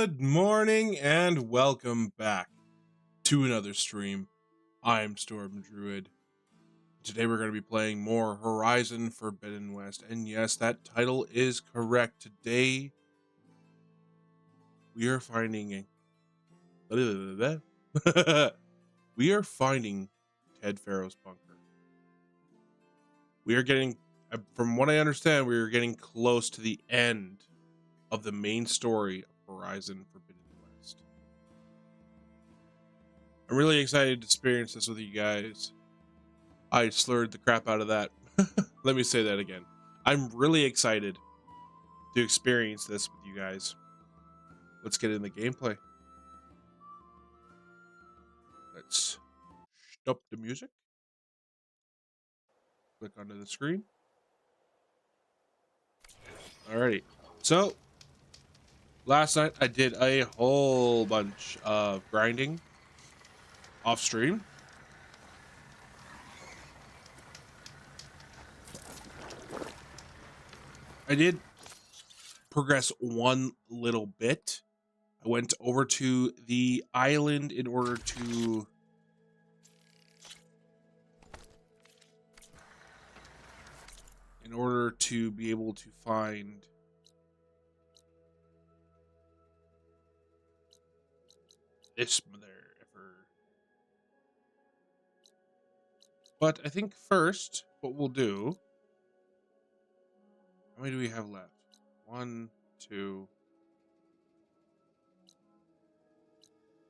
Good morning and welcome back to another stream. I'm Storm Druid. Today we're going to be playing more Horizon Forbidden West. And yes, that title is correct. Today we are finding we are finding Ted Faro's bunker. We are getting, from what I understand, we are getting close to the end of the main story of Horizon Forbidden West. I'm really excited to experience this with you guys. I slurred the crap out of that. Let me say that again. I'm really excited to experience this with you guys. Let's get in the gameplay. Let's stop the music. Click onto the screen. Alrighty. So, last night I did a whole bunch of grinding off stream. I did progress one little bit. I went over to the island in order to be able to find this mother effer. But I think first what we'll do, how many do we have left? 1, 2,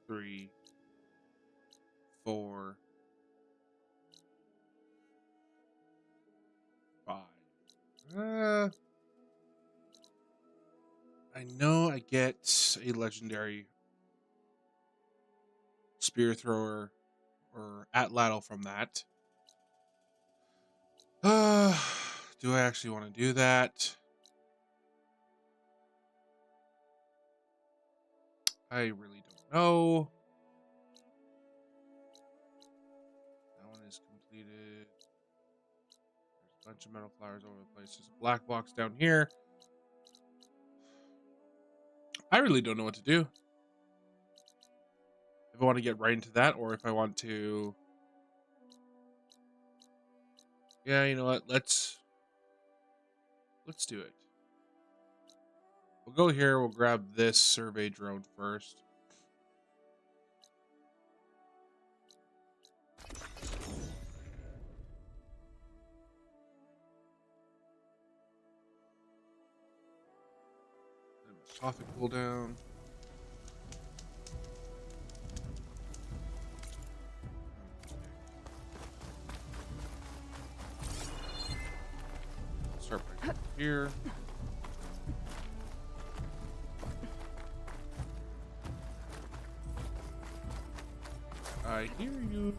3, 4, 5. I know I get a legendary spear thrower or atlatl from that. Do I actually want to do that? I really don't know. That one is completed. There's a bunch of metal flowers over the place. There's a black box down here. I really don't know what to do. If I want to get right into that, or if I want to... Yeah, you know what? Let's do it. We'll go here. We'll grab this survey drone first. Coffee cooldown. Start right here. I hear you.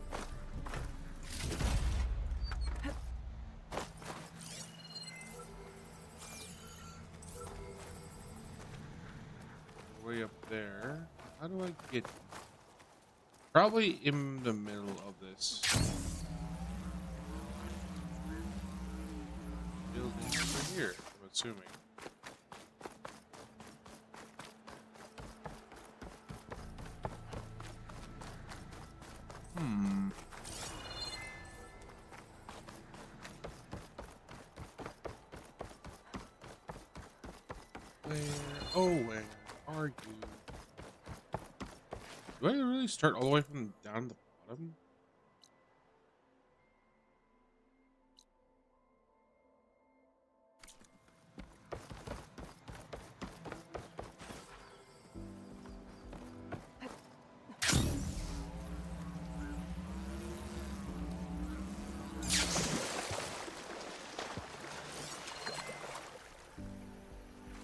Way up there. How do I get? Probably in the middle of this building over here, I'm assuming. Where are you? Do I really start all the way from down the bottom?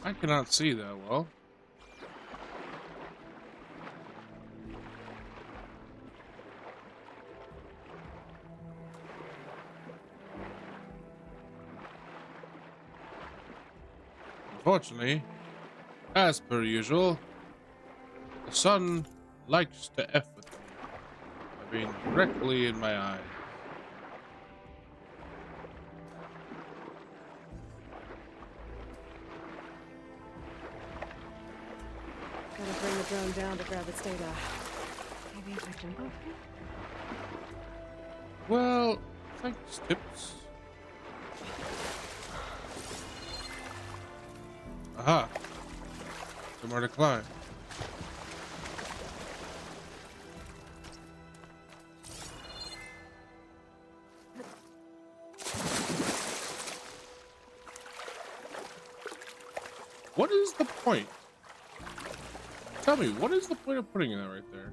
I cannot see that well. Unfortunately, as per usual, the sun likes to F with me by being directly in my eyes. bring the drone down to grab its data. Maybe if I jump off here? Well, thanks, tips. Aha. Somewhere to climb. What is the point? Tell me, what is the point of putting that right there?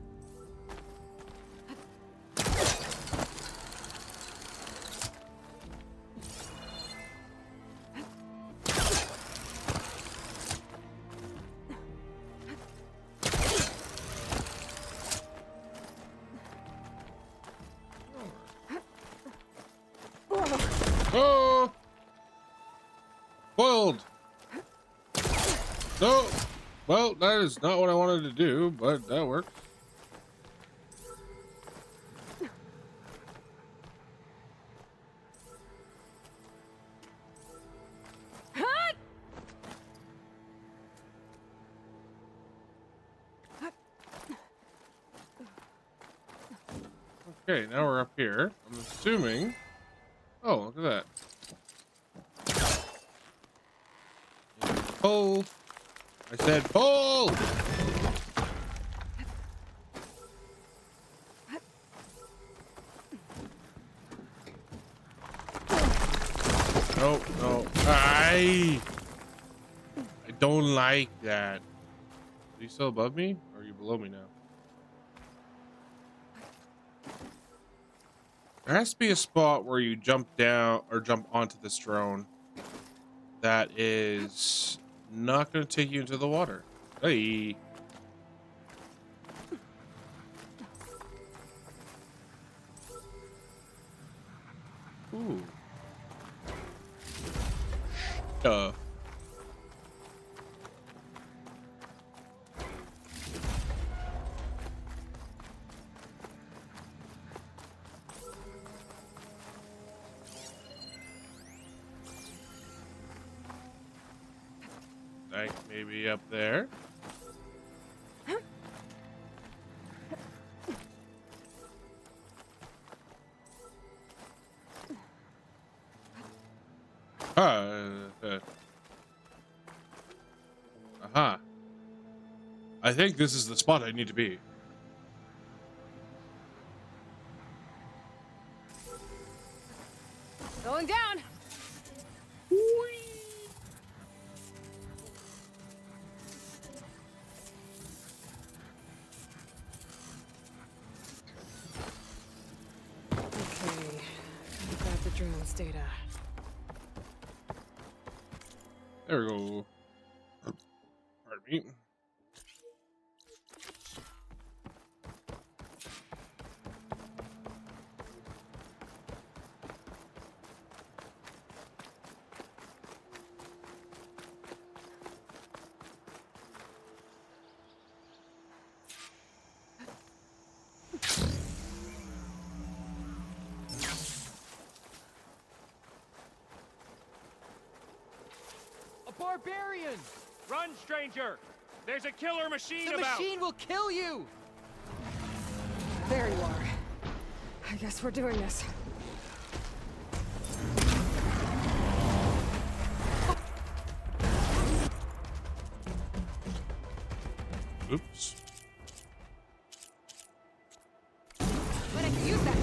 Oh! Boiled! No! Well, that is not what I wanted to do, but that works. Okay, now we're up here. I'm assuming. Oh, look at that. Pull. I said pull. No, no. I don't like that. Are you still above me, or are you below me now? There has to be a spot where you jump down or jump onto this drone that is not going to take you into the water. Hey. Ooh. Like maybe up there. Aha. I think this is the spot I need to be. Going down. Okay, gotta grab the drone's data. There we go. Pardon me. Barbarian! Run, stranger! There's a killer machine The about! machine will kill you! There you are. I guess we're doing this. Oops. But I can use that.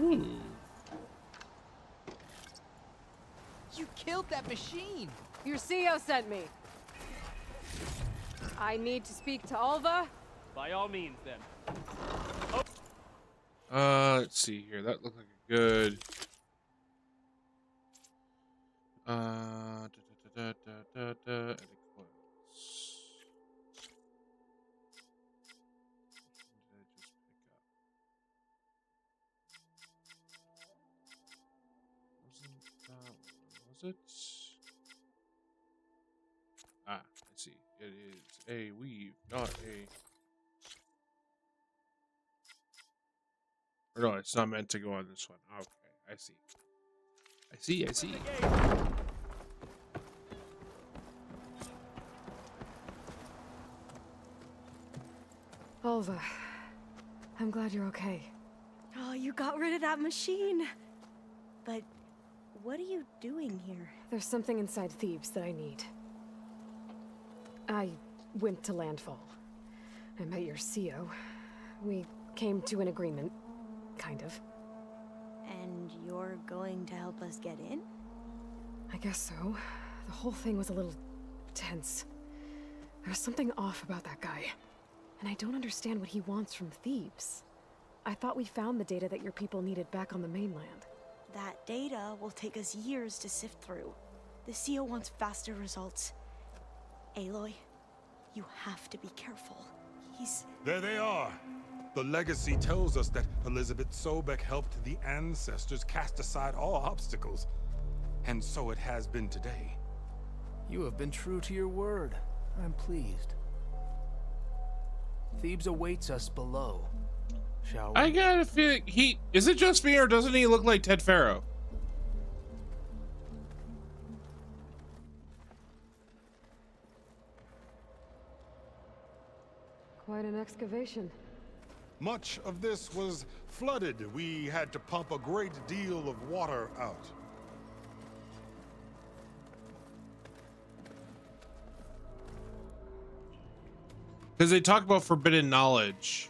Ooh. You killed that machine! Your CEO sent me. I need to speak to Alva. By all means, then. Let's see here. That looked like a good. Edit quotes. Did I just pick up? Wasn't that one, was it? Ah, I see. It is a weave, not a. Or no, it's not meant to go on this one. Okay, I see. I see. Alva, I'm glad you're okay. Oh, you got rid of that machine. But what are you doing here? There's something inside Thebes that I need. I went to landfall. I met your CEO. We came to an agreement, kind of. And you're going to help us get in? I guess so. The whole thing was a little tense. There was something off about that guy. And I don't understand what he wants from Thebes. I thought we found the data that your people needed back on the mainland. That data will take us years to sift through. The CEO wants faster results. Aloy, you have to be careful. He's... There they are. The legacy tells us that Elizabeth Sobek helped the ancestors cast aside all obstacles. And so it has been today. You have been true to your word. I'm pleased. Thebes awaits us below. Shall we? I got a feeling is it just me or doesn't he look like Ted Faro? Quite an excavation. Much of this was flooded. We had to pump a great deal of water out. Because they talk about forbidden knowledge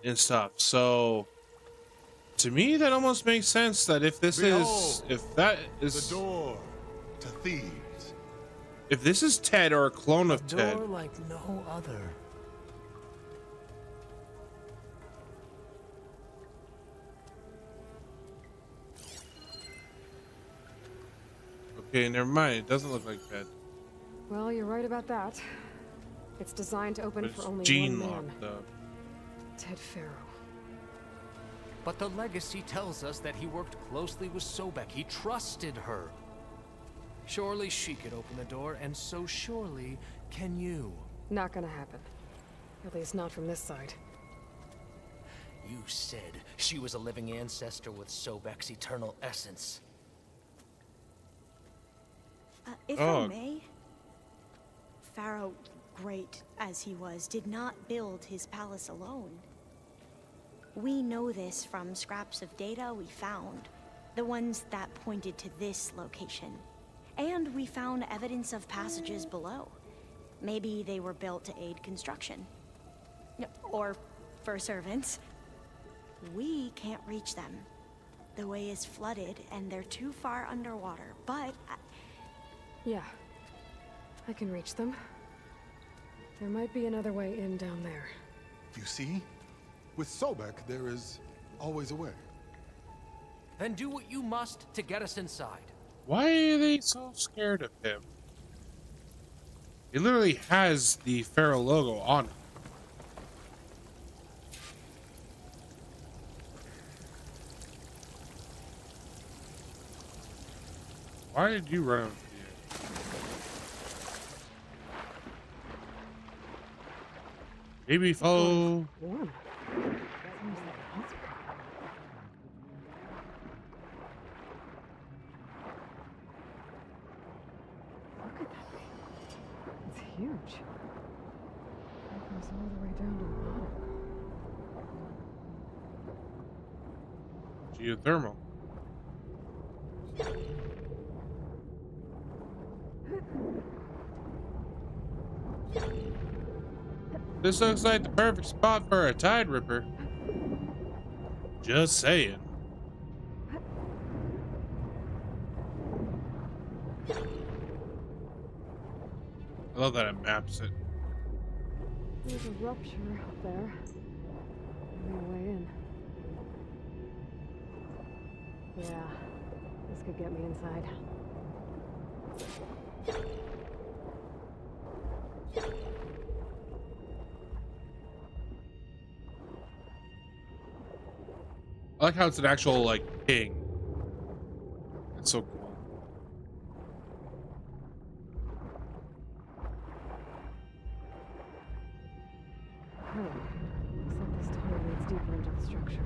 and stuff. So to me, that almost makes sense that if this Behold, if that is the door to Thebes. if this is Ted or a clone of A Ted, door like no other. okay, never mind. It doesn't look like Ted. Well, you're right about that. It's designed to open But for it's only gene one man. locked up. Ted Faro. But the legacy tells us that he worked closely with Sobek. He trusted her. Surely she could open the door, and so surely can you. Not gonna happen. At least not from this side. You said she was a living ancestor with Sobek's eternal essence. If I may, Faro, great as he was, did not build his palace alone. We know this from scraps of data we found, the ones that pointed to this location. And we found evidence of passages below. Maybe they were built to aid construction. Or for servants. We can't reach them. The way is flooded and they're too far underwater, but... Yeah. I can reach them. There might be another way in down there. You see? With Sobek, there is always a way. Then do what you must to get us inside. Why are they so scared of him? He literally has the Pharaoh logo on him. Why did you run over here? Maybe follow. Warm. Look at that thing. It's huge. It goes all the way down to the bottom. Geothermal. This looks like the perfect spot for a tide ripper. Just saying. I love that it maps it. There's a rupture up there. Maybe a way in. Yeah, this could get me inside. I like how it's an actual like ping. It's so cool. Oh, looks like this tunnel leads deeper into the structure.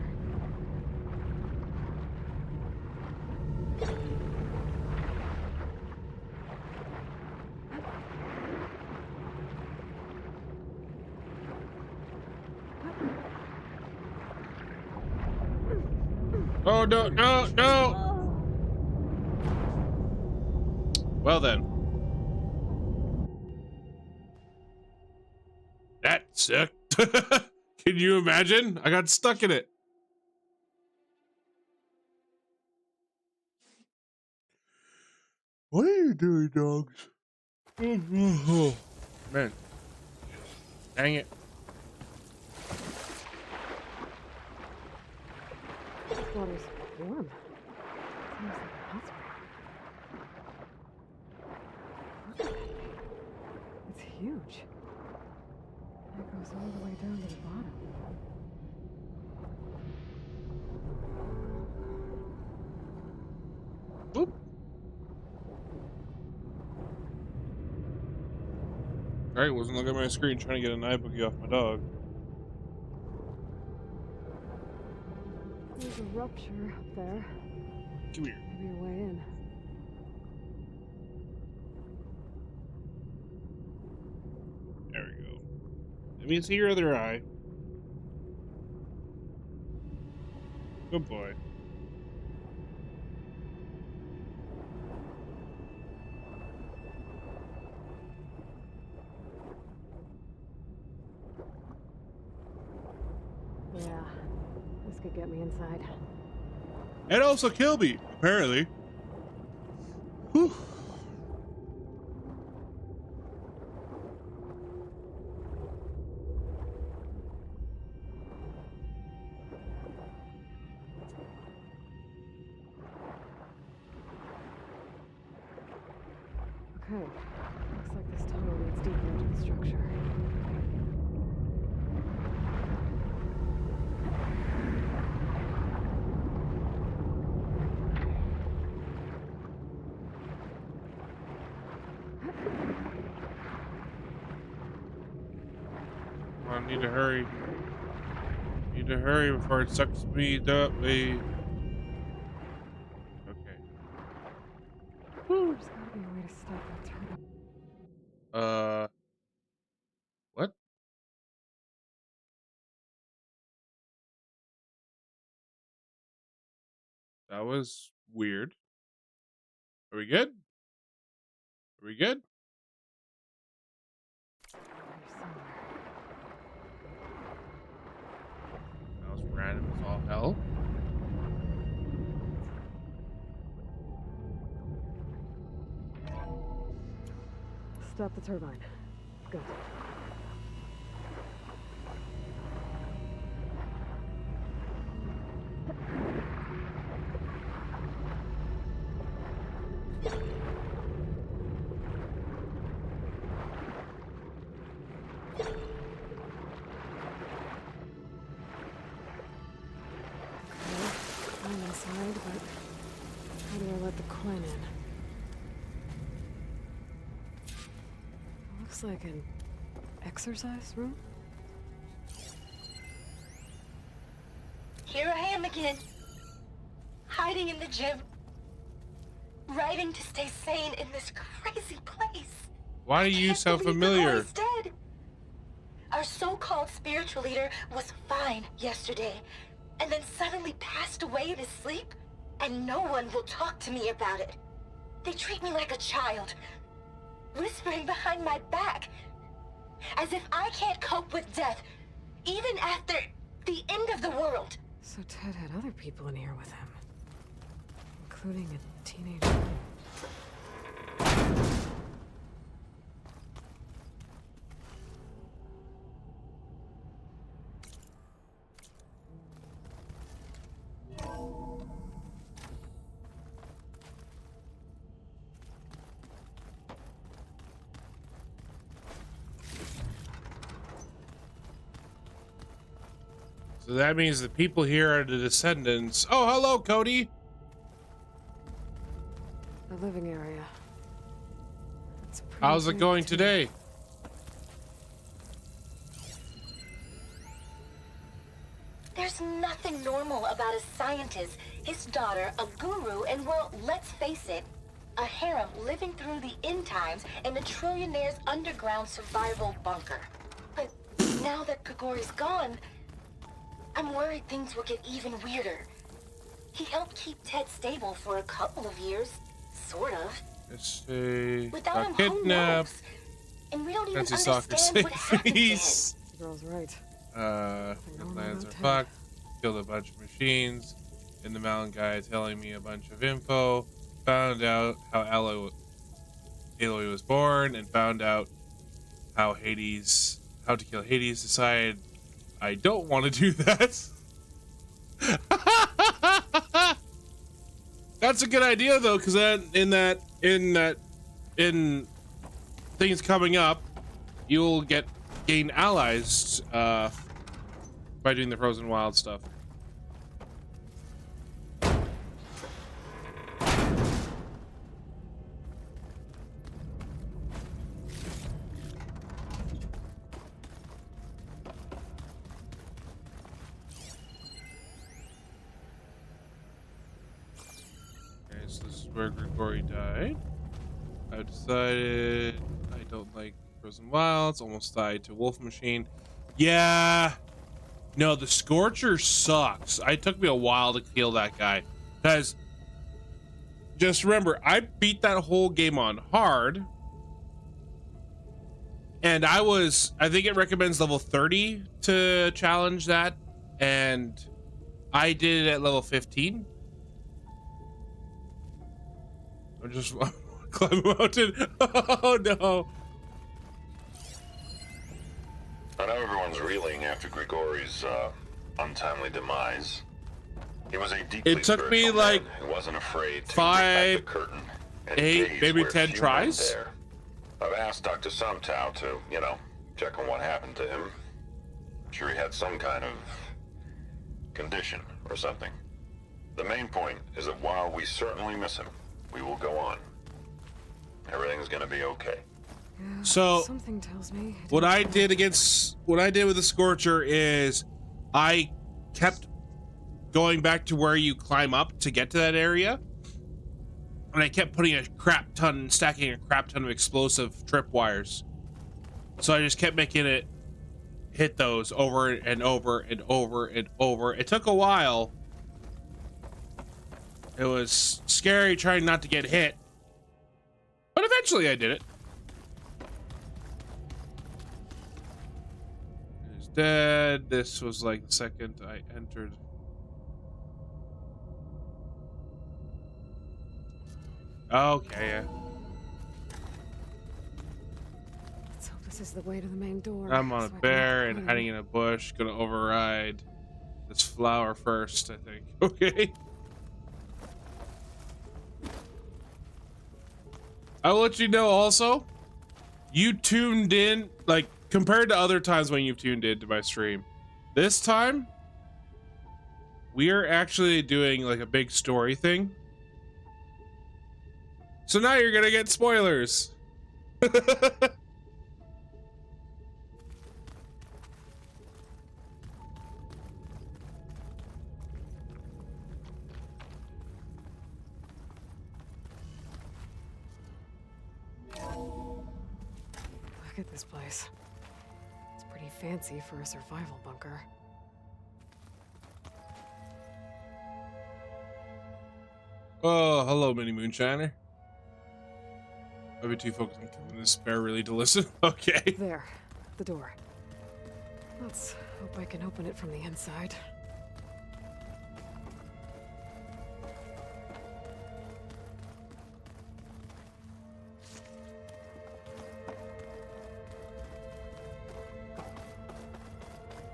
Oh no, no, no! Well then. That sucked. Can you imagine? I got stuck in it. What are you doing, dogs? Oh, man. Dang it. This water's warm. Seems like a hot spring. Look at that thing. It's huge. It goes all the way down to the bottom. Oop. Alright, wasn't looking at my screen trying to get an eye boogie off my dog. There's a rupture up there. Come here. Maybe a way in. There we go. Let me see your other eye. Good boy. Yeah, this could get me inside. And also kill me, apparently. Whew. Okay, looks like this tunnel leads deeper into the structure. I need to hurry. Need to hurry before it sucks me up. Okay. There's gotta be a way to stop that turbine. What? That was weird. Are we good? Are we good? That was random as all hell. Stop the turbine. Go. I'm inside, but how do I let the Quinn in? It looks like an exercise room. Here I am again, hiding in the gym, writing to stay sane in this crazy place. Why do you sound familiar? Is dead. Our so-called spiritual leader was fine yesterday, and then suddenly passed away in his sleep, and no one will talk to me about it. They treat me like a child, whispering behind my back, as if I can't cope with death, even after the end of the world. So Ted had other people in here with him, including a teenage girl. So that means the people here are the descendants. Oh, hello, Cody. The living area. It's pretty How's it big, going too. today? There's nothing normal about a scientist, his daughter, a guru, and well, let's face it, a harem living through the end times in a trillionaire's underground survival bunker. But now that Grigori's gone, I'm worried things will get even weirder. He helped keep Ted stable for a couple of years, sort of. Let's see. Without him, who Kidnapped. knows? And we don't even Fancy soccer understand what happened to him. safeties. The girl's right. The know plans are about Ted. fucked. Killed a bunch of machines. In the mountain guy telling me a bunch of info. Found out how Aloy was born, and found out how to kill Hades. Decided I don't want to do that. That's a good idea though, because then in things coming up, you'll gain allies by doing the Frozen Wild stuff. Okay, so this is where Grigori died. I've decided I don't like Frozen Wilds. Almost died to Wolf Machine. Yeah. No, the Scorcher sucks. It took me a while to kill that guy. Because, just remember, I beat that whole game on hard. And I think it recommends level 30 to challenge that. And I did it at level 15. I'm just climb a mountain. Oh no. I know everyone's reeling after Grigori's untimely demise. He was a deeply It took me spiritual like man who wasn't afraid to 5, lift back the curtain and 8, gaze maybe where 10 few tries. men dare. I've asked Dr. Sumtow to, check on what happened to him. I'm sure he had some kind of condition or something. The main point is that while we certainly miss him, we will go on. Everything's gonna be okay. Yeah, So, something tells me it what I didn't did with the Scorcher is I kept going back to where you climb up to get to that area. And I kept stacking a crap ton of explosive tripwires. So I just kept making it hit those over and over and over and over. It took a while. It was scary trying not to get hit. But eventually I did it. He's dead. This was like the second I entered. Okay, yeah. Let's hope this is the way to the main door. I'm on a so I can bear walk and in. hiding in a bush. Gonna override this flower first, I think. Okay. I will let you know also, you tuned in, like, compared to other times when you've tuned into my stream. This time, we are actually doing, like, a big story thing. So now you're gonna get spoilers. Look at this place. It's pretty fancy for a survival bunker. Oh, hello, Mini Moonshiner. I'll be too focused on killing this bear really to listen. Okay. There, the door. Let's hope I can open it from the inside.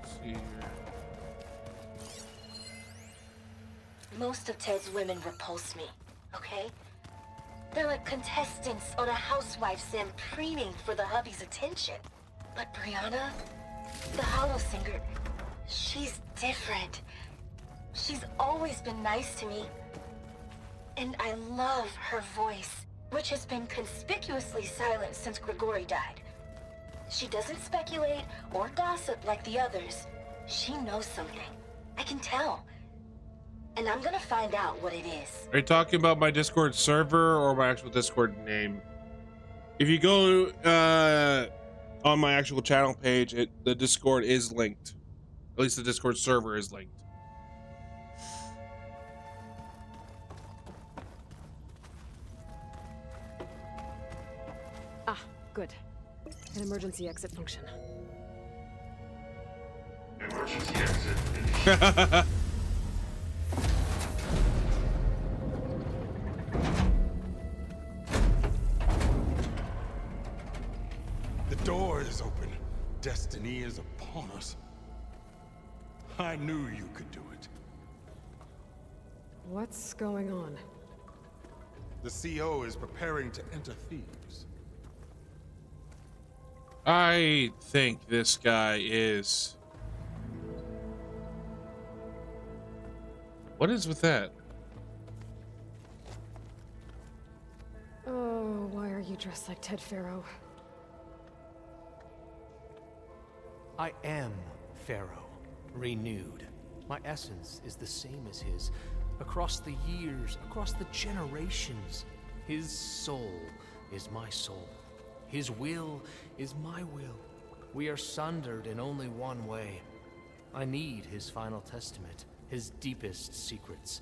Let's see here. Most of Ted's women repulse me, okay? They're like contestants on a housewife sim preening for the hubby's attention. But Brianna, the hollow singer, She's different. She's always been nice to me. And I love her voice, which has been conspicuously silent since Grigori died. She doesn't speculate or gossip like the others. She knows something. I can tell. And I'm gonna find out what it is. Are you talking about my Discord server or my actual Discord name? If you go on my actual channel page, the Discord is linked. At least the Discord server is linked. Ah, good. An emergency exit function. Emergency exit. The door is open. Destiny is upon us. I knew you could do it. What's going on? The CO is preparing to enter Thebes. I think this guy is... What is with that? Oh, why are you dressed like Ted Faro? I am Faro, renewed. My essence is the same as his. Across the years, across the generations, his soul is my soul. His will is my will. We are sundered in only one way. I need his final testament, his deepest secrets.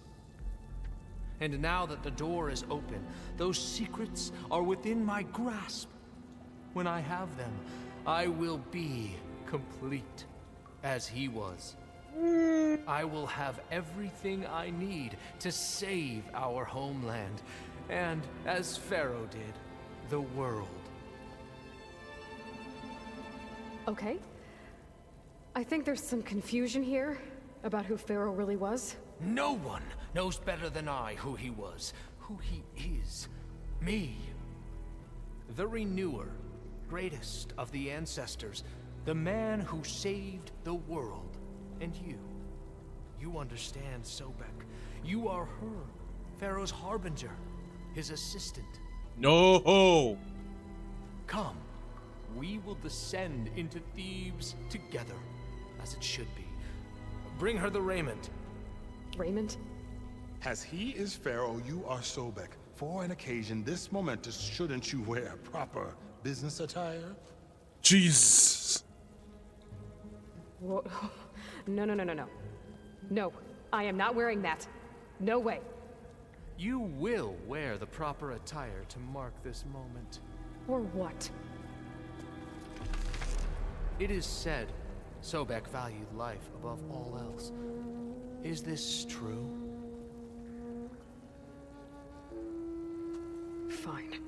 And now that the door is open, those secrets are within my grasp. When I have them, I will be complete, as he was. I will have everything I need to save our homeland, and, as Faro did, the world. Okay. I think there's some confusion here about who Faro really was. No one knows better than I who he was, who he is. Me. The Renewer, greatest of the ancestors, the man who saved the world. And you. You understand Sobek. You are her, Pharaoh's harbinger, his assistant. No! Come, we will descend into Thebes together, as it should be. Bring her the raiment. Raymond? As he is Pharaoh, you are Sobek. For an occasion this momentous, shouldn't you wear proper business attire? Jesus. Whoa. No, no, no, no, no. No, I am not wearing that. No way. You will wear the proper attire to mark this moment. Or what? It is said Sobek valued life above all else. Is this true? Fine.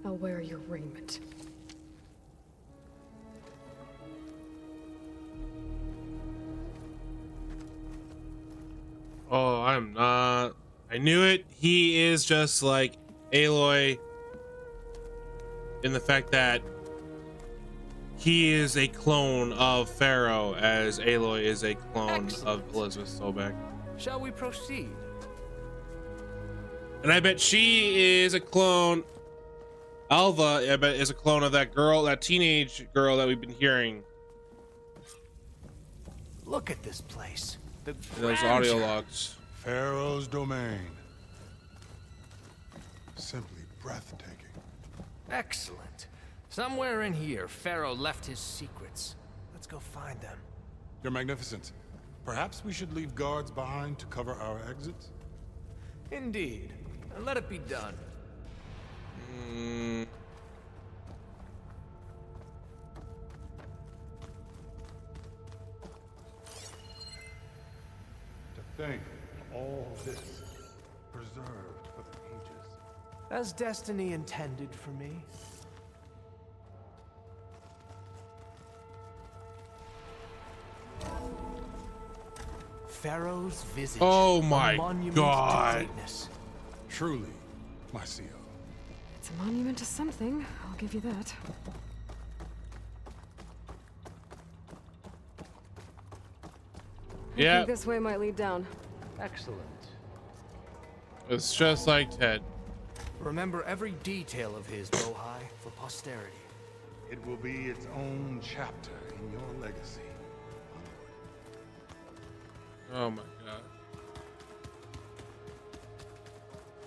I'll wear your raiment. Oh, I'm not. I knew it. He is just like Aloy in the fact that he is a clone of Pharaoh, as Aloy is a clone of Elizabeth Sobek. Shall we proceed? And I bet she is a clone. Alva, I bet, is a clone of that girl, that teenage girl that we've been hearing. Look at this place. The Those audio logs. Pharaoh's domain. Simply breathtaking. Excellent. Somewhere in here, Pharaoh left his secrets. Let's go find them. Your Magnificence, perhaps we should leave guards behind to cover our exits? Indeed. And let it be done. To think all this preserved for the ages. As destiny intended for me. Pharaoh's visage. Oh a my monument God. to greatness. Truly, my CO. It's a monument to something, I'll give you that. I Yeah, think this way might lead down. Excellent. it's just like Ted. Remember every detail of his, Bohai, for posterity. It will be its own chapter in your legacy. Oh my god.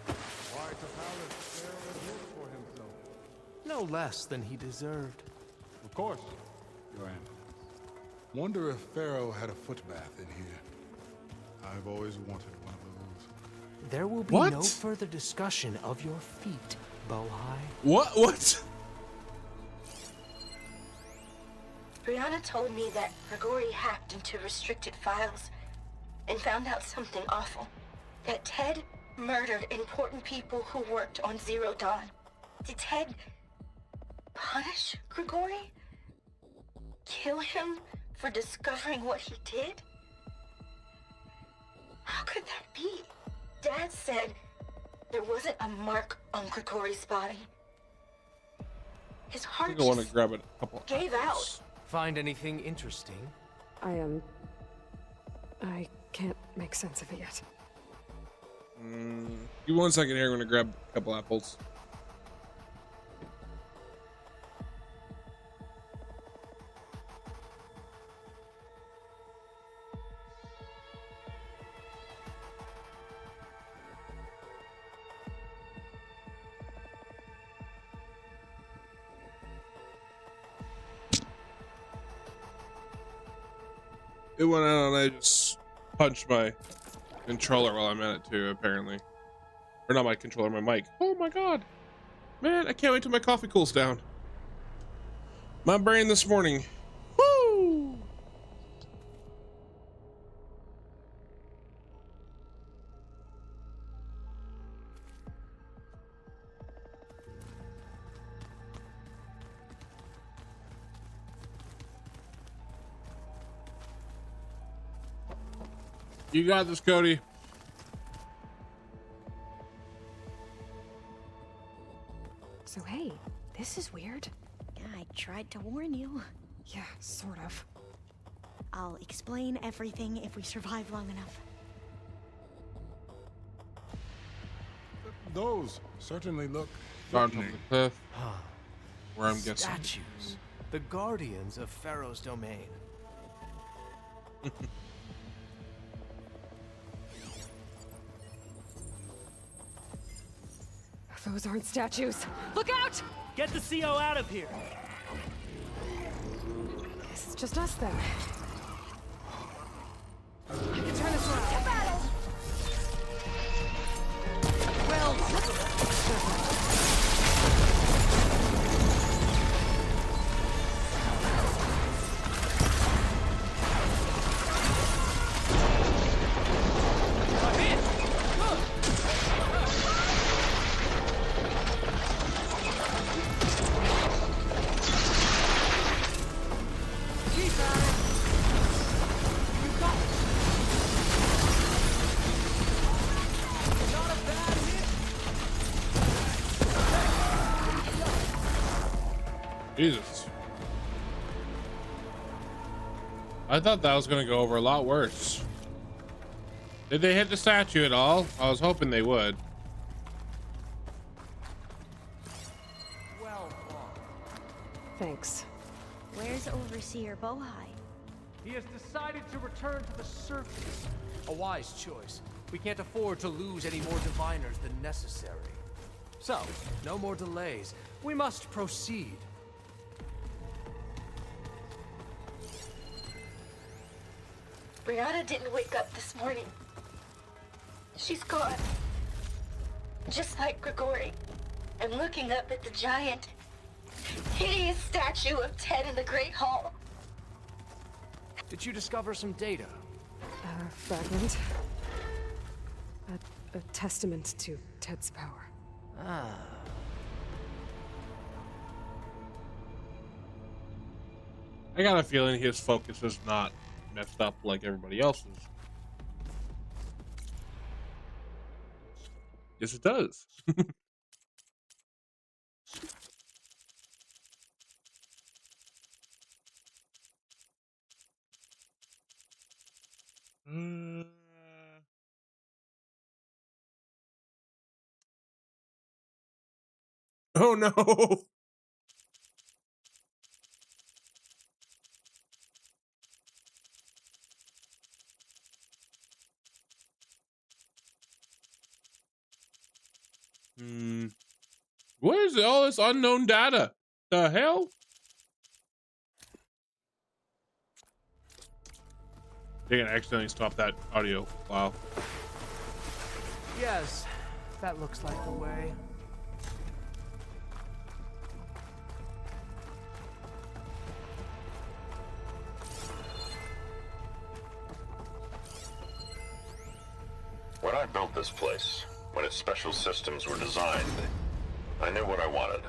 Why to palace Pharaoh built for himself? No less than he deserved. Of course, Your Eminence. Wonder if Pharaoh had a foot bath in here. I've always wanted one of those. There will be What? no further discussion of your feet, Bohai. What? Brianna told me that Grigori hacked into restricted files and found out something awful. That Ted murdered important people who worked on Zero Dawn. Did Ted punish Grigori? Kill him for discovering what he did? How could that be? Dad said there wasn't a mark on Grigori's body. His I heart think I want to just grab a couple. gave out. Find anything interesting? I can't make sense of it yet. Give me 1 second here. I'm gonna grab a couple apples. It went out and I just punched my controller while I'm at it too, apparently. Or not my controller, my mic. Oh my god. Man, I can't wait till my coffee cools down. My brain this morning. Woo! You got this, Cody. So hey, this is weird. Yeah, I tried to warn you. Yeah, sort of. I'll explain everything if we survive long enough. Those certainly look On top of the threatening. cliff. Where I'm guessing. Statues. The guardians of Pharaoh's domain. Those aren't statues. Look out! Get the CO out of here. Guess it's just us then. I can turn this around. Jesus. I thought that was gonna go over a lot worse. Did they hit the statue at all? I was hoping they would. Well fought. Thanks. Where's Overseer Bohai? He has decided to return to the surface. A wise choice. We can't afford to lose any more diviners than necessary. So, no more delays. We must proceed. Brianna didn't wake up this morning. She's gone. Just like Grigori. I'm looking up at the giant, hideous statue of Ted in the Great Hall. Did you discover some data? A fragment. A testament to Ted's power. Ah. I got a feeling his focus is not messed up like everybody else's. Yes, it does. Oh no. Hmm. What is all this unknown data? The hell? They can accidentally stop that audio. Wow. Yes, that looks like the way. When I built this place, when its special systems were designed, I knew what I wanted.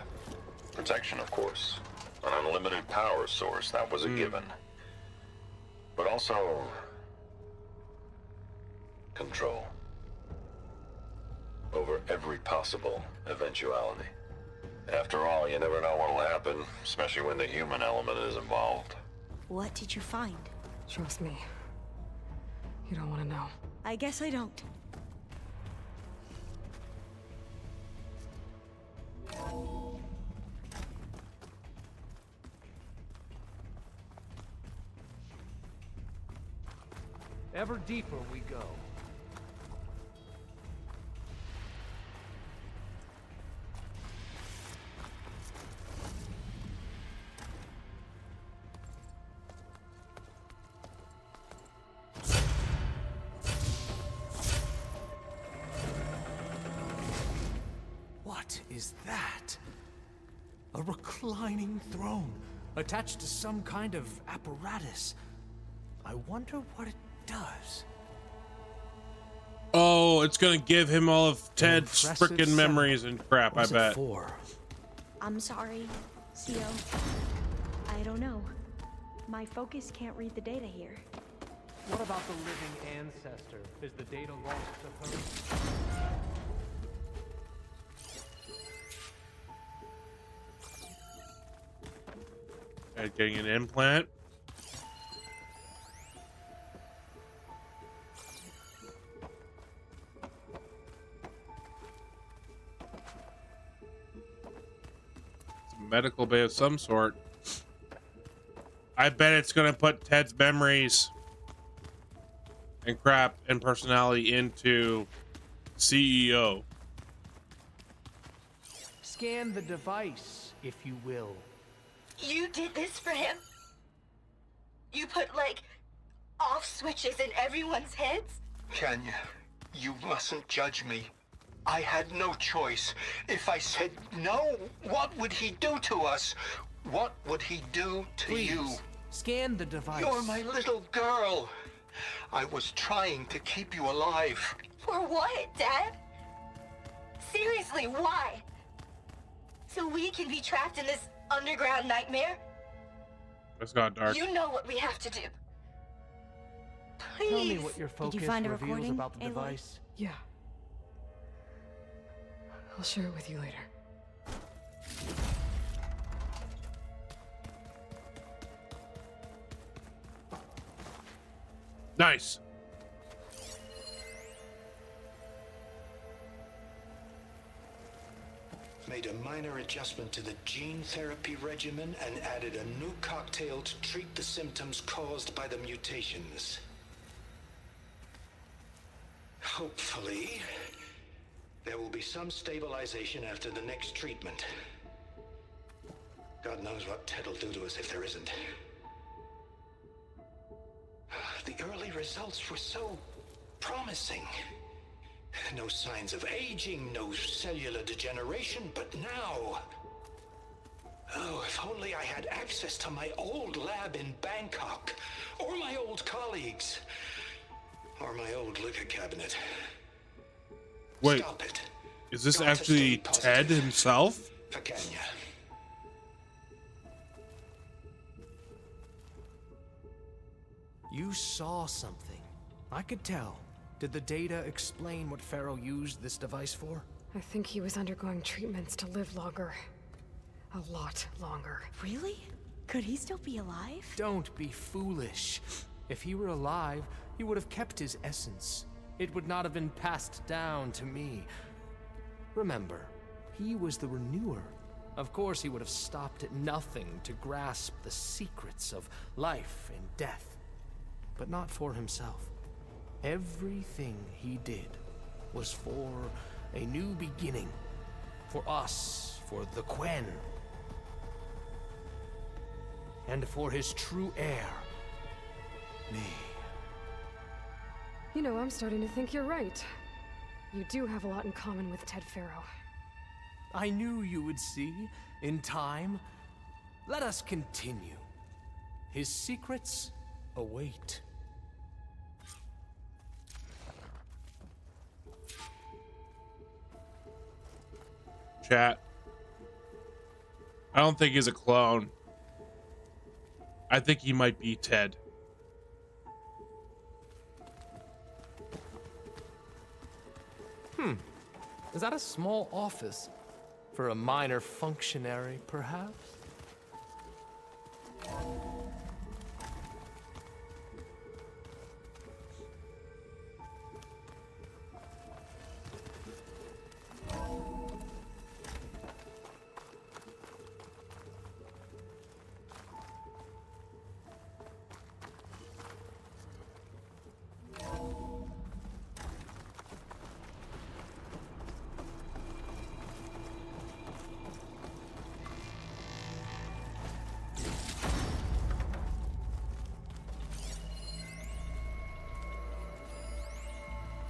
Protection, of course. An unlimited power source, that was a given. But also... control. Over every possible eventuality. After all, you never know what'll happen, especially when the human element is involved. What did you find? Trust me. You don't want to know. I guess I don't. Ever deeper we go. What is that? A reclining throne, attached to some kind of apparatus. I wonder what it does. Oh, it's gonna give him all of Ted's impressive freaking setup. memories and crap. What's I bet. it for? I'm sorry, CO. I don't know. My focus can't read the data here. What about the living ancestor? Is the data lost to her? Getting an implant. It's a medical bay of some sort. I bet it's gonna put Ted's memories and crap and personality into CEO. Scan the device, if you will. You did this for him? You put, like, off switches in everyone's heads? Kenya, you mustn't judge me. I had no choice. If I said no, what would he do to us? What would he do to Please, you? scan the device. You're my little girl. I was trying to keep you alive. For what, Dad? Seriously, why? So we can be trapped in this underground nightmare? It's got dark. You know what we have to do. Please. Tell me what your focus find a reveals recording, about the Aloy? device. Yeah. I'll share it with you later. Nice. Made a minor adjustment to the gene therapy regimen and added a new cocktail to treat the symptoms caused by the mutations. Hopefully, there will be some stabilization after the next treatment. God knows what Ted will do to us if there isn't. The early results were so promising. No signs of aging, no cellular degeneration, but now... Oh, if only I had access to my old lab in Bangkok, or my old colleagues, or my old liquor cabinet. Wait, Stop it. is this Got to actually stay Ted positive. himself? For Kenya. You saw something. I could tell. Did the data explain what Faro used this device for? I think he was undergoing treatments to live longer. A lot longer. Really? Could he still be alive? Don't be foolish. If he were alive, he would have kept his essence. It would not have been passed down to me. Remember, He was the renewer. Of course, he would have stopped at nothing to grasp the secrets of life and death, but not for himself. Everything he did was for a new beginning. For us, for the Quen. And for his true heir, me. You know, I'm starting to think you're right. You do have a lot in common with Ted Faro. I knew you would see, in time. Let us continue. His secrets await. Chat. I don't think he's a clone. I think he might be Ted. Is that a small office? For a minor functionary, perhaps?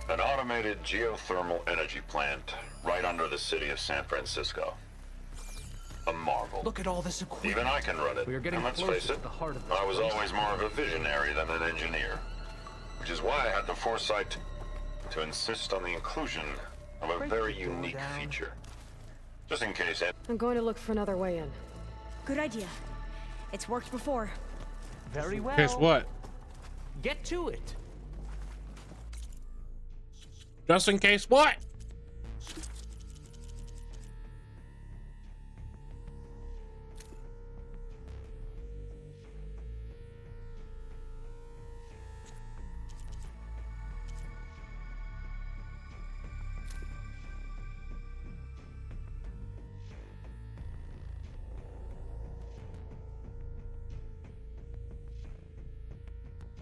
An automated geothermal energy plant right under the city of San Francisco. A marvel. Look at all this equipment. Even I can run it. We are getting and let's closer face it, to the heart of this I was place. always more of a visionary than an engineer. Which is why I had the foresight to insist on the inclusion of a very unique feature. Just in case I'm going to look for another way in. Good idea. It's worked before. Very well. Guess what? Get to it. Just in case what?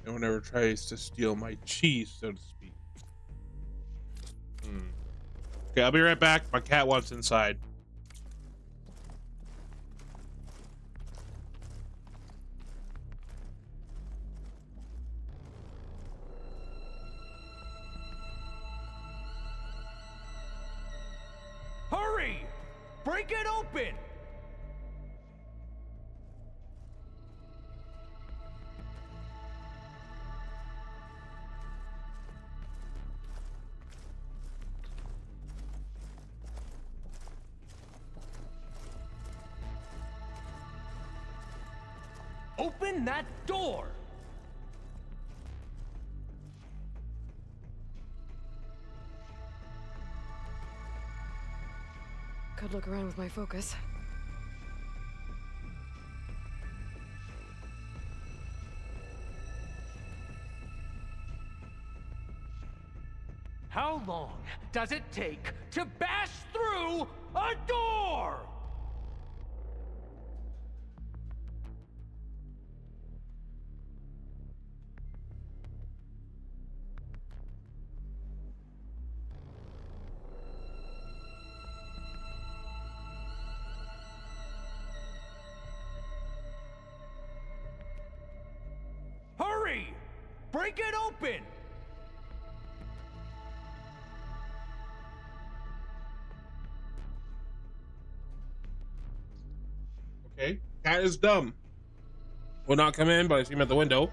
No one ever tries to steal my cheese, so to speak. Okay, I'll be right back. My cat wants inside. Hurry! Break it open! Open that door! Could look around with my focus. How long does it take to bash through a door? Hurry! Break it open! Okay. Cat is dumb. Will not come in, but I see him at the window.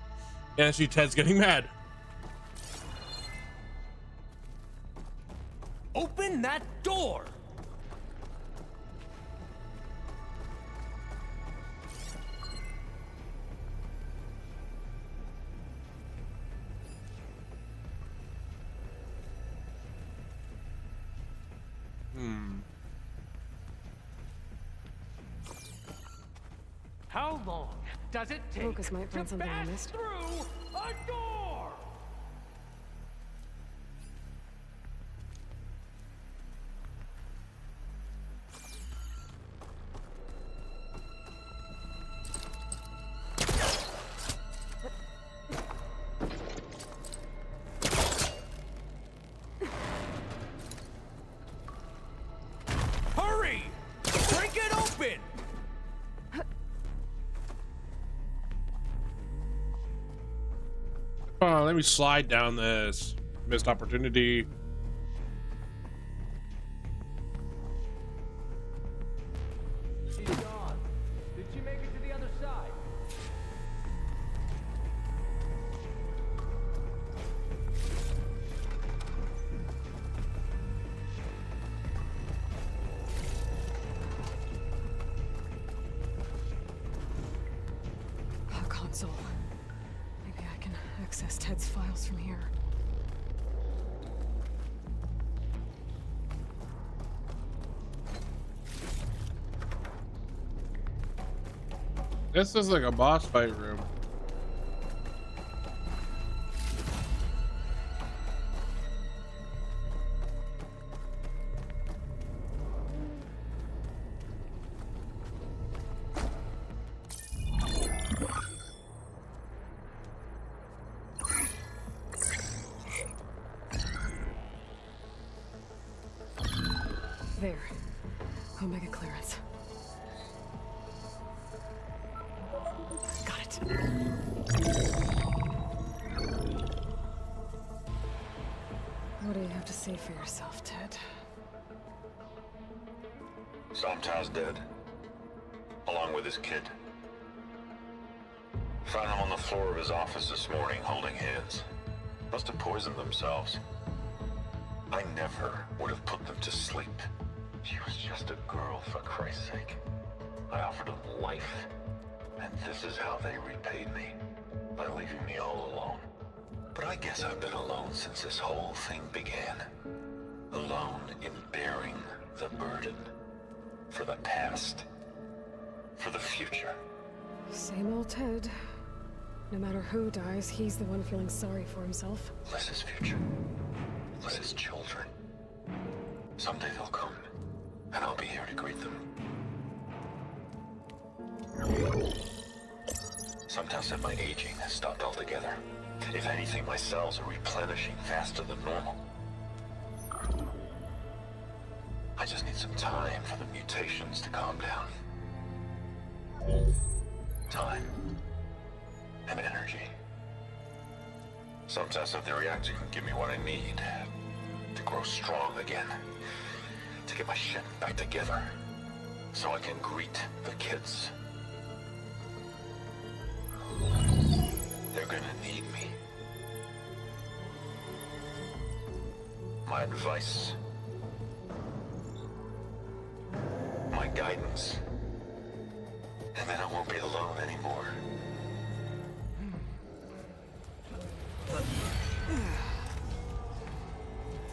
And I see Ted's getting mad. Open that door! How long does it take Lucas might find to something I bash missed. through a door? Come on, let me slide down this. Missed opportunity. She's gone. Did she make it to the other side? A console. Maybe I can access Ted's files from here. This is like a boss fight room. There. Omega clearance. Got it. What do you have to say for yourself, Ted? Somtow's dead. Along with his kid. Found him on the floor of his office this morning, holding hands. Must have poisoned themselves. I never would have put them to sleep. She was just a girl, for Christ's sake. I offered them life. And this is how they repaid me. By leaving me all alone. But I guess I've been alone since this whole thing began. Alone in bearing the burden. For the past. For the future. Same old Ted. No matter who dies, he's the one feeling sorry for himself. Liz's future. Liz's children. Someday they'll come. And I'll be here to greet them. Sometimes said my aging has stopped altogether. If anything, my cells are replenishing faster than normal. I just need some time for the mutations to calm down. Time. And energy. Sometimes if the reactor can give me what I need to grow strong again. To get my shit back together. So I can greet the kids. They're gonna need me. My advice. My guidance. And then I won't be alone anymore.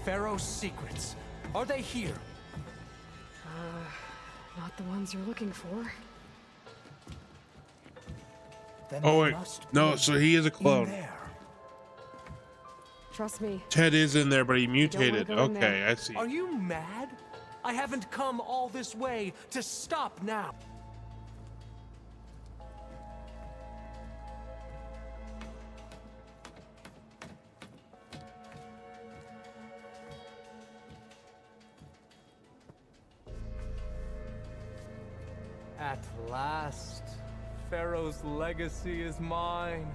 Faro's secrets. Are they here? Not the ones you're looking for. Then Oh they wait, must no, be so he is a in clone. there. Trust me. Ted is in there, but he wanna mutated. go in there. Okay, I see. Are you mad? I haven't come all this way to stop now. At last, Faro's legacy is mine.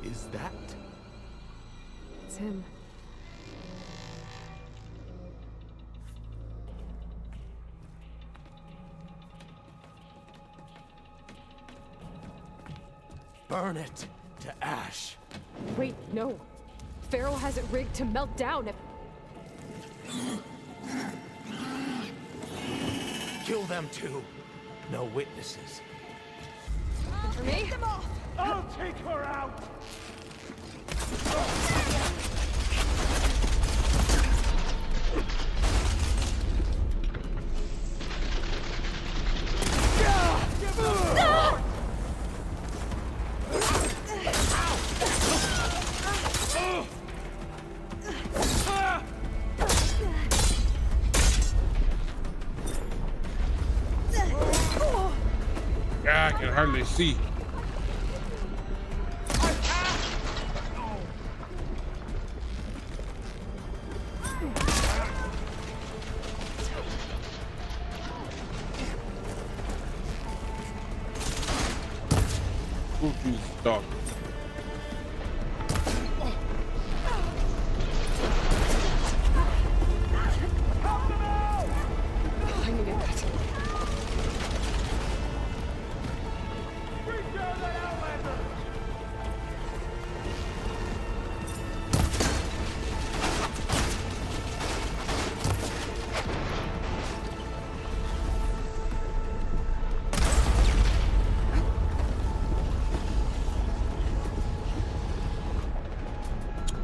Is that? It's him. Burn it to ash. Wait, no. Faro has it rigged to melt down if... Kill them too. No witnesses. For me? I'll take her out! Yeah, I can hardly see. Oh, Jesus, dog. I needed that.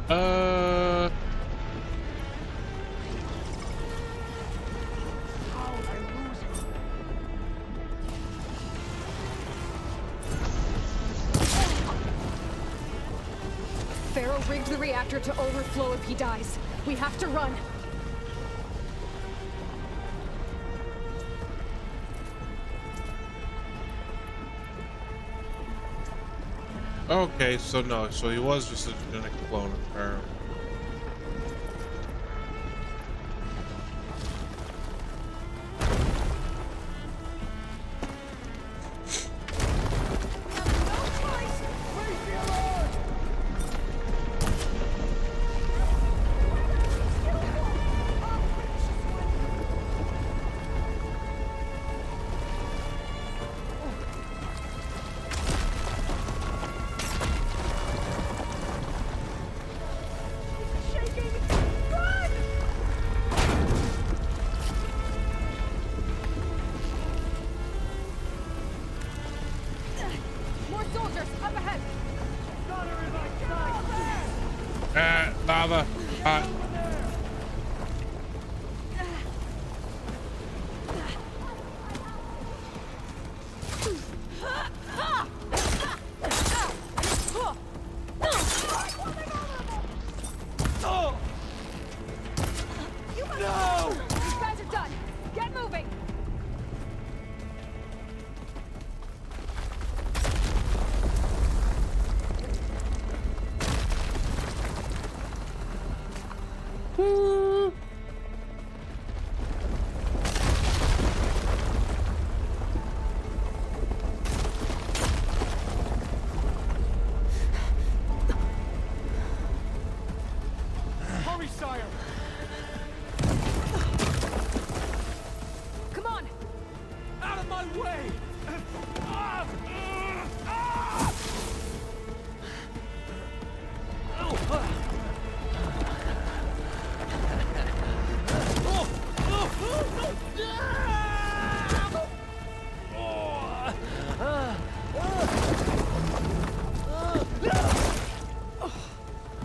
Uh. Faro rigged the reactor to overflow if he dies. We have to run. Okay, so no, so he was just a genetic clone of Faro. More soldiers, up ahead! Lava. Hot. No! These guys are done! Get moving! Hurry, sire! Come on! Out of my way!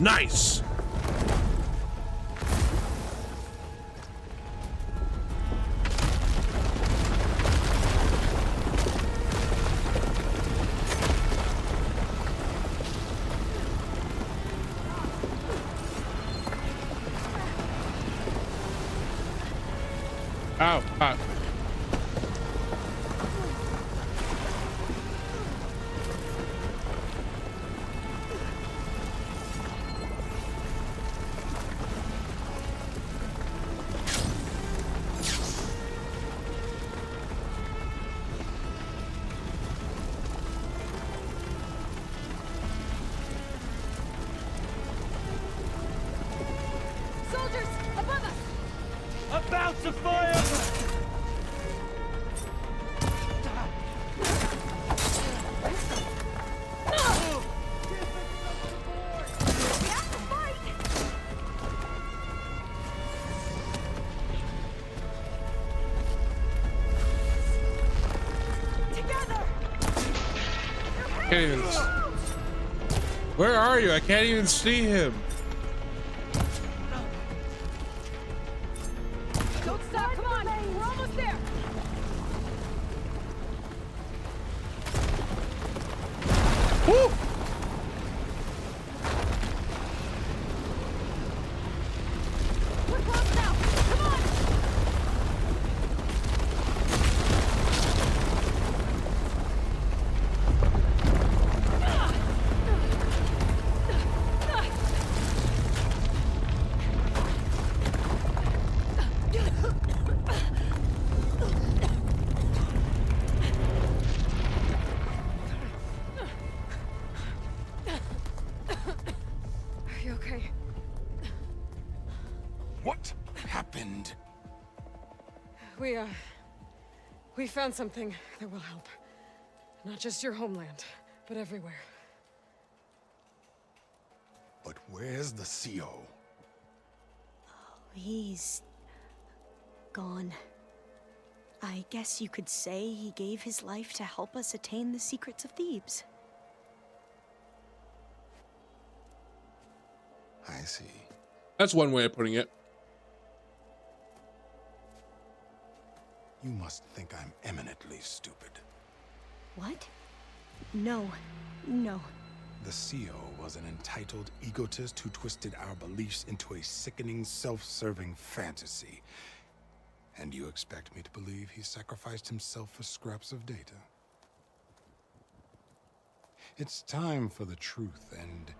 Nice. Ow, hot. Soldiers, above us! About to fire! We have to fight! Together! Can't even. Where are you? I can't even see him. Don't stop, come on! We're almost there! Woo! We're close now! Come on! We found something that will help. Not just your homeland, but everywhere. But where's the CO? He's gone. I guess you could say he gave his life to help us attain the secrets of Thebes. I see. That's one way of putting it. You must think I'm eminently stupid. What? No. No. The CO was an entitled egotist who twisted our beliefs into a sickening, self-serving fantasy. And you expect me to believe he sacrificed himself for scraps of data? It's time for the truth, and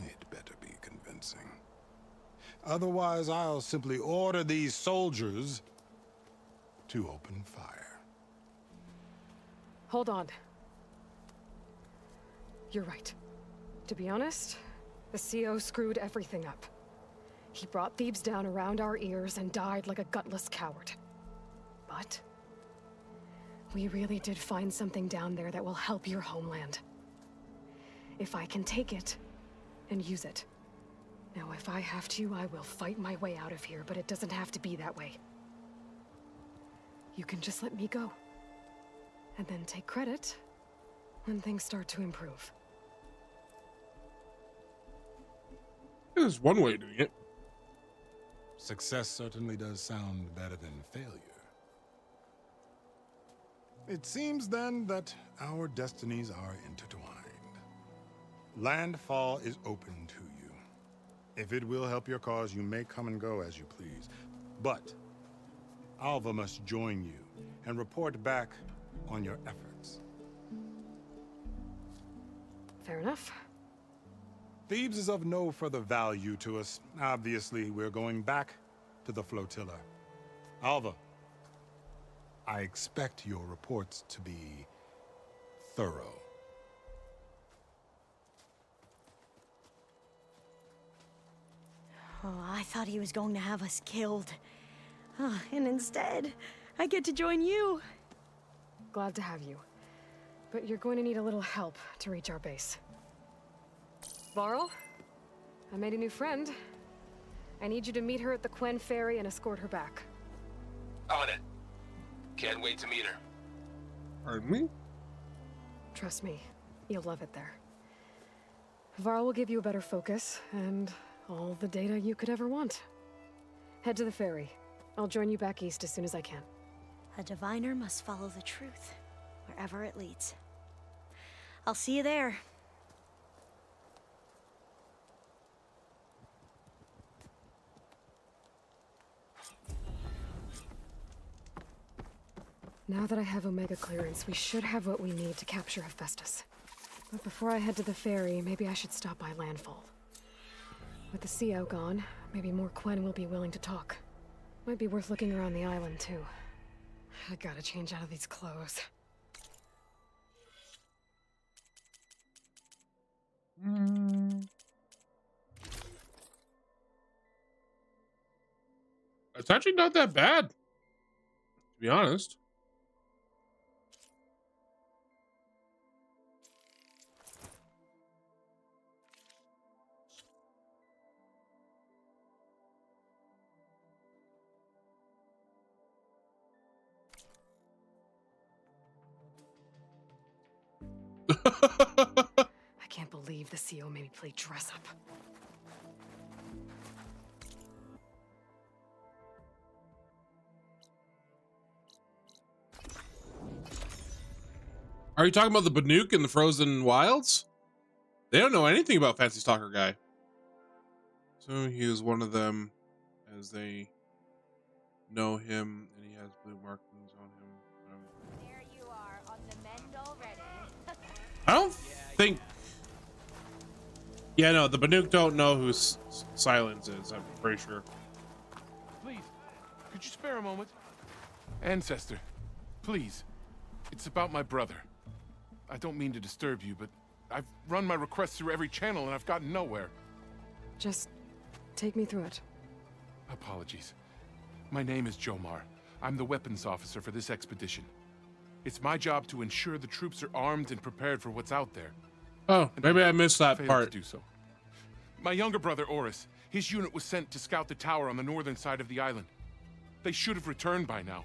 it better be convincing. Otherwise, I'll simply order these soldiers to open fire. Hold on. You're right. To be honest, the CO screwed everything up. He brought Thebes down around our ears and died like a gutless coward. But we really did find something down there that will help your homeland. If I can take it and use it. Now, if I have to, I will fight my way out of here, but it doesn't have to be that way. You can just let me go. And then take credit when things start to improve. There's one way of doing it. Success certainly does sound better than failure. It seems then that our destinies are intertwined. Landfall is open to you. If it will help your cause, you may come and go as you please. But Alva must join you and report back on your efforts. Fair enough. Thebes is of no further value to us. Obviously, we're going back to the flotilla. Alva, I expect your reports to be thorough. Oh, I thought he was going to have us killed. And instead, I get to join you. Glad to have you. But you're going to need a little help to reach our base. Varl, I made a new friend. I need you to meet her at the Quen Ferry and escort her back. On it. Can't wait to meet her. Pardon me? Trust me, you'll love it there. Varl will give you a better focus, and all the data you could ever want. Head to the ferry. I'll join you back east as soon as I can. A diviner must follow the truth, wherever it leads. I'll see you there. Now that I have Omega clearance, we should have what we need to capture Hephaestus. But before I head to the ferry, maybe I should stop by Landfall. With the CO gone, maybe more Quen will be willing to talk. Might be worth looking around the island, too. I gotta change out of these clothes. It's actually not that bad, to be honest. I can't believe the CO made me play dress up. Are you talking about the Banuk in the Frozen Wilds? They don't know anything about Fancy Stalker Guy. So he is one of them, as they know him, and he has blue markings on him. There you are, on the mend already. I don't think... Yeah, no, the Banuk don't know who Silence is, I'm pretty sure. Please, could you spare a moment? Ancestor, please. It's about my brother. I don't mean to disturb you, but I've run my requests through every channel and I've gotten nowhere. Just take me through it. Apologies. My name is Jomar. I'm the weapons officer for this expedition. It's my job to ensure the troops are armed and prepared for what's out there. Oh, maybe I missed that Failed part. to do so. My younger brother, Oris, his unit was sent to scout the tower on the northern side of the island. They should have returned by now.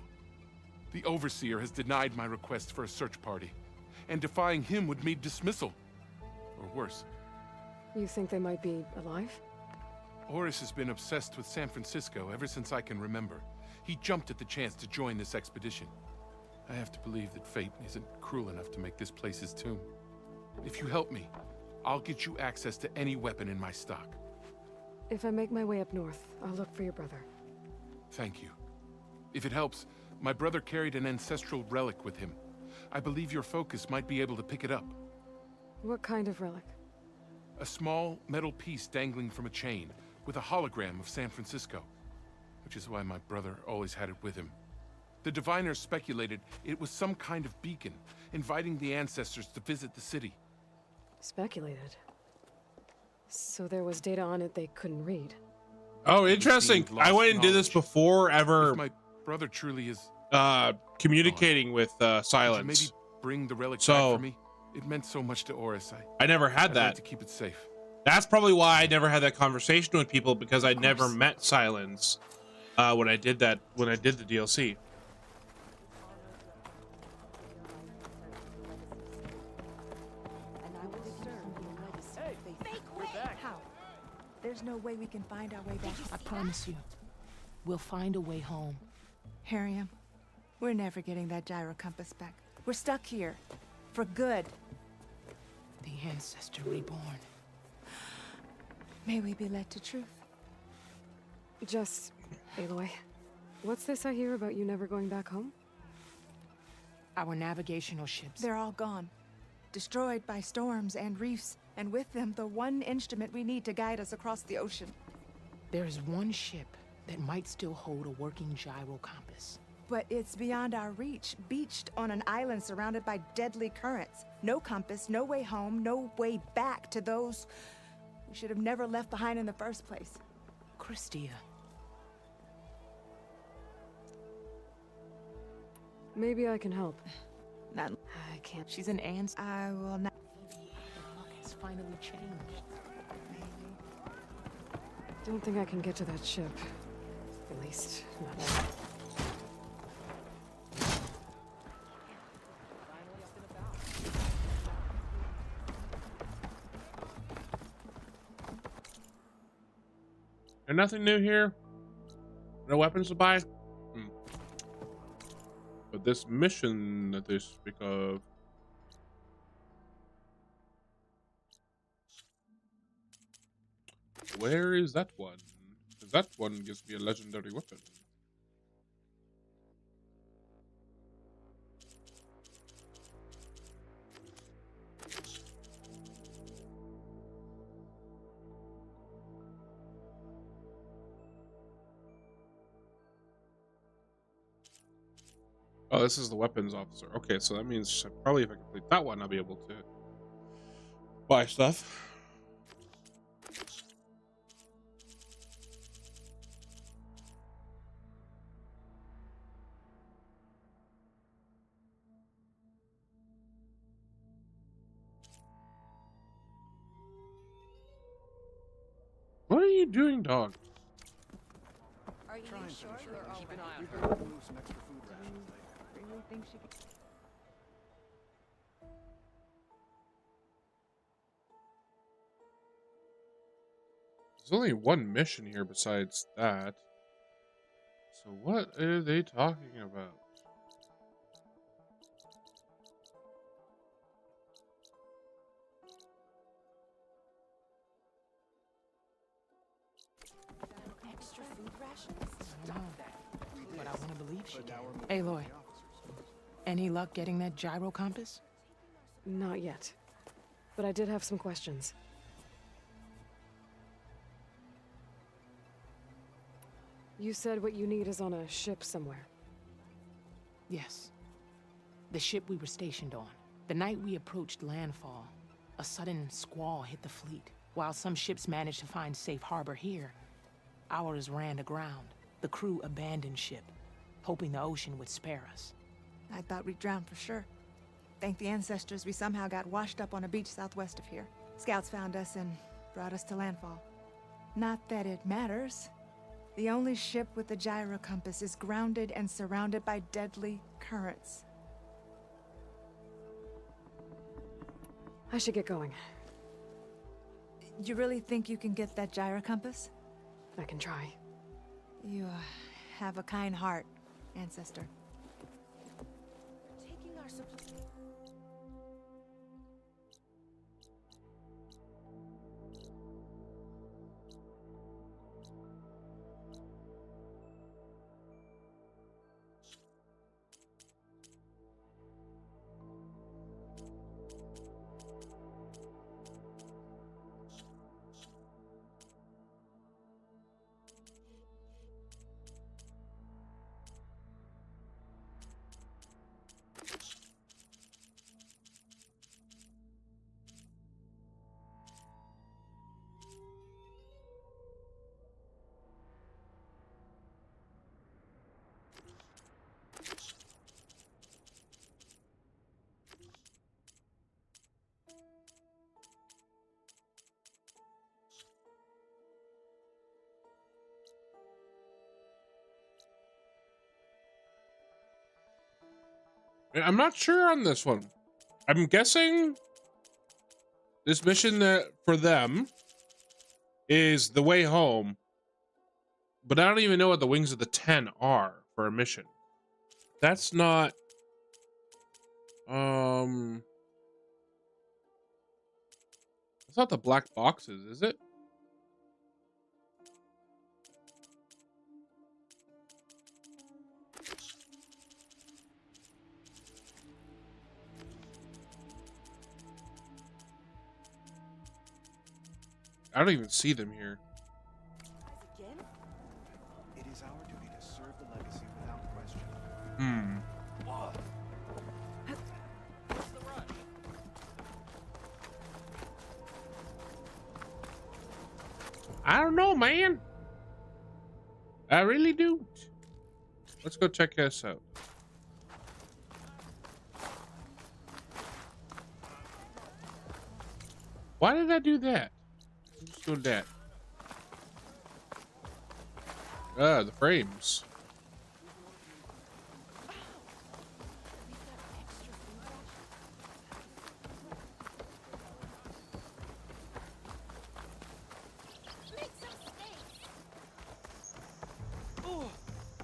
The Overseer has denied my request for a search party, and defying him would mean dismissal. Or worse. You think they might be alive? Oris has been obsessed with San Francisco ever since I can remember. He jumped at the chance to join this expedition. I have to believe that fate isn't cruel enough to make this place his tomb. If you help me, I'll get you access to any weapon in my stock. If I make my way up north, I'll look for your brother. Thank you. If it helps, my brother carried an ancestral relic with him. I believe your focus might be able to pick it up. What kind of relic? A small metal piece dangling from a chain, with a hologram of San Francisco. Which is why my brother always had it with him. The diviners speculated it was some kind of beacon, inviting the ancestors to visit the city. Speculated? So there was data on it they couldn't read. Oh, interesting. I wouldn't do this before ever. If my brother truly is communicating with Silence. Maybe bring the relic back for me. It meant so much to Oris. I never had I'd that. like to keep it safe. That's probably why I never had that conversation with people, because I never met Silence when I did the DLC. How? There's no way we can find our way back. I promise you, we'll find a way home. Harriam, we're never getting that gyro compass back. We're stuck here. For good. The ancestor reborn. May we be led to truth. Just, Aloy, what's this I hear about you never going back home? Our navigational ships. They're all gone. Destroyed by storms and reefs, and with them the one instrument we need to guide us across the ocean. There is one ship that might still hold a working gyro compass. But it's beyond our reach, beached on an island surrounded by deadly currents. No compass, no way home, no way back to those we should have never left behind in the first place. Christia. Maybe I can help. Not. I can't. She's an ancestor. I will not. The luck has finally changed. Don't think I can get to that ship. At least, not now. There's nothing new here. No weapons to buy. But this mission that they speak of. Where is that one? Because that one gives me a legendary weapon. Oh, this is the weapons officer. Okay, so that means probably if I complete that one, I'll be able to buy stuff. What are you doing, dog? Are you sure you're all Keep an right? eye on her. Move some extra food rations later. Really think she could... There's only one mission here besides that. So what are they talking about? Extra food rations? I don't know, but I want to believe she can. Aloy, any luck getting that gyro compass? Not yet. But I did have some questions. You said what you need is on a ship somewhere. Yes. The ship we were stationed on. The night we approached landfall, a sudden squall hit the fleet. While some ships managed to find safe harbor here, ours ran aground. The crew abandoned ship. hoping the ocean would spare us. I thought we'd drown for sure. Thank the ancestors we somehow got washed up on a beach southwest of here. Scouts found us and brought us to landfall. Not that it matters. The only ship with the gyro compass is grounded and surrounded by deadly currents. I should get going. You really think you can get that gyro compass? I can try. You have a kind heart, ancestor. Taking our supply. I'm not sure on this one. I'm guessing this mission that for them is the way home, but I don't even know what the Wings of the Ten are for a mission. That's not it's not the black boxes, is it? I don't even see them here. It is our duty to serve the legacy without question. What? What's the rush? I don't know, man. I really do. Let's go check this out. Why did I do that? Let's do that. Ah, the frames.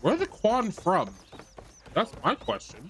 Where are the Quan from? That's my question.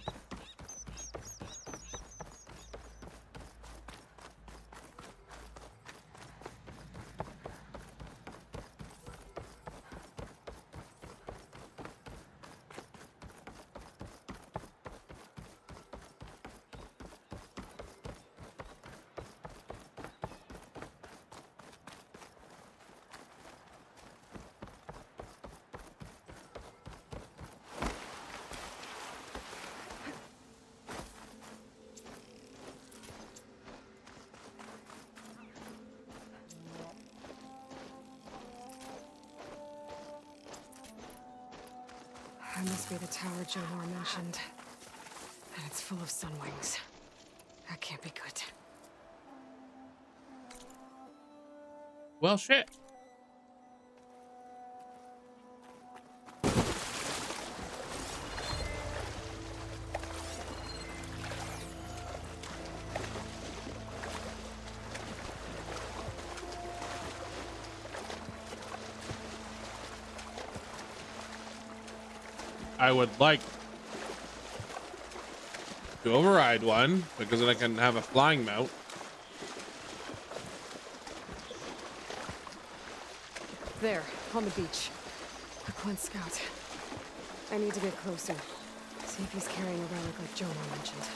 That must be the tower Jomar mentioned. And it's full of sunwings. That can't be good. Well, shit. I would like to override one because then I can have a flying mount. There, on the beach. A Quint scout. I need to get closer. See if he's carrying a relic like Jomar mentioned.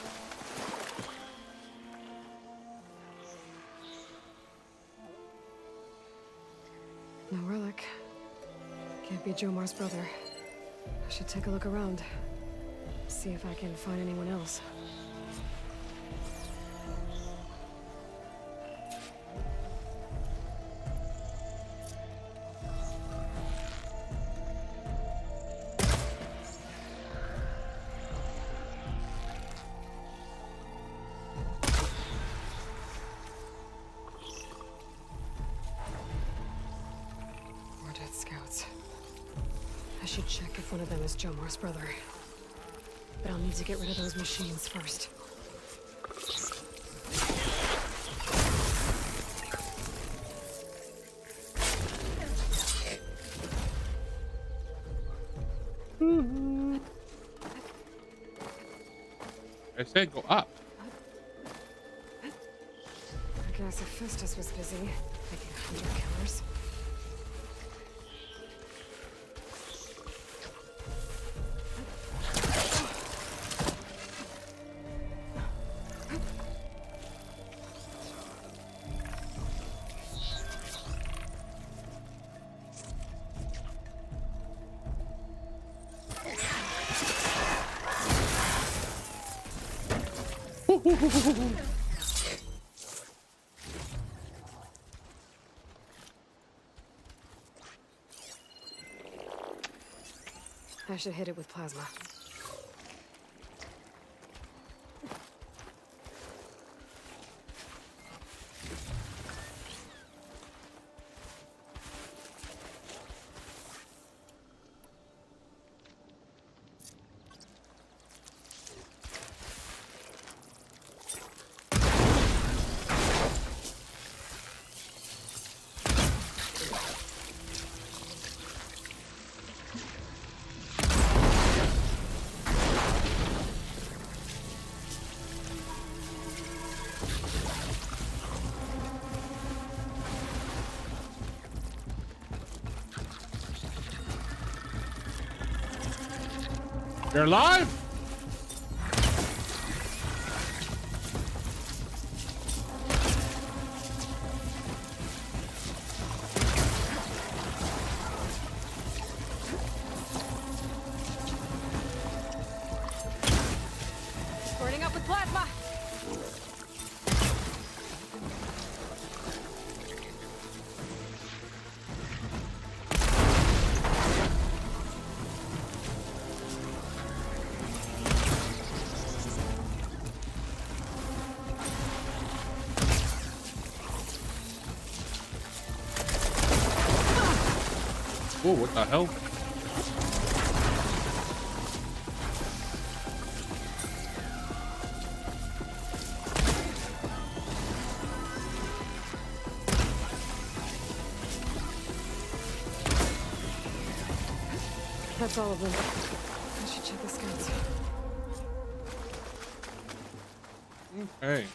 No relic. Can't be Jomar's brother. I should take a look around. See if I can find anyone else. should check if one of them is Jomar's brother. But I'll need to get rid of those machines first. I said go up. I guess Hephaestus was busy making hunter killers. I should hit it with plasma. You're alive? Burning up with plasma! Whoa, what the hell? That's all of them. I should check the scouts. Okay.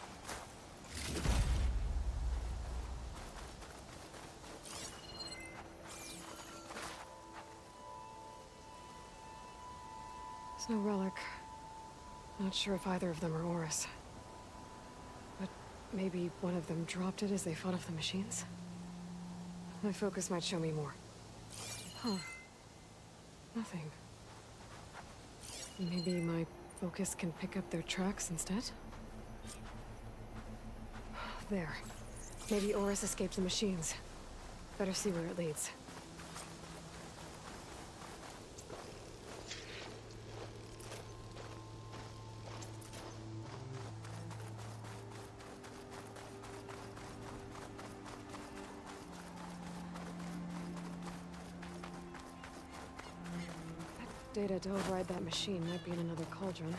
There's no relic. Not sure if either of them are Oris. But maybe one of them dropped it as they fought off the machines? My focus might show me more. Huh. Nothing. Maybe my focus can pick up their tracks instead? There. Maybe Oris escaped the machines. Better see where it leads. Data to override that machine might be in another cauldron.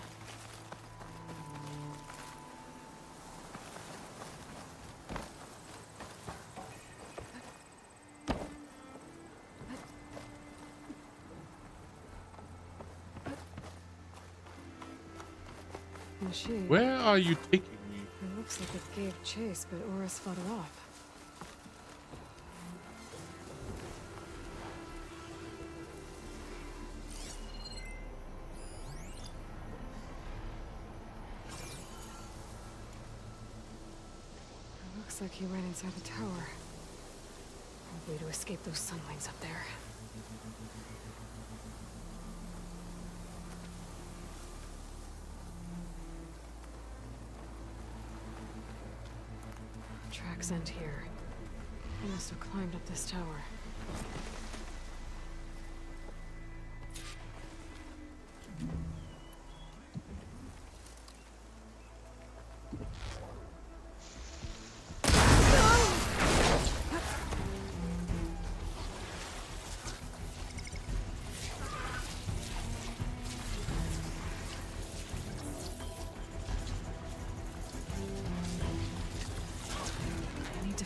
Machine. Where are you taking me? It looks like it gave chase, but Oris fought it off. Looks like he ran inside the tower. Probably to escape those sunlights up there. Tracks end here. He must have climbed up this tower.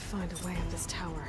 find a way up this tower.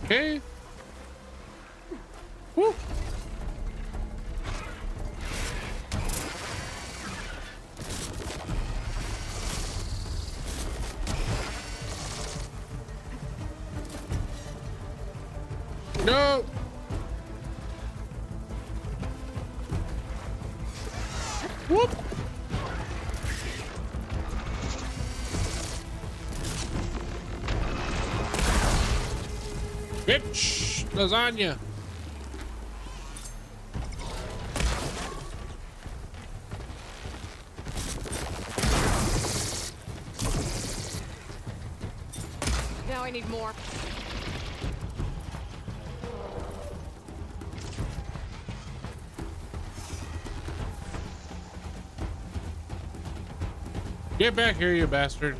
Okay. Woo. No. Whoop. Bitch, lasagna. Now I need more. Get back here, you bastard.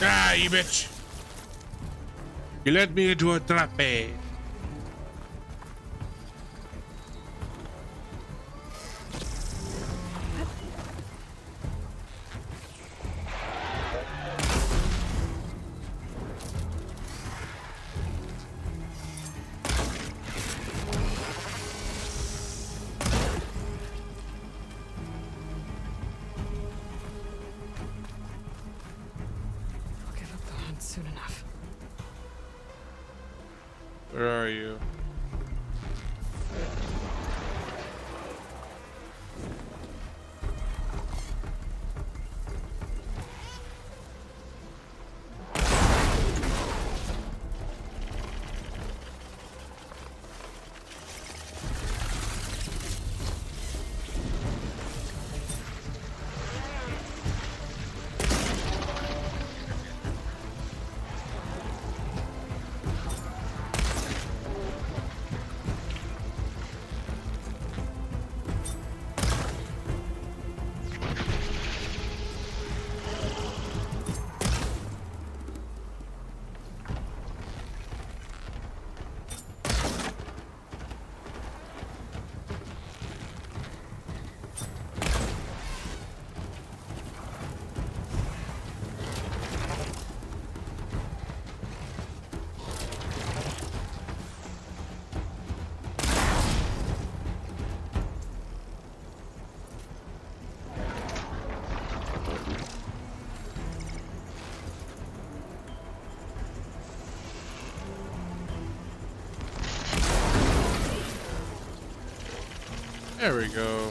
Ah, you bitch. You led me into a trap. I'll give up the hunt soon enough. Where are you? There we go.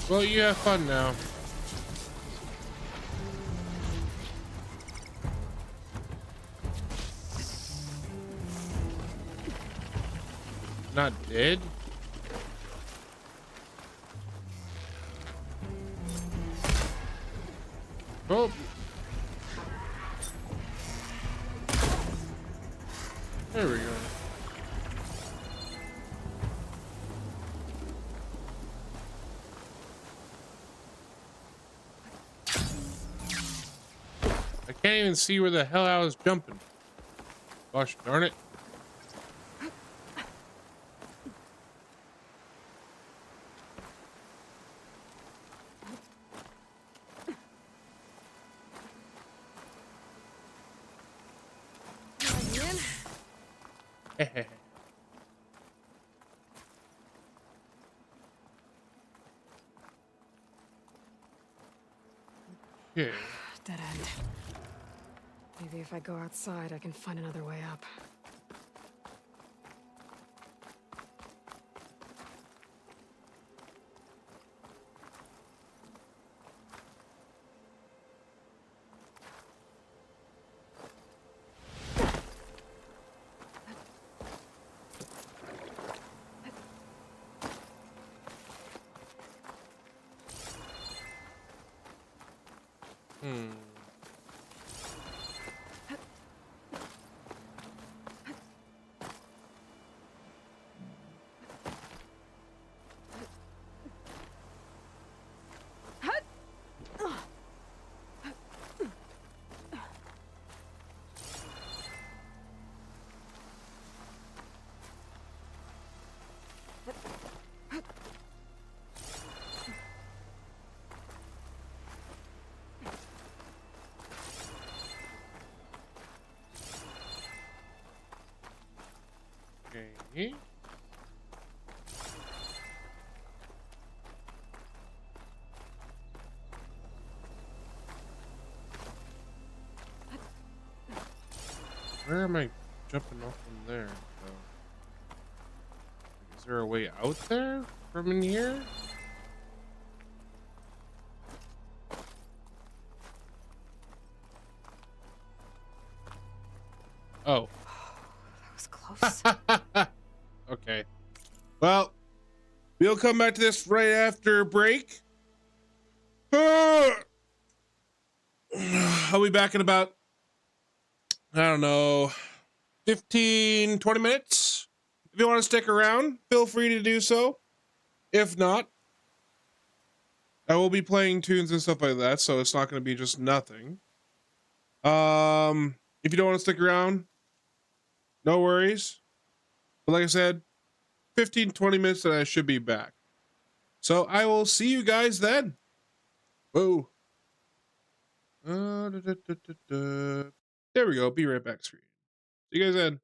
Well, you have fun now. Not dead? Oh. There we go. I can't even see where the hell I was jumping. Gosh darn it. Okay. Dead end. Maybe if I go outside, I can find another way up. Okay. Where am I jumping off from there? Though? Is there a way out there from in here? Oh. That was close. Okay. Well, we'll come back to this right after break. I'll be back in about, I don't know, 15, 20 minutes. If you want to stick around, feel free to do so. If not, I will be playing tunes and stuff like that, so it's not going to be just nothing. If you don't want to stick around, no worries. But like I said, 15, 20 minutes and I should be back. So I will see you guys then. Whoa. There we go. Be right back, screen. See you guys then.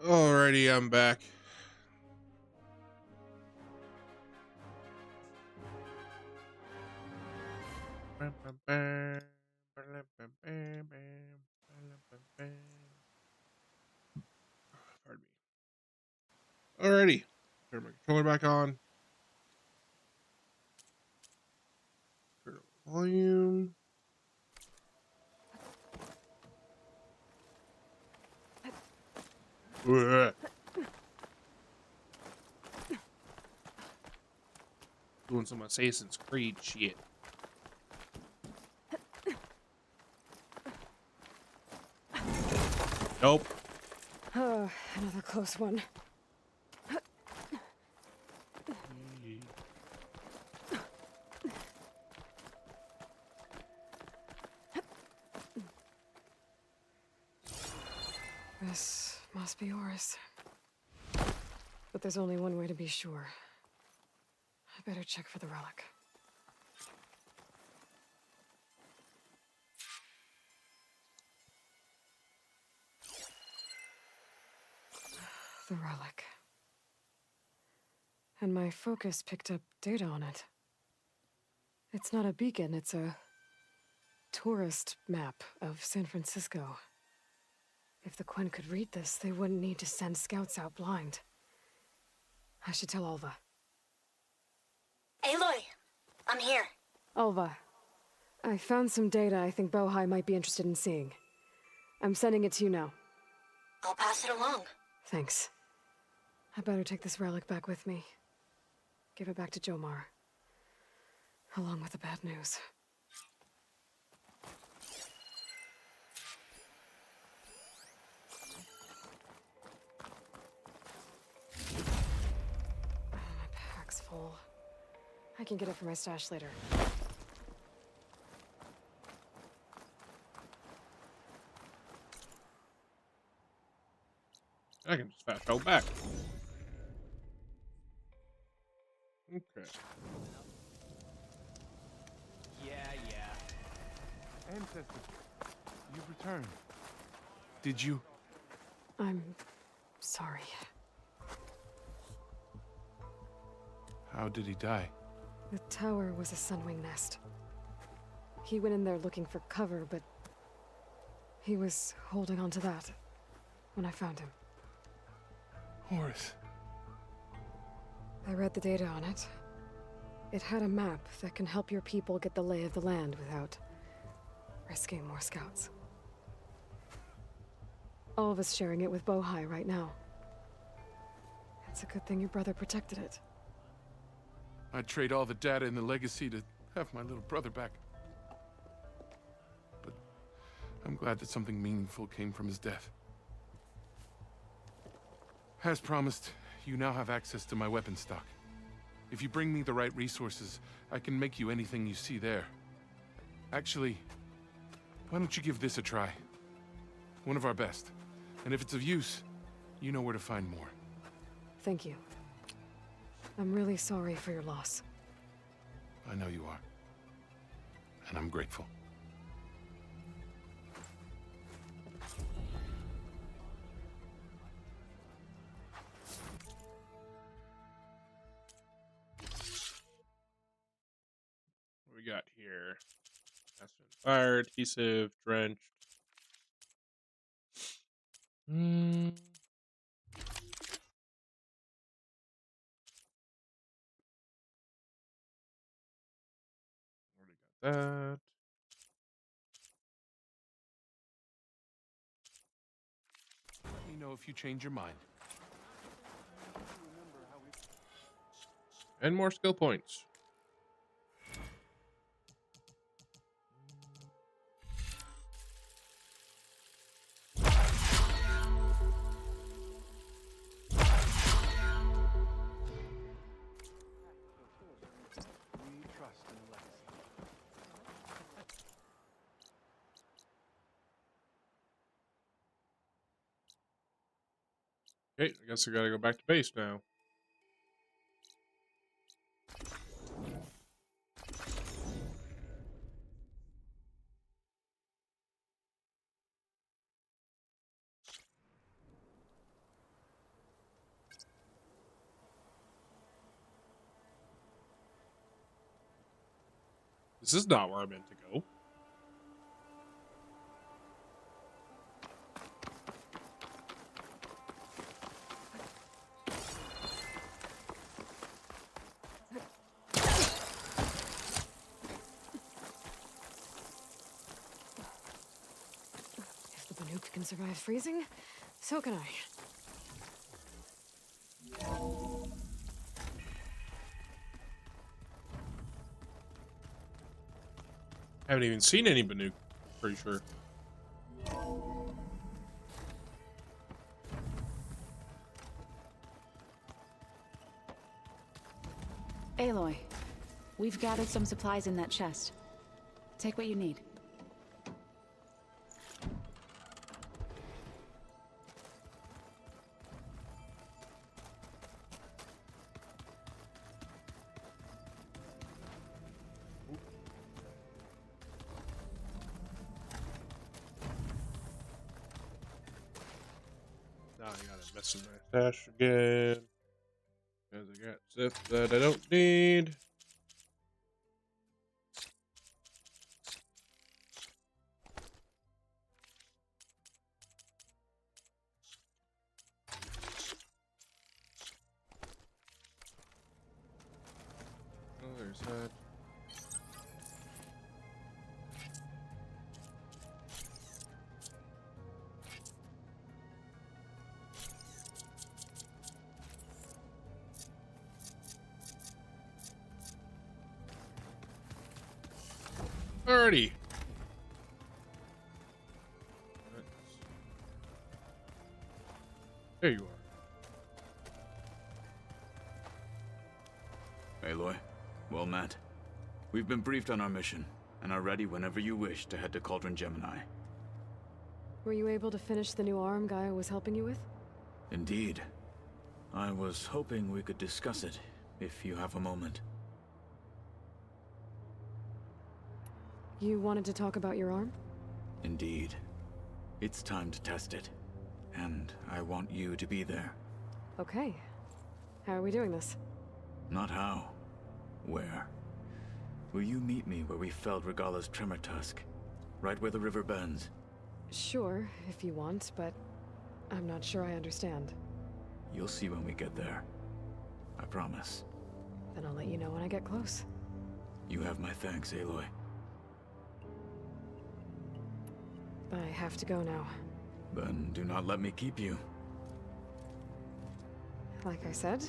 Alrighty, I'm back. Pardon me. Alrighty. Turn my controller back on. Turn up the volume. Ugh. Doing some Assassin's Creed shit. Nope. Oh, another close one. This must be Oris. But there's only one way to be sure. I better check for the relic. The relic. And my focus picked up data on it. It's not a beacon, it's a tourist map of San Francisco. If the Quen could read this, they wouldn't need to send scouts out blind. I should tell Alva. Aloy, I'm here. Alva, I found some data I think Bohai might be interested in seeing. I'm sending it to you now. I'll pass it along. Thanks. I better take this relic back with me. Give it back to Jomar. Along with the bad news. Oh, my pack's full. I can get it from my stash later. I can just fast travel back. Okay. Ancestor, you've returned. Did you? I'm sorry. How did he die? The tower was a sunwing nest. He went in there looking for cover, but he was holding on to that when I found him. Horace. I read the data on it. It had a map that can help your people get the lay of the land without risking more scouts. All of us sharing it with Bohai right now. It's a good thing your brother protected it. I'd trade all the data in the legacy to have my little brother back. But I'm glad that something meaningful came from his death. As promised, you now have access to my weapon stock. If you bring me the right resources, I can make you anything you see there. Actually, why don't you give this a try? One of our best. And if it's of use, you know where to find more. Thank you. I'm really sorry for your loss. I know you are. And I'm grateful. What we got here? Fire, adhesive, drenched. Already got that. Let me know if you change your mind. And more skill points. We trust in the legacy. Okay, I guess I gotta go back to base now. This is not where I meant to go. If the Banuk can survive freezing, so can I. Haven't even seen any Banuk, pretty sure. Aloy, we've gathered some supplies in that chest. Take what you need. Now I gotta mess with my stash again. Because I got stuff that I don't need. Oh, there's that. Alrighty. There you are. Aloy, well met. We've been briefed on our mission, and are ready whenever you wish to head to Cauldron Gemini. Were you able to finish the new arm Gaia was helping you with? Indeed. I was hoping we could discuss it, if you have a moment. You wanted to talk about your arm? Indeed. It's time to test it. And I want you to be there. Okay. How are we doing this? Not how. Where? Will you meet me where we felled Regalla's tremor tusk? Right where the river bends? Sure, if you want, but I'm not sure I understand. You'll see when we get there. I promise. Then I'll let you know when I get close. You have my thanks, Aloy. I have to go now. Then do not let me keep you. Like I said,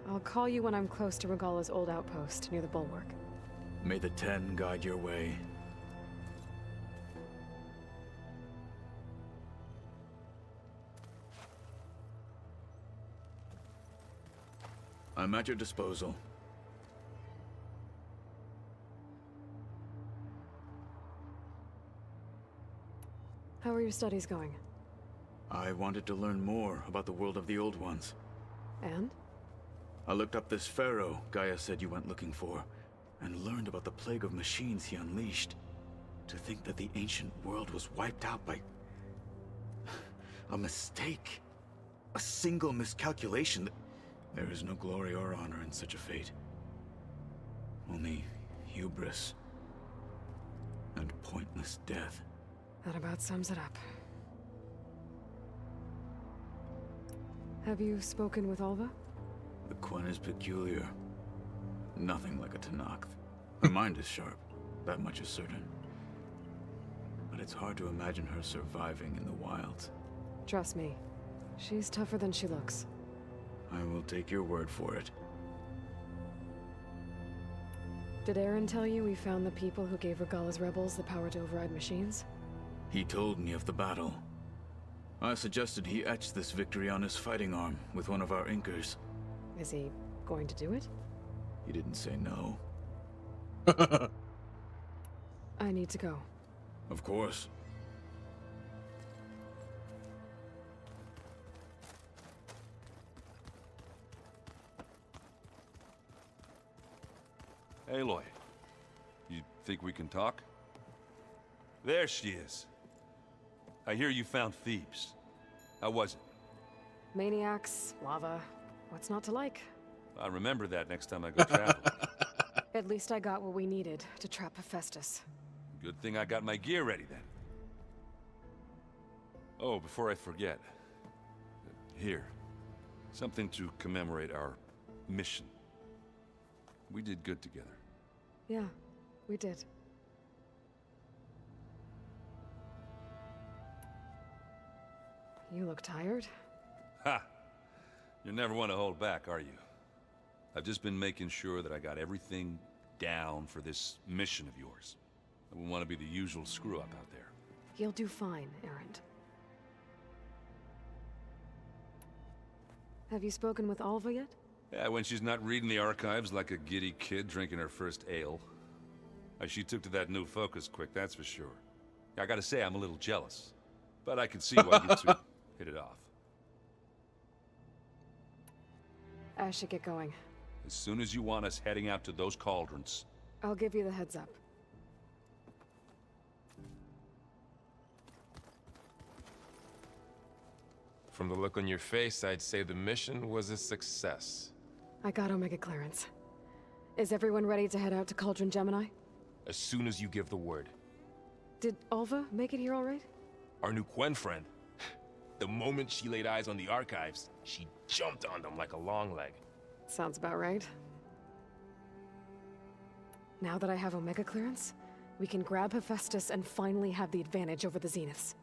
I'll call you when I'm close to Regalla's old outpost near the bulwark. May the Ten guide your way. I'm at your disposal. How are your studies going? I wanted to learn more about the world of the Old Ones. And? I looked up this Faro Gaia said you went looking for, and learned about the plague of machines he unleashed. To think that the ancient world was wiped out by... a mistake. A single miscalculation. There is no glory or honor in such a fate. Only hubris. And pointless death. That about sums it up. Have you spoken with Alva? The Quen is peculiar. Nothing like a Tenakth. Her mind is sharp, that much is certain. But it's hard to imagine her surviving in the wilds. Trust me, she's tougher than she looks. I will take your word for it. Did Aaron tell you we found the people who gave Regalla's rebels the power to override machines? He told me of the battle. I suggested he etch this victory on his fighting arm with one of our inkers. Is he going to do it? He didn't say no. I need to go. Of course. Aloy, you think we can talk? There she is. I hear you found Thebes. How was it? Maniacs, lava, what's not to like? I'll remember that next time I go travel. At least I got what we needed to trap Hephaestus. Good thing I got my gear ready then. Oh, before I forget. Here. Something to commemorate our mission. We did good together. Yeah, we did. You look tired. Ha! You never want to hold back, are you? I've just been making sure that I got everything down for this mission of yours. I wouldn't want to be the usual screw-up out there. You'll do fine, Erend. Have you spoken with Alva yet? Yeah, when she's not reading the archives like a giddy kid drinking her first ale. She took to that new focus quick, that's for sure. I gotta say, I'm a little jealous. But I can see why you two hit it off. I should get going. As soon as you want us heading out to those cauldrons. I'll give you the heads up. From the look on your face, I'd say the mission was a success. I got Omega clearance. Is everyone ready to head out to Cauldron Gemini? As soon as you give the word. Did Alva make it here all right? Our new Quen friend. The moment she laid eyes on the archives, she jumped on them like a long leg. Sounds about right. Now that I have Omega clearance, we can grab Hephaestus and finally have the advantage over the Zeniths.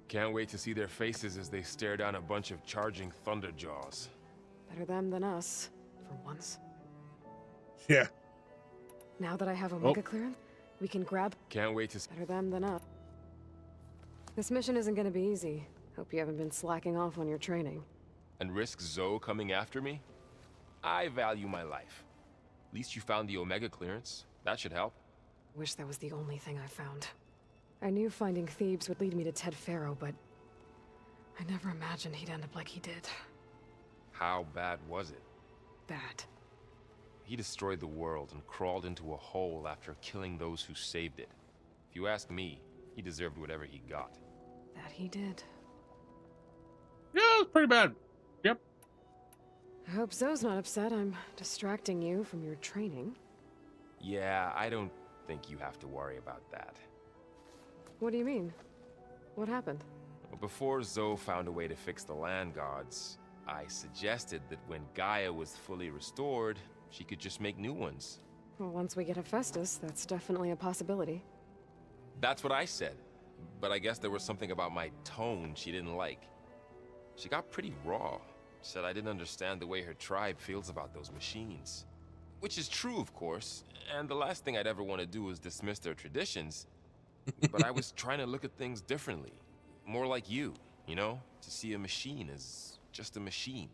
Can't wait to see their faces as they stare down a bunch of charging Thunderjaws. Better them than us, for once. Yeah. Now that I have Omega clearance, we can grab... Can't wait to... Better them than us. This mission isn't gonna be easy. Hope you haven't been slacking off on your training. And risk Zoe coming after me? I value my life. At least you found the Omega clearance. That should help. Wish that was the only thing I found. I knew finding Thebes would lead me to Ted Faro, but I never imagined he'd end up like he did. How bad was it? Bad. He destroyed the world and crawled into a hole after killing those who saved it. If you ask me, he deserved whatever he got. That he did. Yeah, it was pretty bad. Yep. I hope Zoe's not upset I'm distracting you from your training. Yeah, I don't think you have to worry about that. What do you mean? What happened? Before Zoe found a way to fix the land gods, I suggested that when Gaia was fully restored, she could just make new ones. Well, once we get Hephaestus, that's definitely a possibility. That's what I said, but I guess there was something about my tone she didn't like. She got pretty raw. Said I didn't understand the way her tribe feels about those machines. Which is true, of course, and the last thing I'd ever want to do is dismiss their traditions. But I was trying to look at things differently. More like you know? To see a machine as just a machine.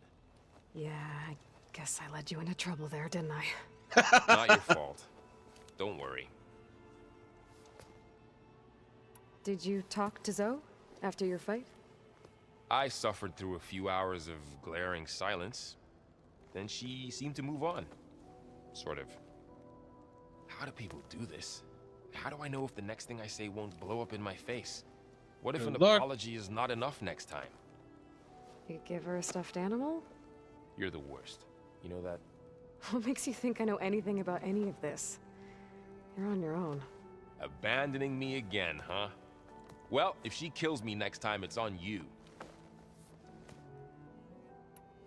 Yeah, I guess I led you into trouble there, didn't I? Not your fault. Don't worry. Did you talk to Zoe after your fight? I suffered through a few hours of glaring silence. Then she seemed to move on. Sort of. How do people do this? How do I know if the next thing I say won't blow up in my face? What if an apology is not enough next time? You give her a stuffed animal? You're the worst. You know that? What makes you think I know anything about any of this? You're on your own. Abandoning me again, huh? Well, if she kills me next time, it's on you.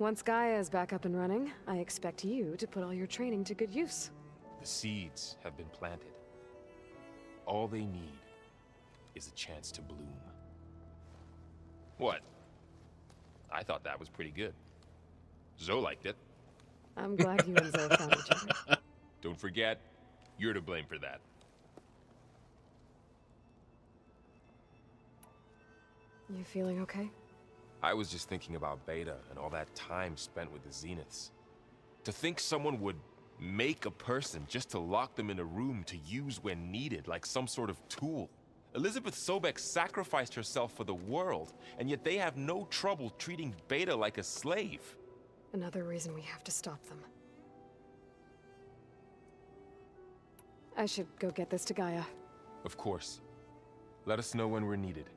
Once Gaia is back up and running, I expect you to put all your training to good use. The seeds have been planted. All they need is a chance to bloom. What? I thought that was pretty good. Zoe liked it. I'm glad you and Zoe found each other. Don't forget, you're to blame for that. You feeling okay? I was just thinking about Beta and all that time spent with the Zeniths. To think someone would make a person just to lock them in a room to use when needed, like some sort of tool. Elizabeth Sobek sacrificed herself for the world, and yet they have no trouble treating Beta like a slave. Another reason we have to stop them. I should go get this to Gaia. Of course. Let us know when we're needed.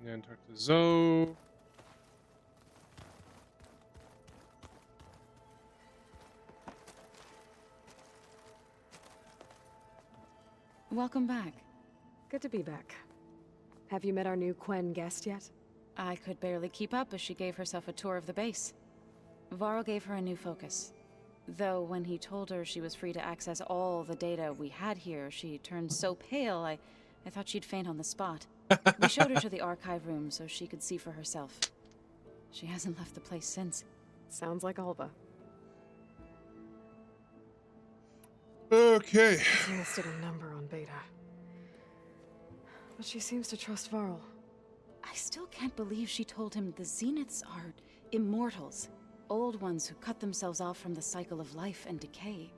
And talk to Zoe. Welcome back. Good to be back. Have you met our new Quen guest yet? I could barely keep up as she gave herself a tour of the base. Varl gave her a new focus. Though when he told her she was free to access all the data we had here, she turned so pale I thought she'd faint on the spot. We showed her to the archive room so she could see for herself. She hasn't left the place since. Sounds like Alva. Okay. She listed a number on Beta. But she seems to trust Varl. I still can't believe she told him the Zeniths are immortals. Old ones who cut themselves off from the cycle of life and decay.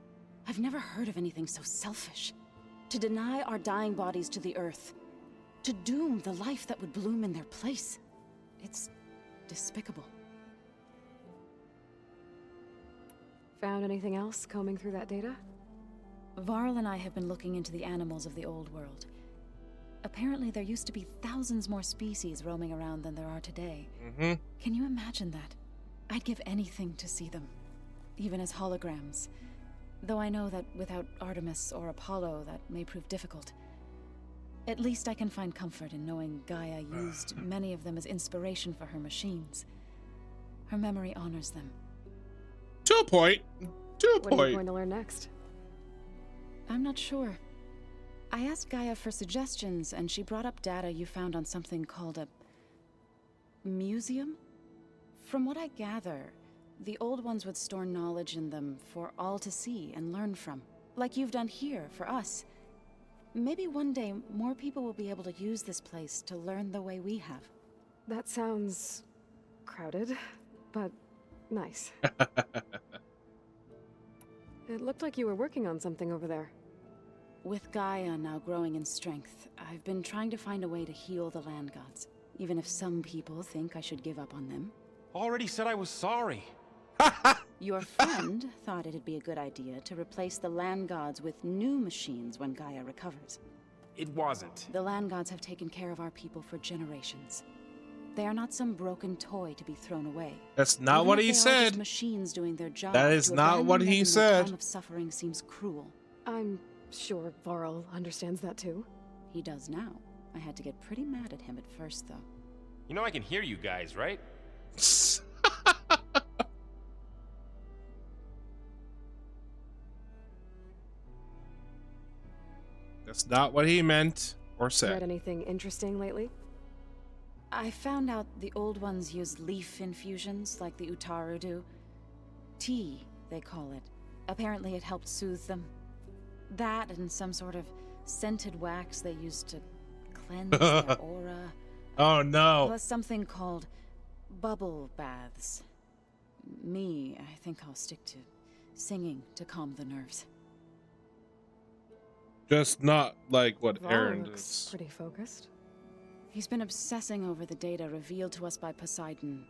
I've never heard of anything so selfish. To deny our dying bodies to the earth. To doom the life that would bloom in their place. It's despicable. Found anything else combing through that data? Varl and I have been looking into the animals of the old world. Apparently there used to be thousands more species roaming around than there are today. Can you imagine that? I'd give anything to see them, even as holograms. Though I know that without Artemis or Apollo, that may prove difficult. At least I can find comfort in knowing Gaia used many of them as inspiration for her machines. Her memory honors them. To a point. To a What are you point. going to learn next? I'm not sure. I asked Gaia for suggestions, and she brought up data you found on something called a museum? From what I gather, the old ones would store knowledge in them for all to see and learn from, like you've done here for us. Maybe one day more people will be able to use this place to learn the way we have. That sounds crowded, but nice. It looked like you were working on something over there. With Gaia now growing in strength, I've been trying to find a way to heal the land gods, even if some people think I should give up on them. Already said I was sorry. Your friend thought it'd be a good idea to replace the land gods with new machines when Gaia recovers. It wasn't. The land gods have taken care of our people for generations. They are not some broken toy to be thrown away. That's not Even what if he they are said. just machines doing their job. That is to not abandon what them he in said. a time of suffering seems cruel. I'm sure Varl understands that too. He does now. I had to get pretty mad at him at first, though. You know I can hear you guys, right? That's not what he meant or Read said. anything interesting lately? I found out the old ones use leaf infusions like the Utaru do. Tea, they call it. Apparently it helped soothe them. That and some sort of scented wax they used to cleanse their aura. Oh no. Plus something called bubble baths. Me, I think I'll stick to singing to calm the nerves. Just not like what Varl Aaron looks does. pretty focused. He's been obsessing over the data revealed to us by Poseidon.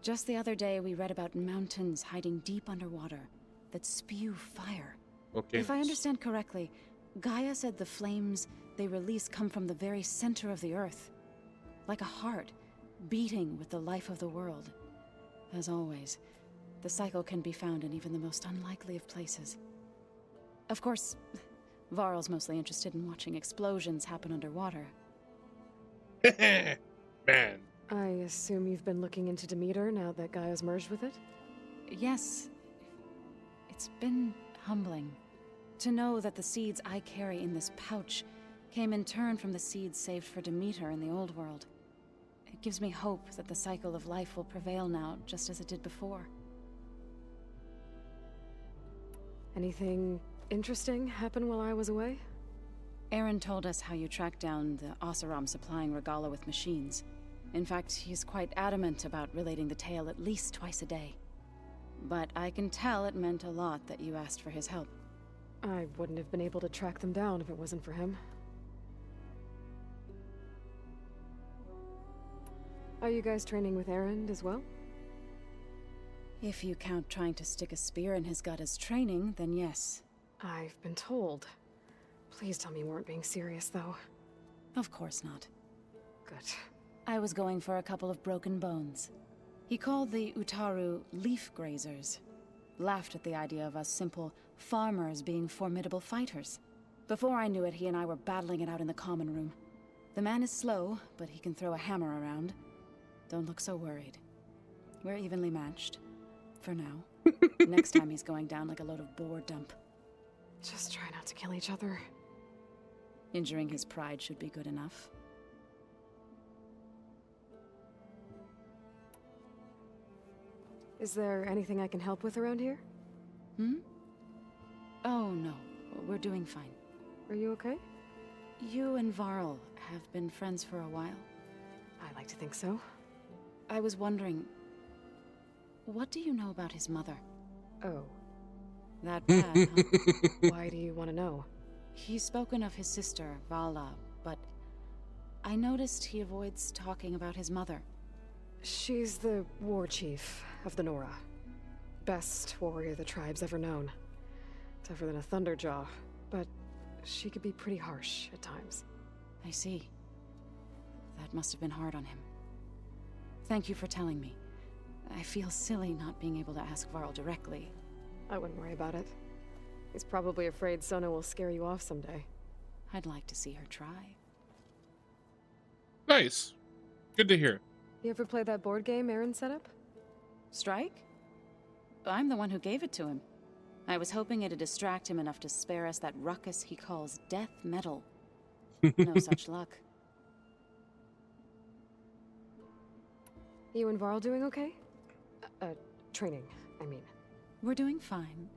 Just the other day, we read about mountains hiding deep underwater that spew fire. Okay. If I understand correctly, Gaia said the flames they release come from the very center of the earth. Like a heart, beating with the life of the world. As always, the cycle can be found in even the most unlikely of places. Of course, Varl's mostly interested in watching explosions happen underwater. Man. I assume you've been looking into Demeter now that Gaia's merged with it? Yes. It's been humbling to know that the seeds I carry in this pouch came in turn from the seeds saved for Demeter in the old world. It gives me hope that the cycle of life will prevail now, just as it did before. Anything interesting happen while I was away? Aaron told us how you tracked down the Oseram supplying Regala with machines. In fact, he's quite adamant about relating the tale at least twice a day. But I can tell it meant a lot that you asked for his help. I wouldn't have been able to track them down if it wasn't for him. Are you guys training with Aaron as well? If you count trying to stick a spear in his gut as training, then yes. I've been told. Please tell me you weren't being serious, though. Of course not. Good. I was going for a couple of broken bones. He called the Utaru leaf grazers. Laughed at the idea of us simple farmers being formidable fighters. Before I knew it, he and I were battling it out in the common room. The man is slow, but he can throw a hammer around. Don't look so worried. We're evenly matched. For now. Next time he's going down like a load of boar dump. Just try not to kill each other. Injuring his pride should be good enough. Is there anything I can help with around here? Oh, no. We're doing fine. Are you okay? You and Varl have been friends for a while. I like to think so. I was wondering, what do you know about his mother? Oh. That bad, huh? Why do you want to know? He's spoken of his sister, Vala, but I noticed he avoids talking about his mother. She's the war chief of the Nora. Best warrior the tribe's ever known. Tougher than a Thunderjaw, but she could be pretty harsh at times. I see. That must have been hard on him. Thank you for telling me. I feel silly not being able to ask Varl directly. I wouldn't worry about it. He's probably afraid Sona will scare you off someday. I'd like to see her try. Nice. Good to hear. You ever play that board game Aaron set up? Strike? I'm the one who gave it to him. I was hoping it'd distract him enough to spare us that ruckus he calls death metal. No such luck. You and Varl doing okay? Training, I mean. We're doing fine.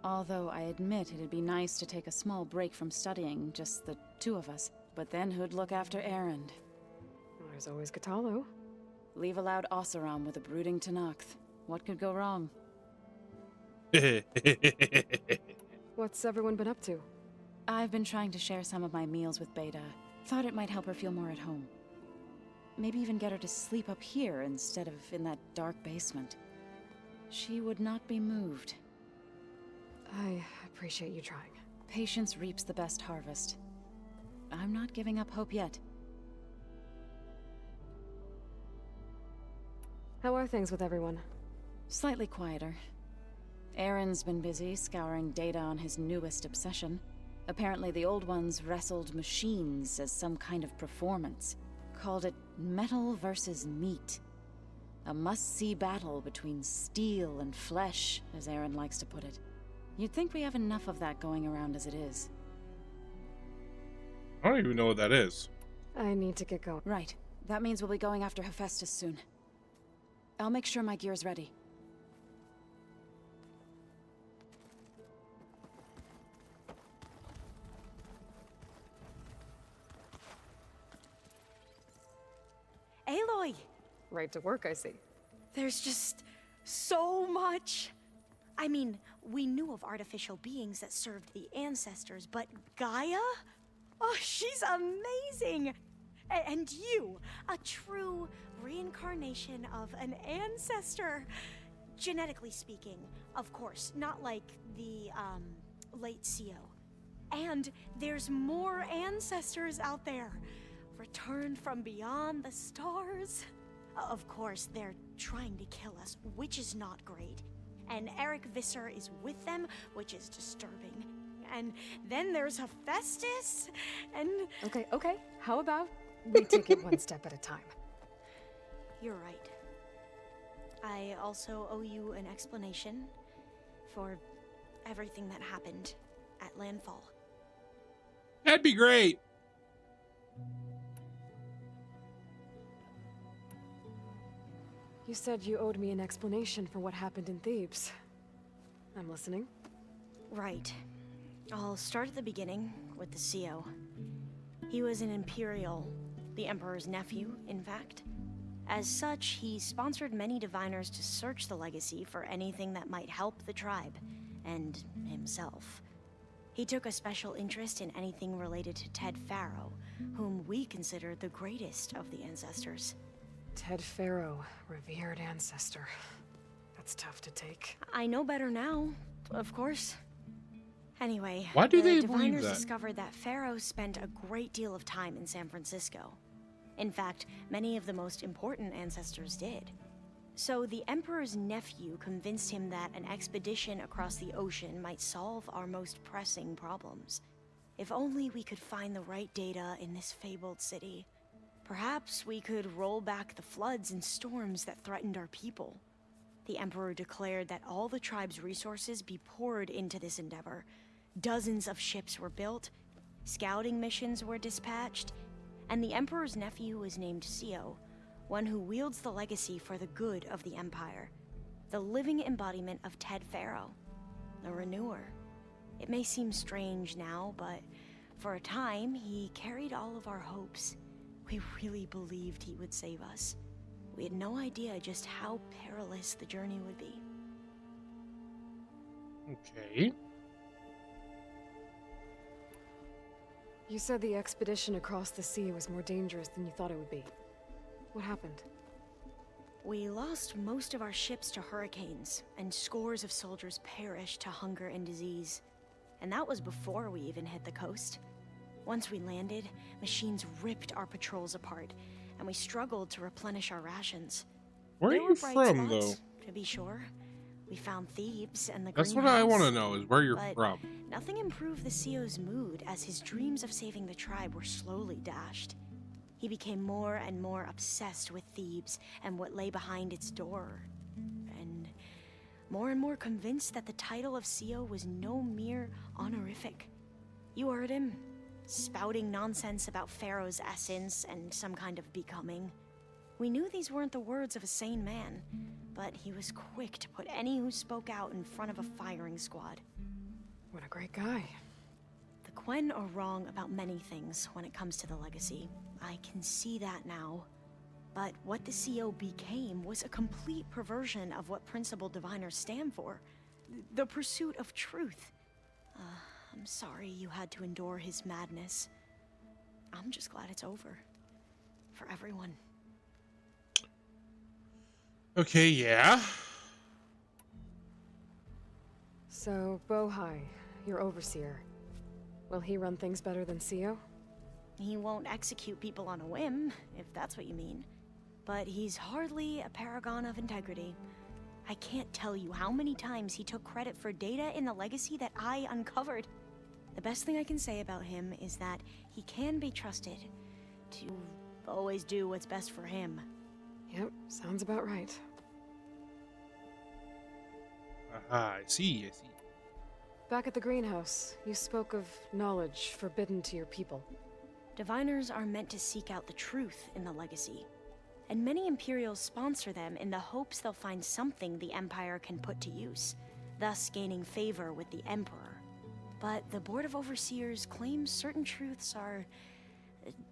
Although I admit it'd be nice to take a small break from studying, just the two of us. But then who'd look after Erend? There's always Katalo. Leave a loud Oseram with a brooding Tenakth. What could go wrong? What's everyone been up to? I've been trying to share some of my meals with Beta. Thought it might help her feel more at home. Maybe even get her to sleep up here instead of in that dark basement. She would not be moved. I appreciate you trying. Patience reaps the best harvest. I'm not giving up hope yet. How are things with everyone? Slightly quieter. Aaron's been busy scouring data on his newest obsession. Apparently the old ones wrestled machines as some kind of performance. Called it metal versus meat. A must-see battle between steel and flesh, as Aaron likes to put it. You'd think we have enough of that going around as it is. I don't even know what that is. I need to get going. Right. That means we'll be going after Hephaestus soon. I'll make sure my gear's ready. Aloy! Right to work, I see. There's just so much. I mean, we knew of artificial beings that served the ancestors, but Gaia? Oh, she's amazing! And you, a true reincarnation of an ancestor. Genetically speaking, of course, not like the, late CO. And there's more ancestors out there, returned from beyond the stars. Of course, they're trying to kill us, which is not great. And Eric Visser is with them, which is disturbing. And then there's Hephaestus, and... Okay. How about we take it one step at a time? You're right. I also owe you an explanation for everything that happened at Landfall. That'd be great. You said you owed me an explanation for what happened in Thebes. I'm listening. Right. I'll start at the beginning with the CO. He was an Imperial, the Emperor's nephew, in fact. As such, he sponsored many diviners to search the legacy for anything that might help the tribe, and himself. He took a special interest in anything related to Ted Faro, whom we consider the greatest of the ancestors. Ted Faro, revered ancestor. That's tough to take. I know better now, of course. Anyway, why do the they diviners believe that? discovered that Faro spent a great deal of time in San Francisco. In fact, many of the most important ancestors did. So the Emperor's nephew convinced him that an expedition across the ocean might solve our most pressing problems. If only we could find the right data in this fabled city. Perhaps we could roll back the floods and storms that threatened our people. The Emperor declared that all the tribe's resources be poured into this endeavor. Dozens of ships were built, scouting missions were dispatched, and the Emperor's nephew was named Sio, one who wields the legacy for the good of the Empire. The living embodiment of Ted Faro, the Renewer. It may seem strange now, but for a time, he carried all of our hopes. We really believed he would save us. We had no idea just how perilous the journey would be. Okay. You said the expedition across the sea was more dangerous than you thought it would be. What happened? We lost most of our ships to hurricanes, and scores of soldiers perished to hunger and disease. And that was before we even hit the coast. Once we landed, machines ripped our patrols apart, and we struggled to replenish our rations. Where are There you were bright from, spots, though? to be sure. We found thieves and the That's what greenhouse, I want to know, is where you're but from. nothing improved the CEO's mood as his dreams of saving the tribe were slowly dashed. He became more and more obsessed with Thebes and what lay behind its door. And more convinced that the title of CEO was no mere honorific. You heard him, spouting nonsense about Pharaoh's essence and some kind of becoming. We knew these weren't the words of a sane man, but he was quick to put any who spoke out in front of a firing squad. What a great guy. The Quen are wrong about many things when it comes to the legacy. I can see that now. But what the CO became was a complete perversion of what principled diviners stand for. The pursuit of truth. I'm sorry you had to endure his madness. I'm just glad it's over. For everyone. Okay, yeah. So, Bohai, your overseer. Will he run things better than CEO? He won't execute people on a whim, if that's what you mean. But he's hardly a paragon of integrity. I can't tell you how many times he took credit for data in the legacy that I uncovered. The best thing I can say about him is that he can be trusted to always do what's best for him. Yep, sounds about right. Aha, I see. Back at the greenhouse, you spoke of knowledge forbidden to your people. Diviners are meant to seek out the truth in the legacy, and many Imperials sponsor them in the hopes they'll find something the Empire can put to use, thus gaining favor with the Emperor. But the Board of Overseers claims certain truths are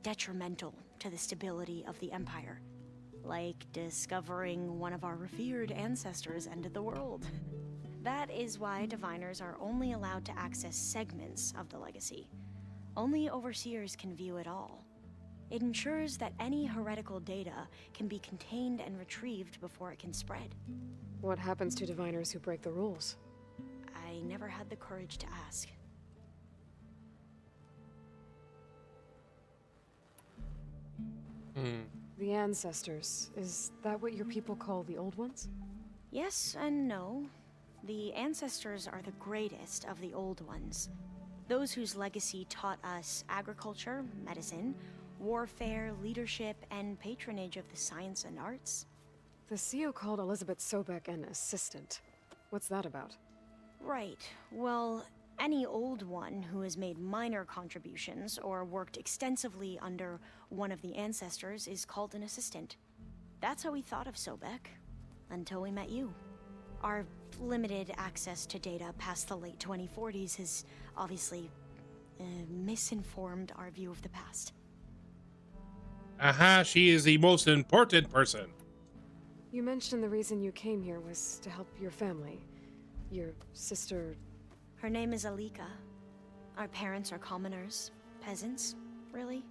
detrimental to the stability of the Empire, like discovering one of our revered ancestors ended the world. That is why diviners are only allowed to access segments of the legacy. Only overseers can view it all. It ensures that any heretical data can be contained and retrieved before it can spread. What happens to diviners who break the rules? I never had the courage to ask. The ancestors, is that what your people call the old ones? Yes and no. The ancestors are the greatest of the old ones. Those whose legacy taught us agriculture, medicine, warfare, leadership, and patronage of the science and arts. The CEO called Elizabeth Sobek an assistant. What's that about? Right. Well, any old one who has made minor contributions or worked extensively under one of the ancestors is called an assistant. That's how we thought of Sobek, until we met you. Our limited access to data past the late 2040s has obviously misinformed our view of the past. Aha, she is the most important person. You mentioned the reason you came here was to help your family. Your sister... Her name is Alika. Our parents are commoners. Peasants, really.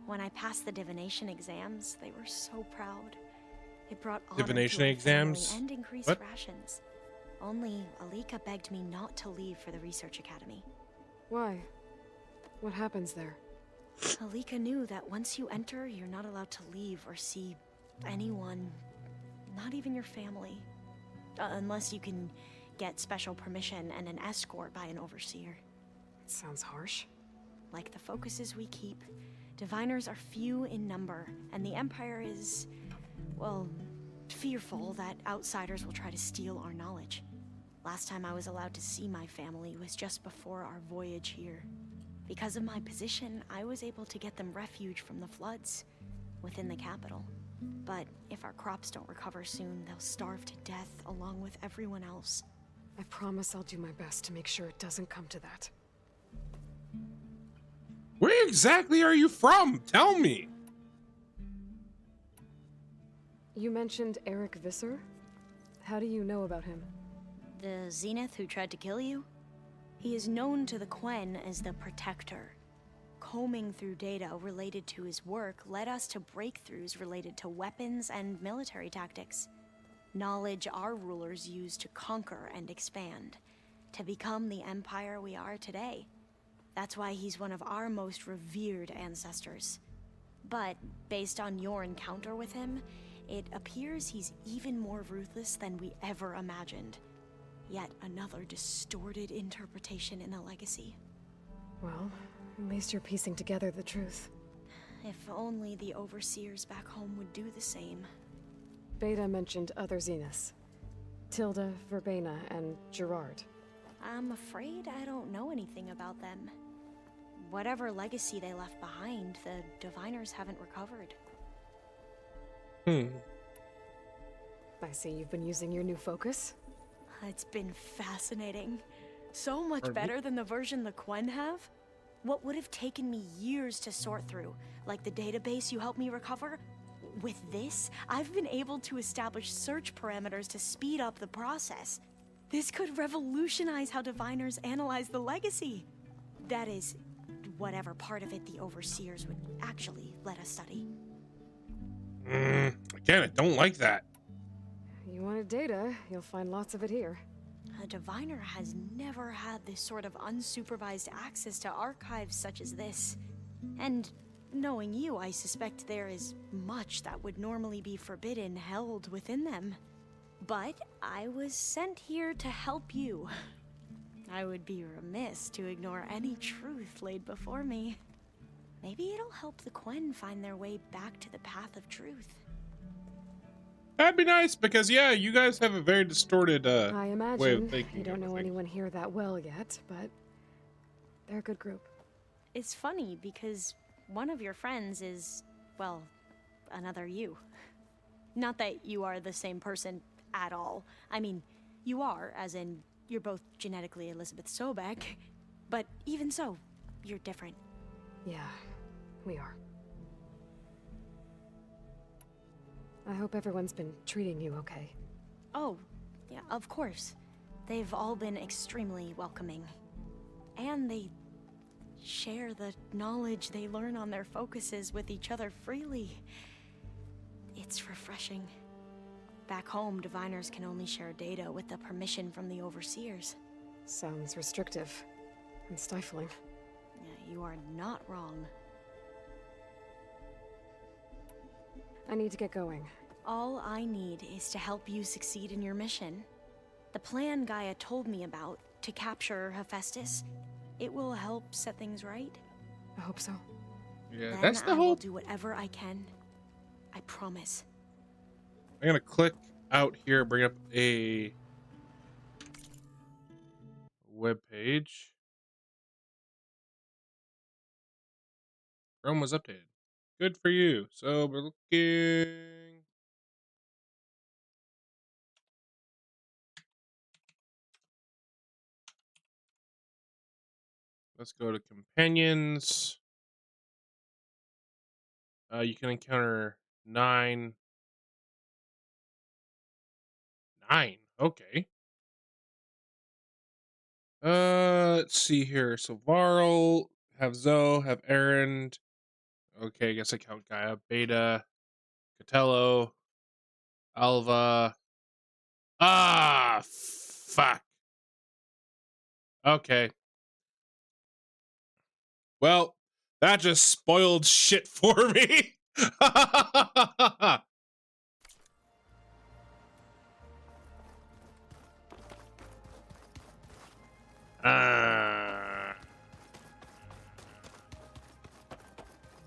When I passed the divination exams, they were so proud. It brought honor Divination to our exams? family and increased What? rations. Only Alika begged me not to leave for the research academy. Why? What happens there? Alika knew that once you enter, you're not allowed to leave or see anyone, not even your family. Unless you can get special permission and an escort by an overseer. It sounds harsh. like the focuses we keep, diviners are few in number, and the Empire is, well, fearful that outsiders will try to steal our knowledge. Last time I was allowed to see my family was just before our voyage here. Because of my position, I was able to get them refuge from the floods within the capital. But if our crops don't recover soon, they'll starve to death along with everyone else. I promise I'll do my best to make sure it doesn't come to that. Where exactly are you from? Tell me. You mentioned Eric Visser? How do you know about him? The Zenith who tried to kill you? He is known to the Quen as the Protector. Combing through data related to his work led us to breakthroughs related to weapons and military tactics. Knowledge our rulers used to conquer and expand, to become the empire we are today. That's why he's one of our most revered ancestors. But based on your encounter with him, it appears he's even more ruthless than we ever imagined. Yet another distorted interpretation in the legacy. Well, at least you're piecing together the truth. If only the overseers back home would do the same. Beta mentioned other Zeniths. Tilda, Verbena, and Gerard. I'm afraid I don't know anything about them. Whatever legacy they left behind, the diviners haven't recovered. I see you've been using your new focus. It's been fascinating. So much better than the version the Quen have. What would have taken me years to sort through, like the database you helped me recover, with this, I've been able to establish search parameters to speed up the process. This could revolutionize how diviners analyze the legacy. That is, whatever part of it the overseers would actually let us study. Again, I don't like that. You wanted data, you'll find lots of it here. A diviner has never had this sort of unsupervised access to archives such as this. And knowing you, I suspect there is much that would normally be forbidden held within them. But I was sent here to help you. I would be remiss to ignore any truth laid before me. Maybe it'll help the Quen find their way back to the path of truth. That'd be nice, because yeah, you guys have a very distorted I imagine way of thinking. you don't know anyone here that well yet, but they're a good group. It's funny because one of your friends is, well, another you. Not that you are the same person at all. I mean, you are, as in, you're both genetically Elizabeth Sobek, but even so, you're different. Yeah, we are. I hope everyone's been treating you okay. Oh, yeah, of course. They've all been extremely welcoming. And they share the knowledge they learn on their focuses with each other freely. It's refreshing. Back home, diviners can only share data with the permission from the overseers. Sounds restrictive and stifling. Yeah, you are not wrong. I need to get going. All I need is to help you succeed in your mission. The plan Gaia told me about, to capture Hephaestus, it will help set things right. I hope so. Yeah, Then that's the I will hope. do whatever I can. I promise. I'm gonna click out here, bring up a web page. Chrome was updated. Good for you. So we're looking. Let's go to companions. You can encounter 9. Okay. Let's see here. So Varl, have Zoe, have Aaron. Okay, I guess I count Gaia. Beta, Catello, Alva. Ah, fuck. Okay. Well, that just spoiled shit for me.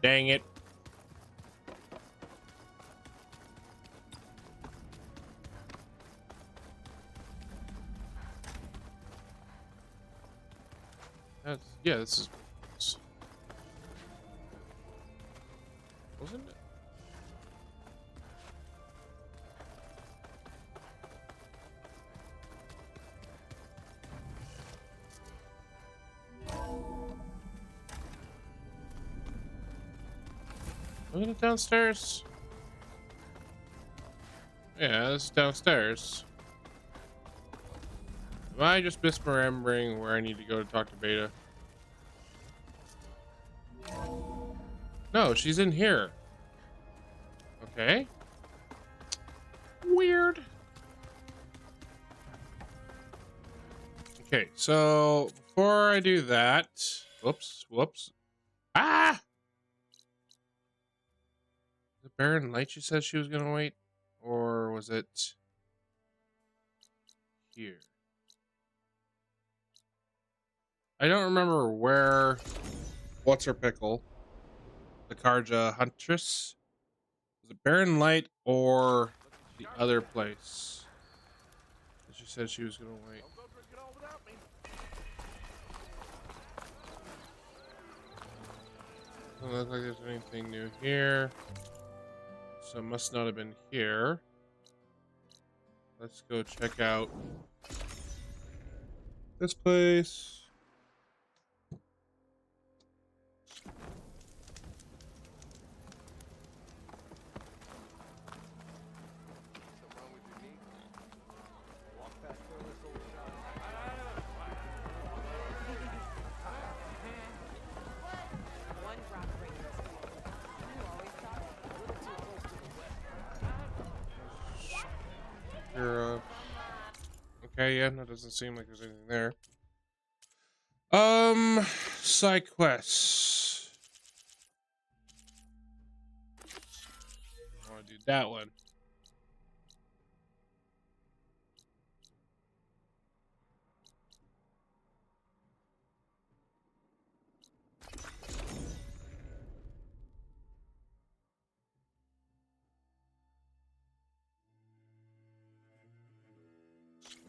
Dang it. Yeah, this is... Wasn't it? Wasn't it downstairs? Yeah, this is downstairs. Am I just misremembering where I need to go to talk to Beta? No, she's in here. Okay. Weird. Okay, so before I do that, whoops. Ah! The Baron Light she said she was gonna wait, or was it here? I don't remember where. What's her pickle? The Karja Huntress. Was it Baron Light or the other place? She said she was gonna wait. Doesn't look like there's anything new here. So it must not have been here. Let's go check out this place. Okay, yeah, no, doesn't seem like there's anything there. Side quests. I want to do that one.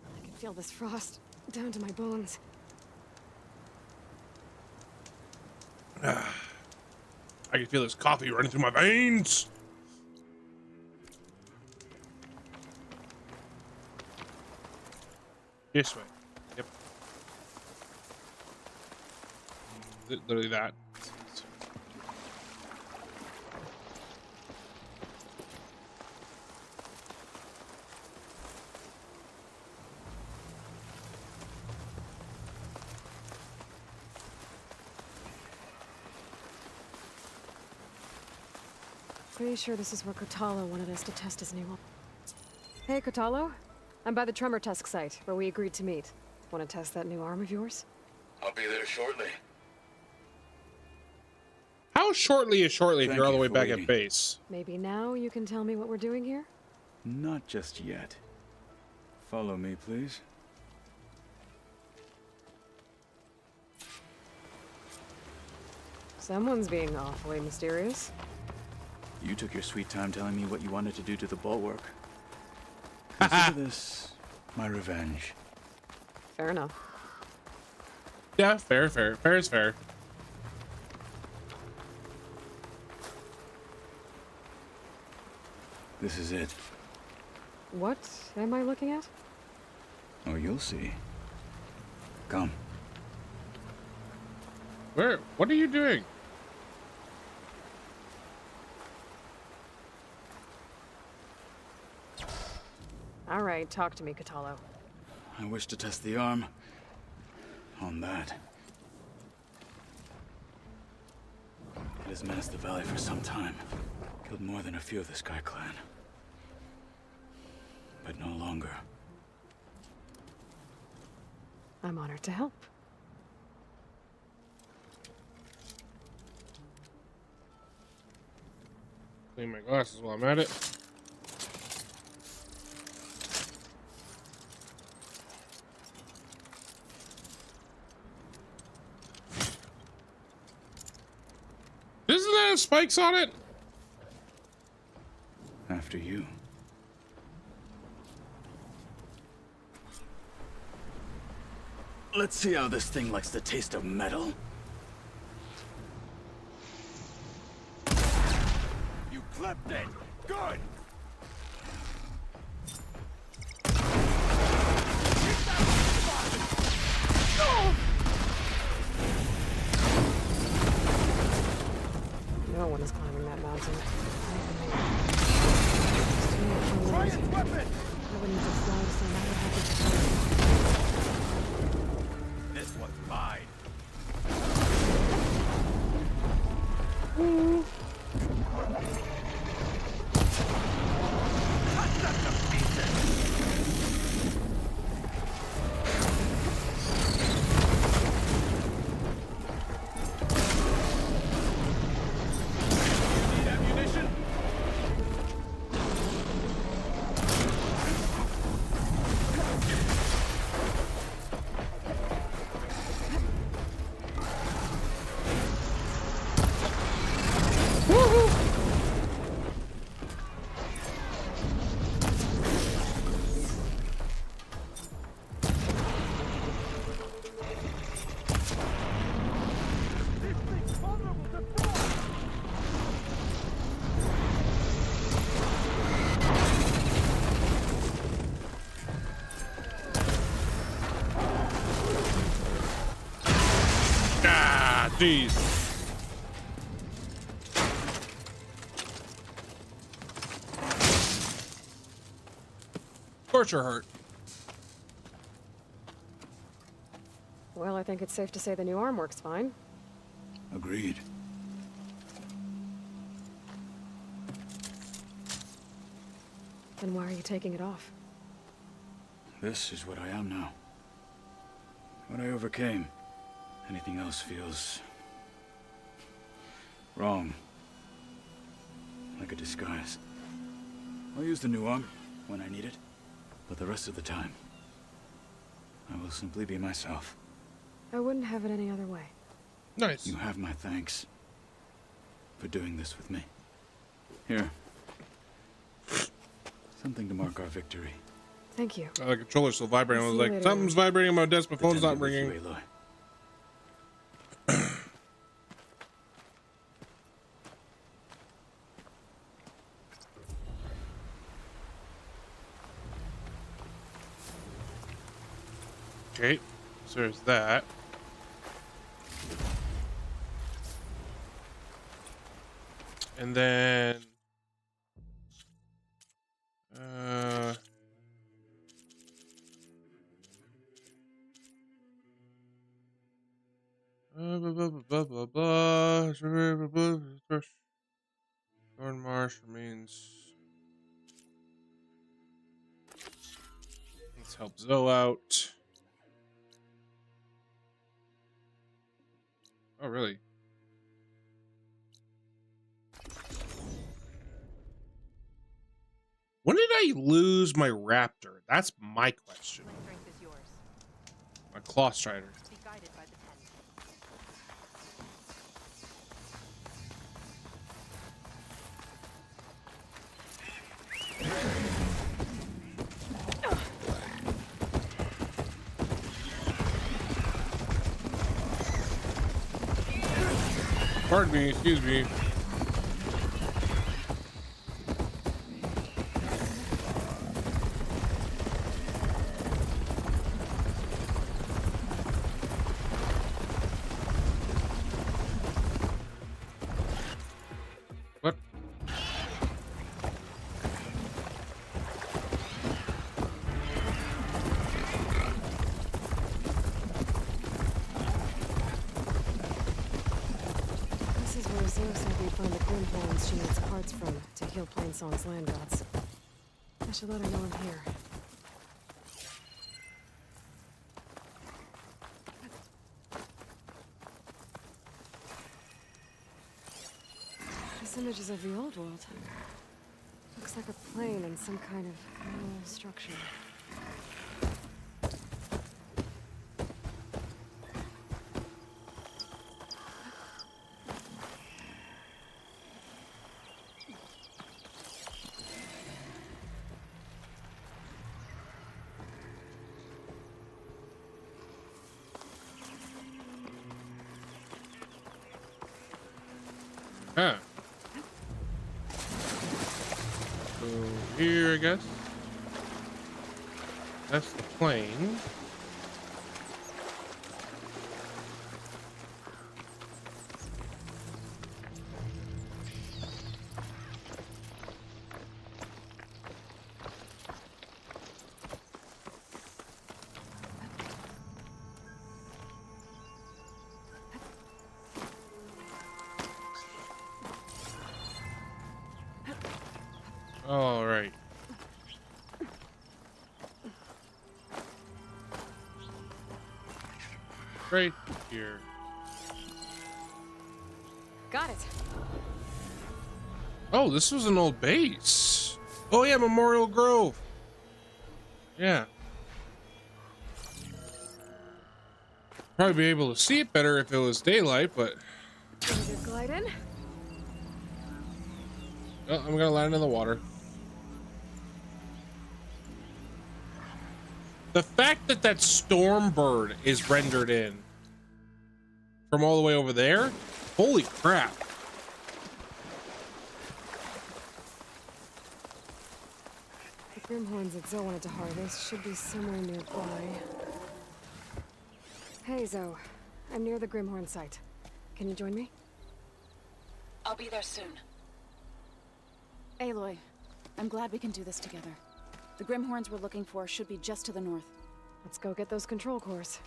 I can feel this frost down to my bones. I can feel this coffee running through my veins. This way. Yep. Literally that. Pretty sure this is where Kotalo wanted us to test his new... Hey, Kotalo. I'm by the Tremor Tusk site, where we agreed to meet. Want to test that new arm of yours? I'll be there shortly. How shortly is shortly if Thank you're all the you way for back waiting. at base? Maybe now you can tell me what we're doing here? Not just yet. Follow me, please. Someone's being awfully mysterious. You took your sweet time telling me what you wanted to do to the bulwark. Consider this my revenge. Fair enough. Yeah, fair. Fair is fair. This is it. What am I looking at? Oh, you'll see. Come. Where? What are you doing? All right, talk to me, Kotalo. I wish to test the arm on that. It has menaced the valley for some time. Killed more than a few of the Sky Clan. But no longer. I'm honored to help. Clean my glasses while I'm at it. Isn't that got spikes on it? After you. Let's see how this thing likes the taste of metal. You clipped it! Good! No one is climbing that mountain. Try his weapon! I would need to fly to say I would have to. This one's mine. Cut that to pieces! Need ammunition? Ah, jeez. Of course you're hurt. Well, I think it's safe to say the new arm works fine. Agreed. Then why are you taking it off? This is what I am now. What I overcame. Anything else feels wrong. Like a disguise. I'll use the new arm when I need it, but the rest of the time, I will simply be myself. I wouldn't have it any other way. Nice. You have my thanks for doing this with me. Here. Something to mark our victory. Thank you. The controller's still vibrating. I was See you like, later. something's vibrating on my desk. My phone's not Pretend it was ringing. you, Aloy. Okay, so there's that. And then blah blah blah. Thorn Marsh remains. Let's help Zoe out. Oh, really? When did I lose my raptor? That's my question. My claw strider. Pardon me, excuse me. What? This is where Zoe said we'd find the grim horns she needs parts from to heal Plainsong's land gods. I should let her know I'm here. This image is of the old world. Looks like a plane and some kind of metal structure. Huh. So here, I guess. That's the plane. All right. Right here. Got it. Oh, this was an old base. Oh yeah, Memorial Grove. Yeah. Probably be able to see it better if it was daylight, but Ready to glide in? oh, I'm gonna land in the water. The fact that that storm bird is rendered in from all the way over there, holy crap. The Grimhorns that Zoe wanted to harvest should be somewhere nearby. Hey, Zoe. I'm near the Grimhorn site. Can you join me? I'll be there soon. Aloy, I'm glad we can do this together. The Grimhorns we're looking for should be just to the north. Let's go get those control cores.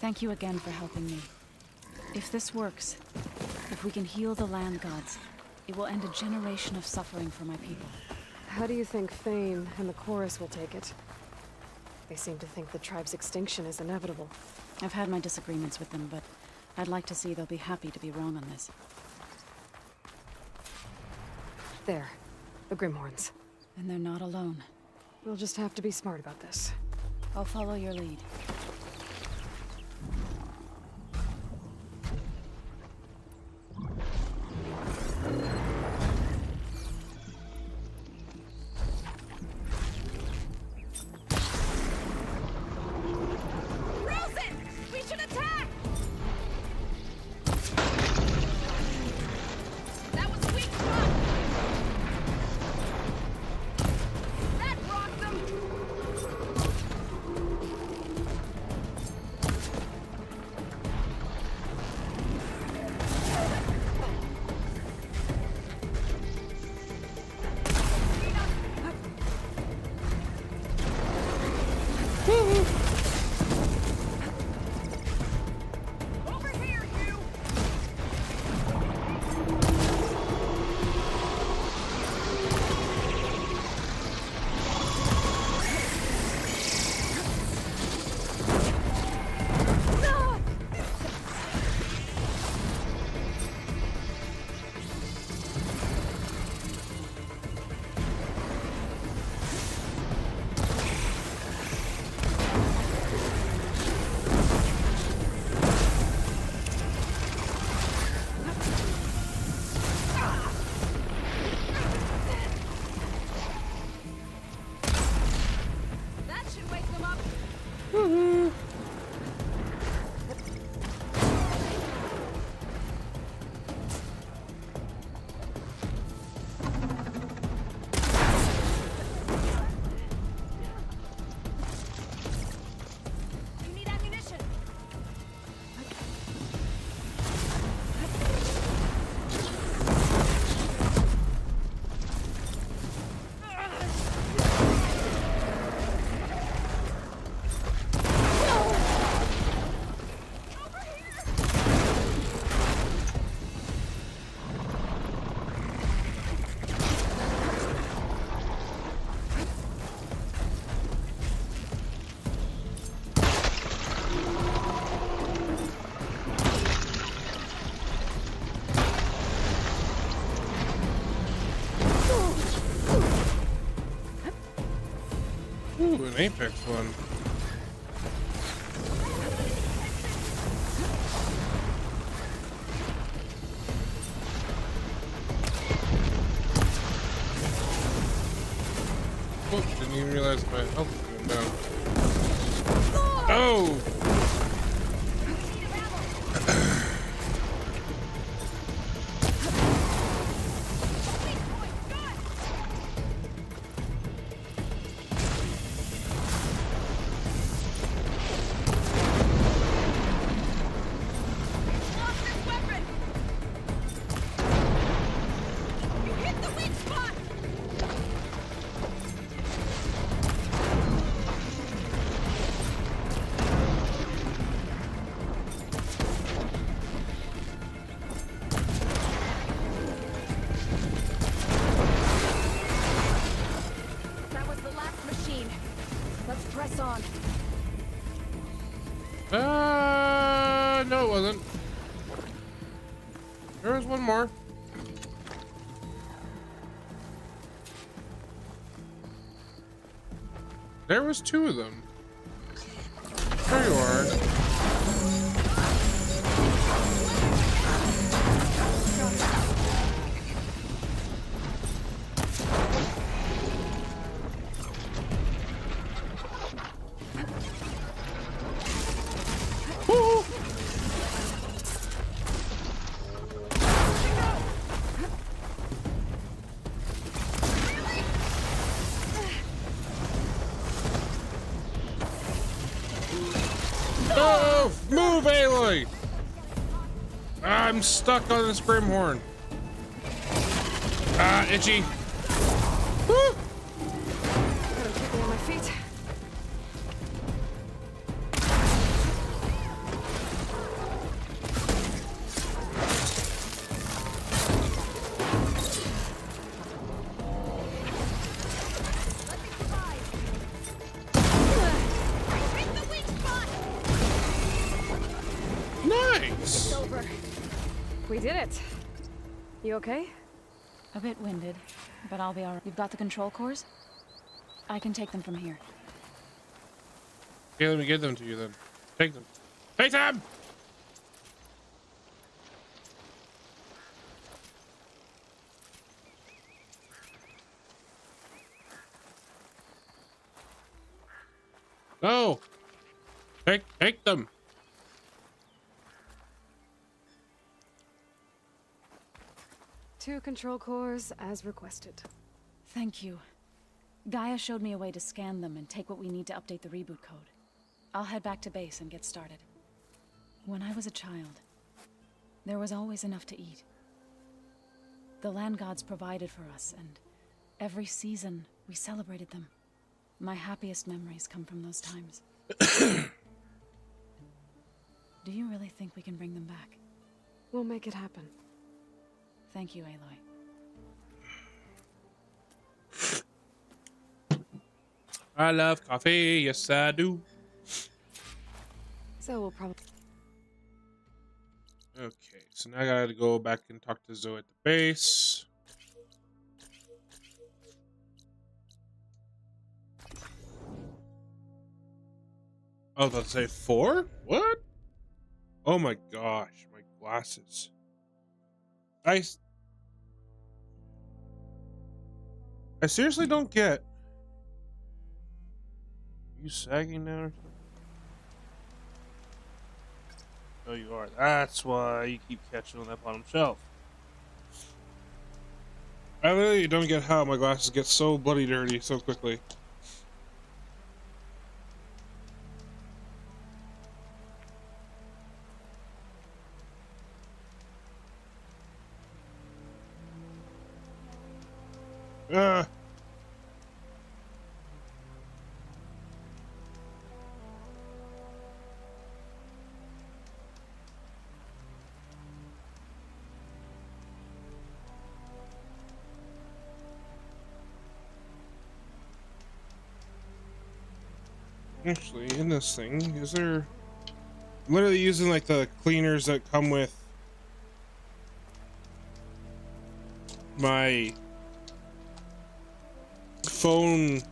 Thank you again for helping me. If this works, if we can heal the land gods, it will end a generation of suffering for my people. How do you think Thane and the chorus will take it? They seem to think the tribe's extinction is inevitable. I've had my disagreements with them, but I'd like to see they'll be happy to be wrong on this. There. The Grimhorns. And they're not alone. We'll just have to be smart about this. I'll follow your lead. Ooh, an Apex one. Oh, didn't even realize my health was going down. Oh! us on. No, it wasn't. There was one more. There was two of them. There you are. Woo! Move, Aloy! I'm stuck on this Brimhorn. Itchy. Woo! Better keep me on my feet. Nice. It's over. We did it. You okay? A bit winded, but I'll be alright. You've got the control cores? I can take them from here. Okay, let me get them to you then. Take them. Take them! No! Take them! Two control cores as requested. Thank you. Gaia showed me a way to scan them and take what we need to update the reboot code. I'll head back to base and get started. When I was a child, there was always enough to eat. The land gods provided for us, and every season we celebrated them. My happiest memories come from those times. Do you really think we can bring them back? We'll make it happen. Thank you, Aloy. I love coffee, yes I do. So we'll probably... Okay, so now I gotta go back and talk to Zoe at the base. Oh, let's say 4? What? Oh my gosh, my glasses. I seriously don't get. Are you sagging now or something? Oh, you are. That's why you keep catching on that bottom shelf. I really don't get how my glasses get so bloody dirty so quickly. Ugh. Actually, in this thing, is there... I'm literally using like the cleaners that come with my phone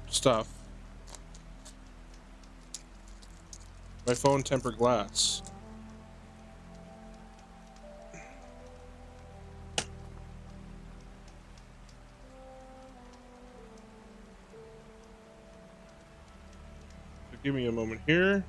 stuff. My phone tempered glass. So give me a moment here.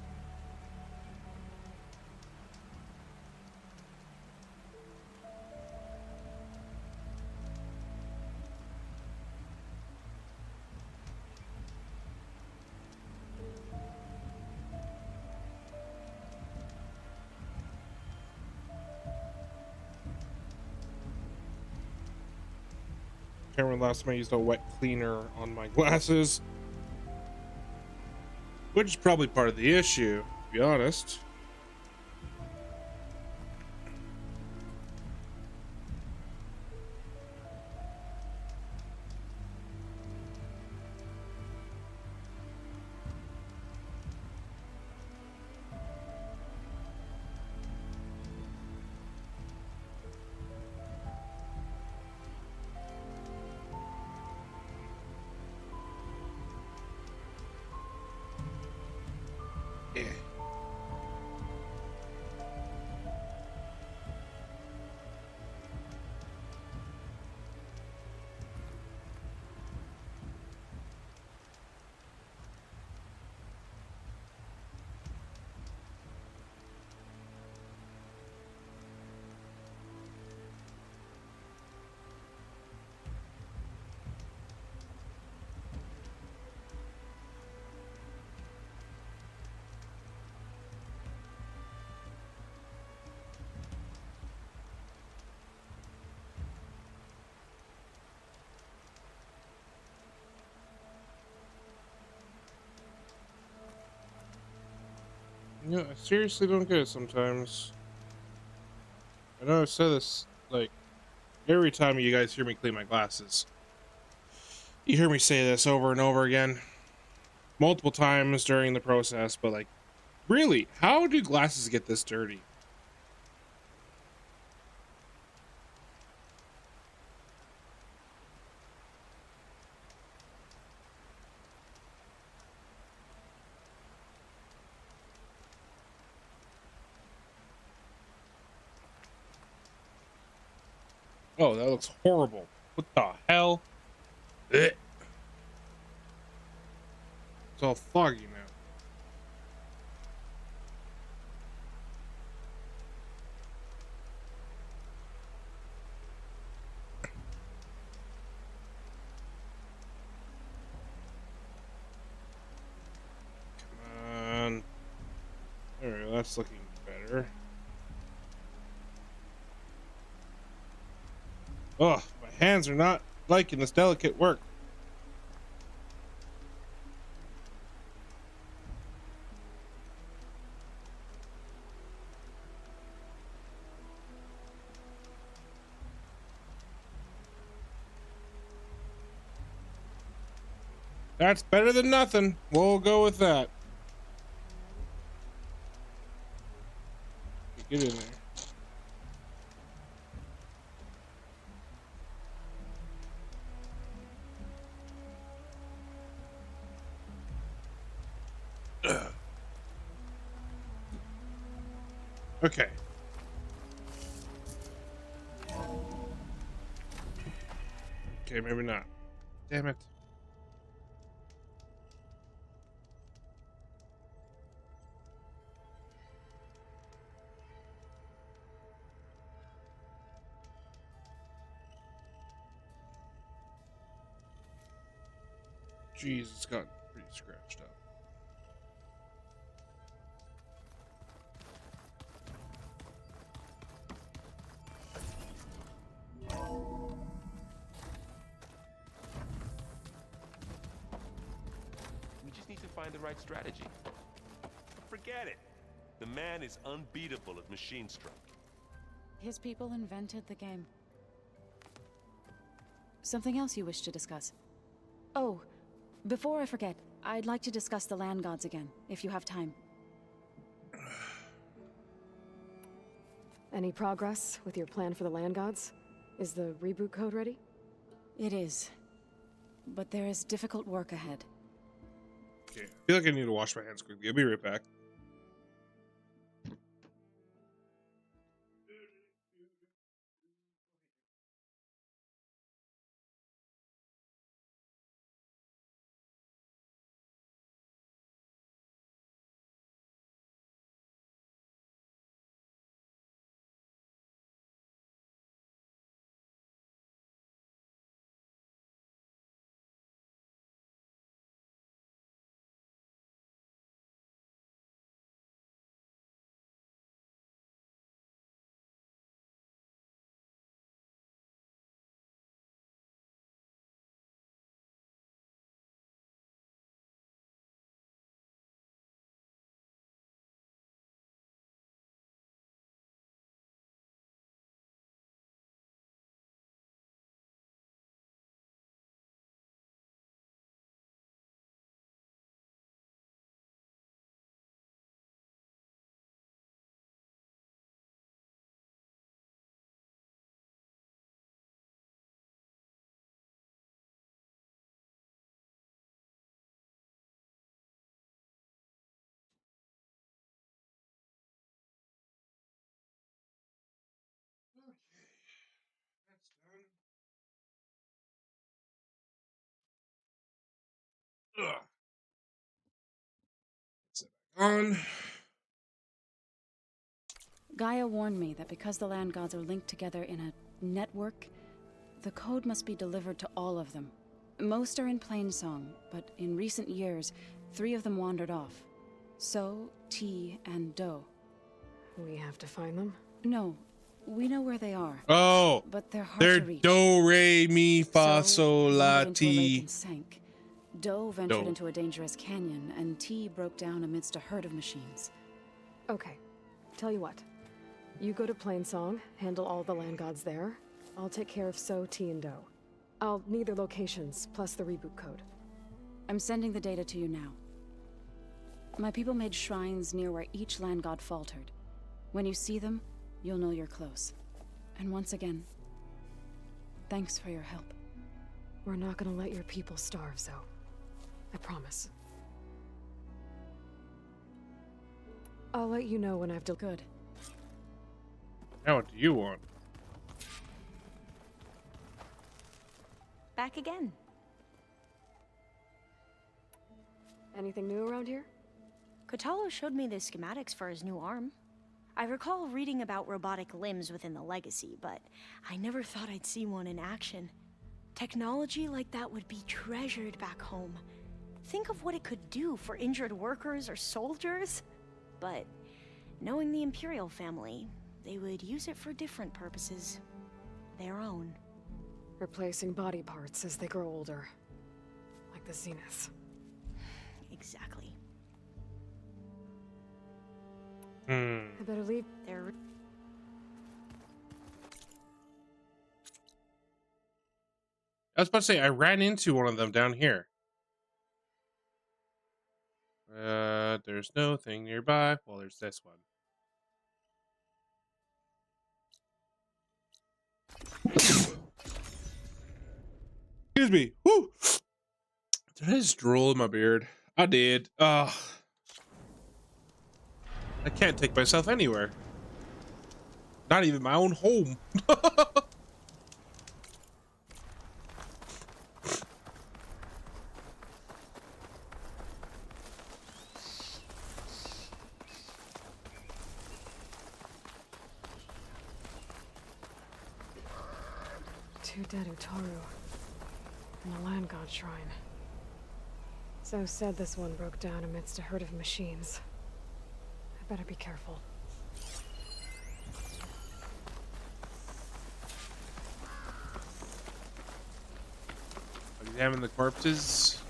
Can't remember last time I used a wet cleaner on my glasses, which is probably part of the issue, to be honest. You know, I seriously don't get it sometimes. I know I've said this, like, every time you guys hear me clean my glasses. You hear me say this over and over again. Multiple times during the process, but, like, really, how do glasses get this dirty? Oh, that looks horrible. What the hell? Ugh. It's all foggy now. Come on. There we go. That's looking better. Ugh, my hands are not liking this delicate work. That's better than nothing. We'll go with that. Get in there. Ugh. Okay. Okay, maybe not. Damn it. Jeez, it's gotten pretty scratched up. We just need to find the right strategy. Forget it. The man is unbeatable at machine strike. His people invented the game. Something else you wish to discuss? Oh, before I forget, I'd like to discuss the land gods again, if you have time. Any progress with your plan for the land gods? Is the reboot code ready? It is. But there is difficult work ahead. Okay, I feel like I need to wash my hands quickly. I'll be right back. Ugh. Sit back on. Gaia warned me that because the land gods are linked together in a network, the code must be delivered to all of them. Most are in plain song, but in recent years, 3 of them wandered off. So, T, and Do. We have to find them? No, we know where they are. Oh, but they're hard they're to reach. Do, Re, Mi, Fa, So, Sol, La, wandered into a lake Ti. and sank. Do ventured Do. into a dangerous canyon, and T broke down amidst a herd of machines. Okay, tell you what. You go to Plainsong, handle all the land gods there. I'll take care of So, T, and Do. I'll need their locations, plus the reboot code. I'm sending the data to you now. My people made shrines near where each land god faltered. When you see them, you'll know you're close. And once again, thanks for your help. We're not gonna let your people starve, Zo. I promise. I'll let you know when I've done good. Now what do you want? Back again. Anything new around here? Kotalo showed me the schematics for his new arm. I recall reading about robotic limbs within the Legacy, but I never thought I'd see one in action. Technology like that would be treasured back home. Think of what it could do for injured workers or soldiers. But knowing the Imperial family, they would use it for different purposes. Their own. Replacing body parts as they grow older. Like the Zeniths. Exactly. I better leave. They're... I was about to say, I ran into one of them down here. There's no thing nearby. Well, there's this one. Excuse me. Woo! Did I just drool in my beard? I did. I can't take myself anywhere. Not even my own home. Two dead Utaru. And a land god shrine. So said this one broke down amidst a herd of machines. I better be careful. Examine the corpses.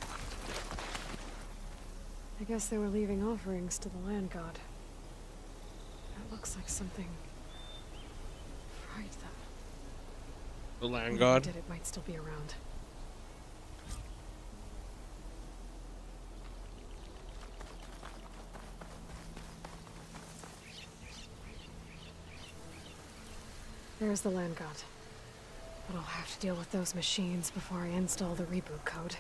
I guess they were leaving offerings to the land god. That looks like something fried them. The land Whoever god. did it might still be around. There's the land god. But I'll have to deal with those machines before I install the reboot code.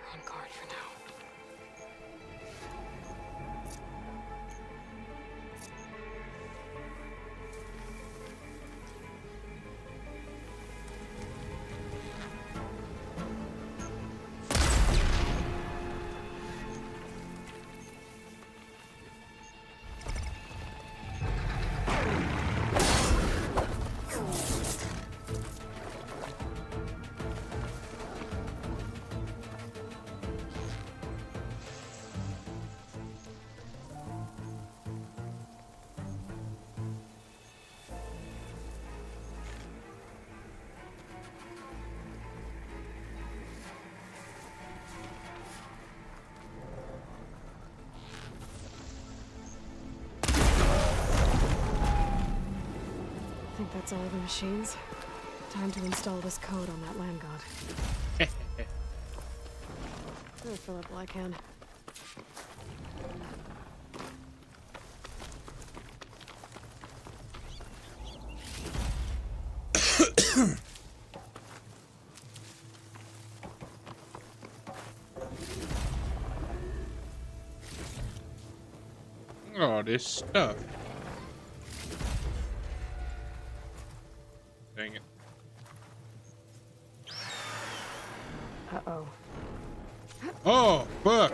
On guard for now. That's all the machines. Time to install this code on that land god. I'll fill up while I can. Oh, this stuff. Dang it. Uh-oh. Oh, fuck.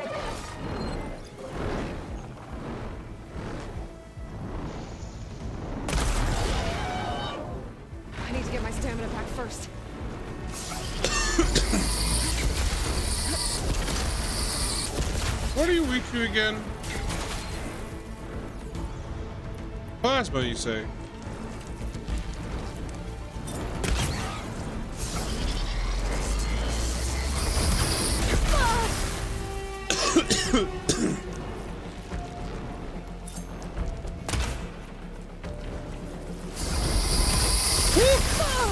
I need to get my stamina back first. What are you weak to again? Plasma, you say?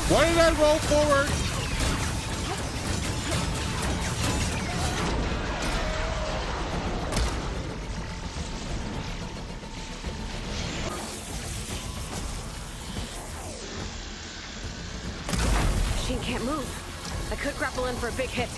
Why did I roll forward? Machine can't move. I could grapple in for a big hit.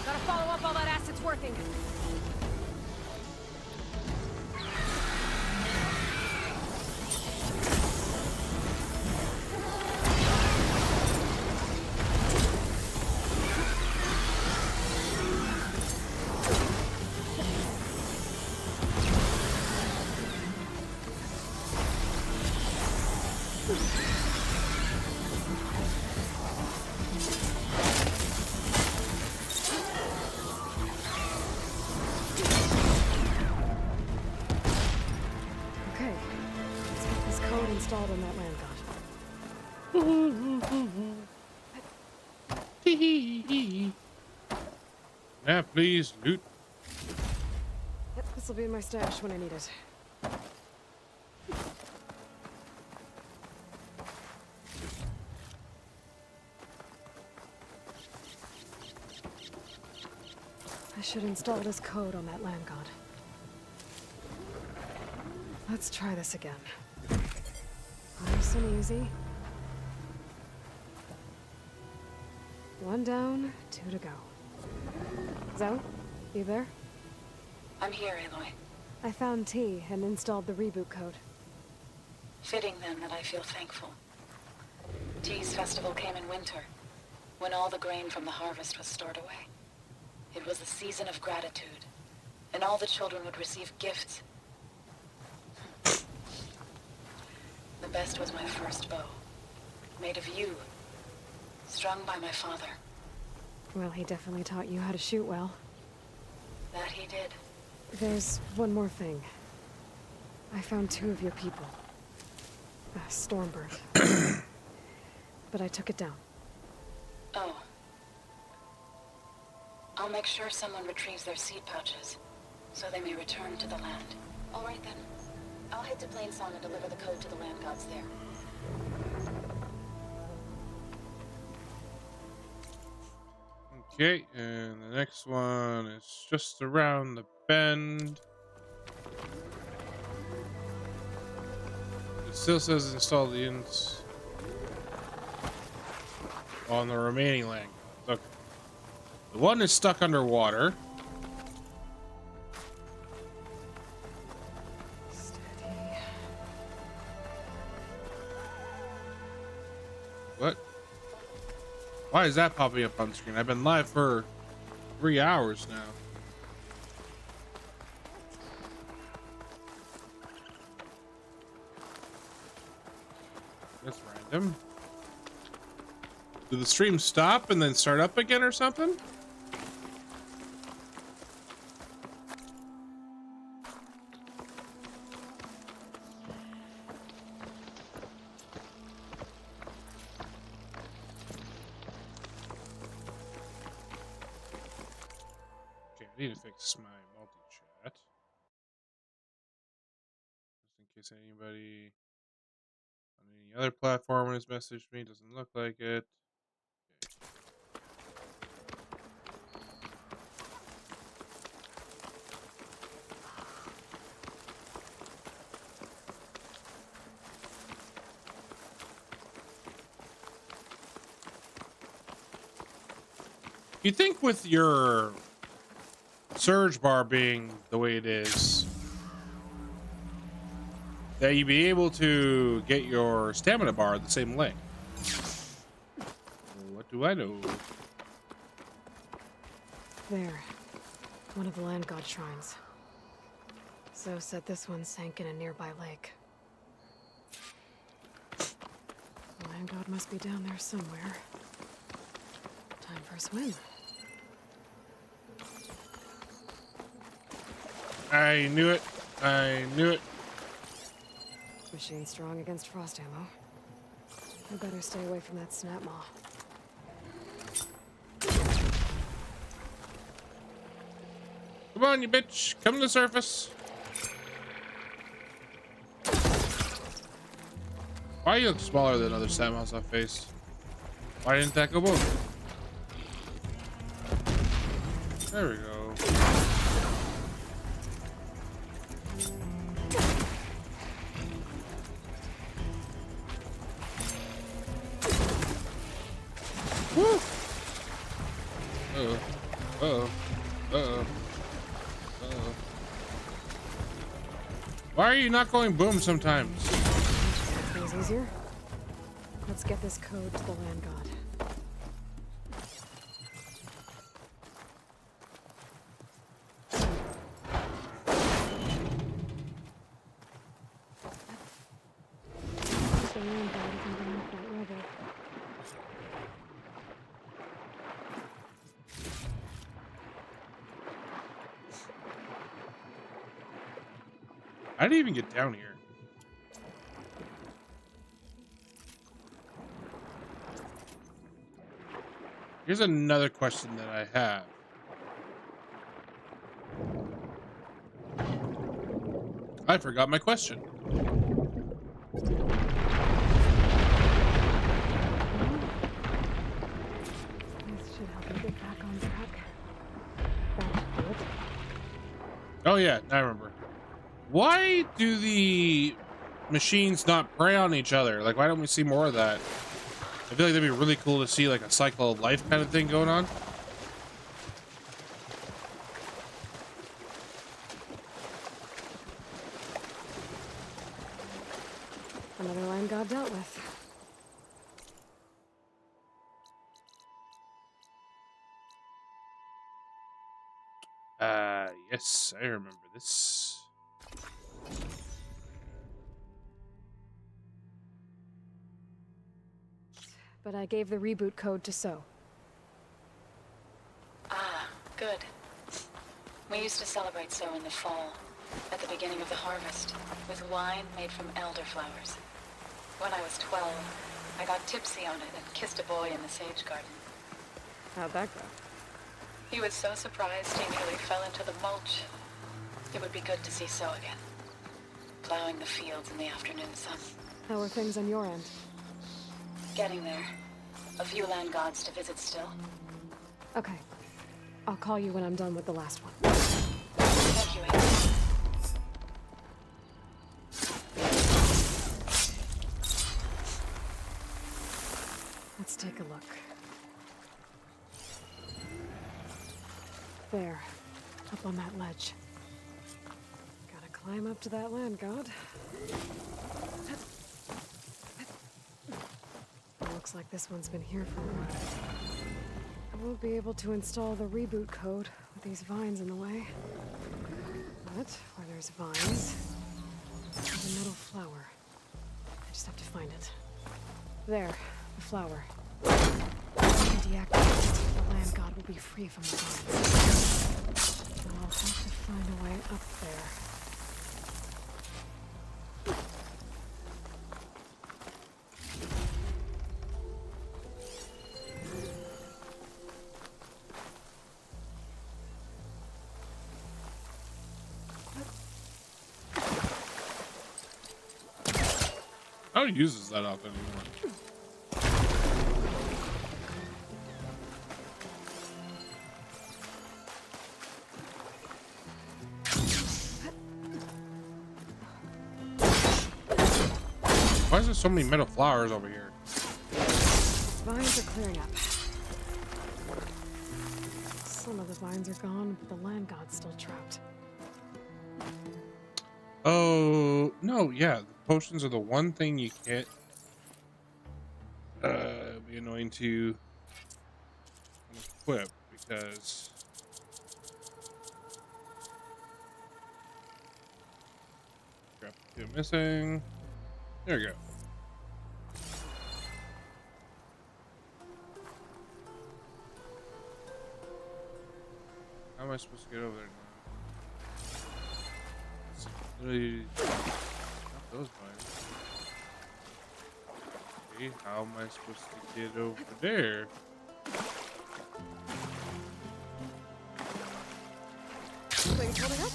Gotta follow up all that acid's working. Okay, let's get this code installed on that land god. Yeah, please, loot. Yep, this will be in my stash when I need it. I should install this code on that land god. Let's try this again. Nice and easy. 1 down, 2 to go. Zoe, you there? I'm here, Aloy. I found T and installed the reboot code. Fitting then that I feel thankful. T's festival came in winter, when all the grain from the harvest was stored away. It was a season of gratitude, and all the children would receive gifts. The best was my first bow, made of yew, strung by my father. Well, he definitely taught you how to shoot well. That he did. There's one more thing. I found 2 of your people. A Stormbird. But I took it down. Oh. I'll make sure someone retrieves their seed pouches, so they may return to the land. All right then. I'll head to Plainsong and deliver the code to the land gods there. Okay, and the next one is just around the bend. It still says install the On the remaining land gods. Okay. The one is stuck underwater. Steady. What? Why is that popping up on screen? I've been live for 3 hours now. That's random. Did the stream stop and then start up again or something? Okay, I need to fix my multi-chat. Just in case anybody on any other platform has messaged me. Doesn't look like it. You think with your surge bar being the way it is, that you'd be able to get your stamina bar the same length? What do I know? There. One of the land god shrines. Zoe said this one sank in a nearby lake. The land god must be down there somewhere. Time for a swim. I knew it. I knew it. Machine strong against frost ammo. I better stay away from that snap maw. Come on, you bitch. Come to the surface. Why you look smaller than other Samuels I've faced? Why didn't that go boom? There we go. Woo! Uh-oh. Uh-oh. Uh-oh. Uh-oh. Why are you not going boom sometimes? Things easier. Let's get this code to the land god. The land god isn't going to that level. I didn't even get down here. Here's another question that I have. I forgot my question. This should help me get back on track. That should do it. Oh yeah, I remember. Why do the machines not prey on each other? Like, why don't we see more of that? I feel like that'd be really cool to see, like a cycle of life kind of thing going on. Another land god dealt with. Yes, I remember this. But I gave the reboot code to So. Ah, good. We used to celebrate So in the fall, at the beginning of the harvest, with wine made from elderflowers. When I was 12, I got tipsy on it and kissed a boy in the sage garden. How'd that go? He was so surprised he nearly fell into the mulch. It would be good to see So again, plowing the fields in the afternoon sun. How are things on your end? Getting there. A few land gods to visit still. Okay. I'll call you when I'm done with the last one. Thank you, Amy. Let's take a look. There, up on that ledge. Gotta climb up to that land god. Looks like this one's been here for a while. I won't be able to install the reboot code with these vines in the way. But where there's vines, there's a metal flower. I just have to find it. There, the flower. Deactivated, the land god will be free from the vines. I'll have to find a way up there. I don't use that often anymore. Why is there so many metal flowers over here? Vines are clearing up. Some of the vines are gone, but the land god's still trapped. Oh, no, yeah. The potions are the one thing you can't be annoying to equip because crap, two missing. There we go. How am I supposed to get over there now? It's literally not those vines. Okay, how am I supposed to get over there? Wait, hold it up.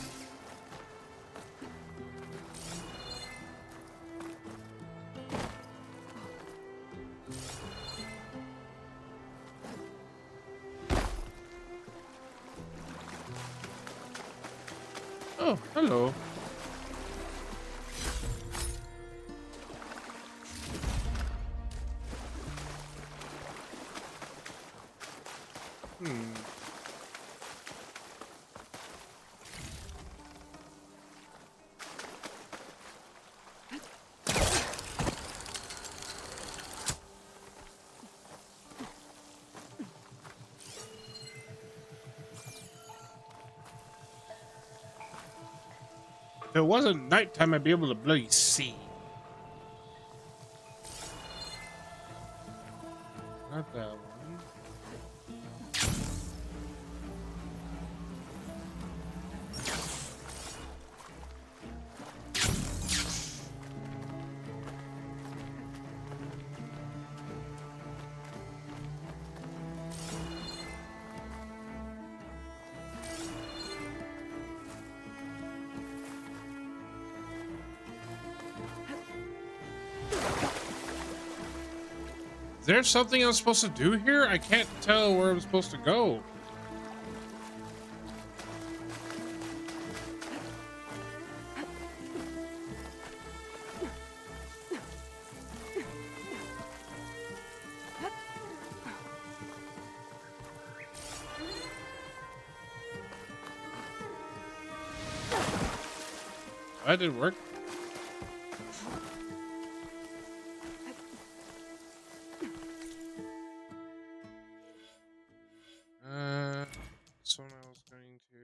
Oh, hello. If it wasn't nighttime, I'd be able to bloody see. Not that one. Is there something I'm supposed to do here? I can't tell where I'm supposed to go. That didn't work. This one I was going to.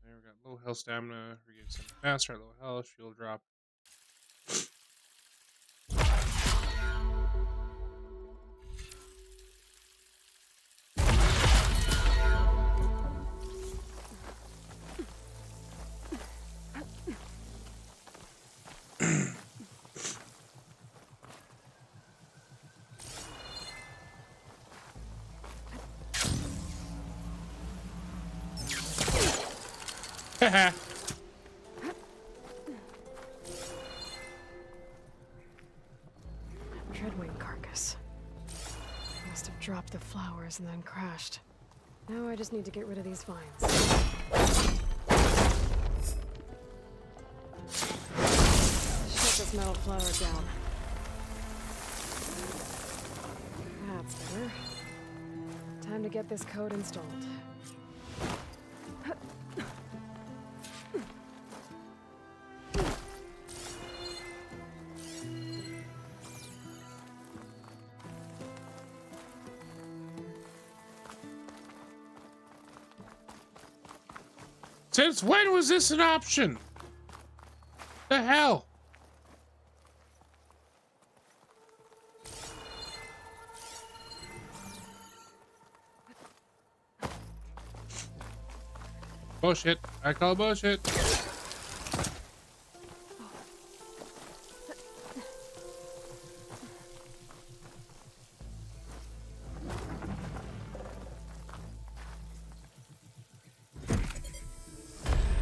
There we got low health stamina. Regain something faster. Low health. Shield drop. Dreadwing carcass. Must have dropped the flowers and then crashed. Now I just need to get rid of these vines. Shut this metal flower down. That's better. Time to get this code installed. Since when was this an option? The hell? Bullshit. I call bullshit.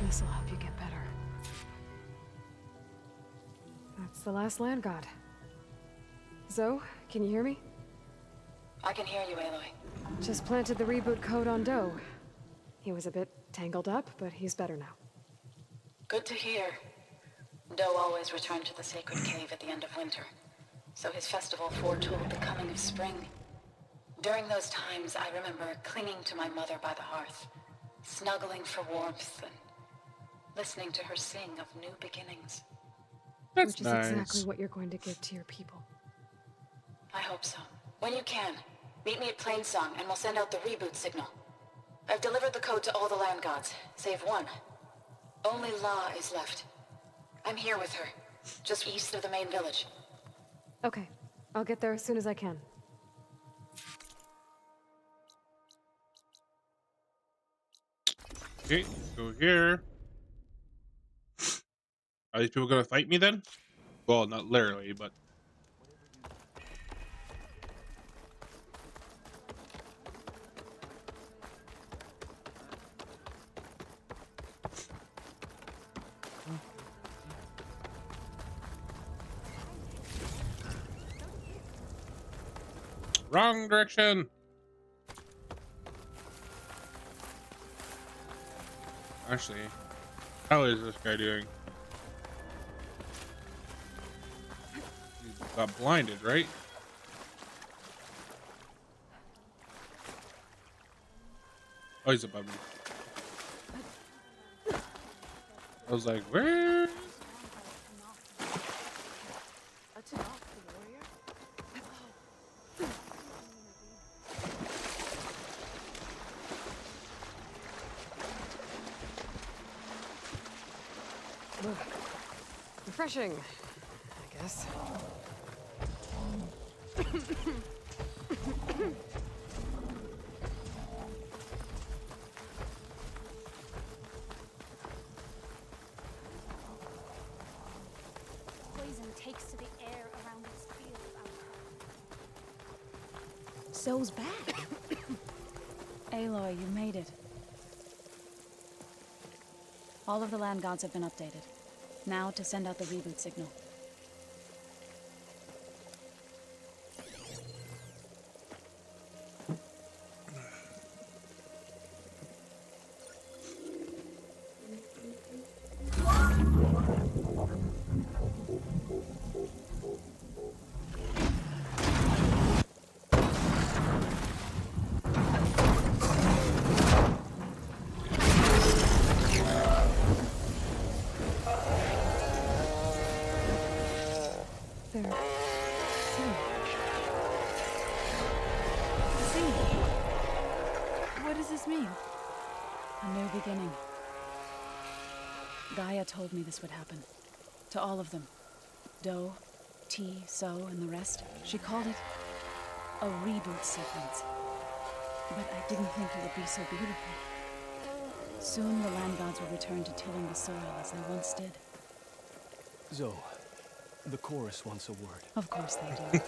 This'll help you get better. That's the last land god. Zoe, can you hear me? I can hear you, Aloy. Just planted the reboot code on Doe. He was a bit tangled up, but he's better now. Good to hear. Doe always returned to the sacred cave at the end of winter, so his festival foretold the coming of spring. During those times, I remember clinging to my mother by the hearth, snuggling for warmth and listening to her sing of new beginnings. Which is exactly what you're going to give to your people. I hope so. When you can, meet me at Plainsong and we'll send out the reboot signal. I've delivered the code to all the land gods, save one. Only La is left. I'm here with her, just east of the main village. Okay, I'll get there as soon as I can. Okay, go here. Are these people gonna fight me then? Well, not literally, but... Wrong direction. Actually, how is this guy doing? He got blinded, right? Oh, he's above me. I was like, where? Refreshing, I guess. Poison takes to the air around its field of alcohol. Zoe's back. Aloy, you made it. All of the land gods have been updated. Now to send out the reboot signal. Gaia told me this would happen. To all of them. Doe, T, So, and the rest. She called it a reboot sequence. But I didn't think it would be so beautiful. Soon the land gods will return to tilling the soil as they once did. Zoe, the chorus wants a word. Of course they do.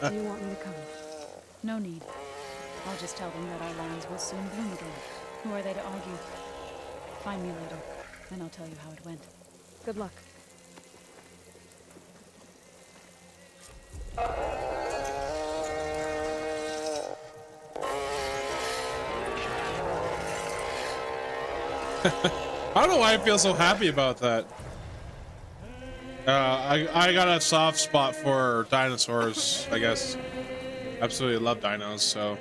Do you want me to come? No need. I'll just tell them that our lands will soon bloom again. Who are they to argue? Find me later, and I'll tell you how it went. Good luck. I don't know why I feel so happy about that. I got a soft spot for dinosaurs, I guess. Absolutely love dinos, so.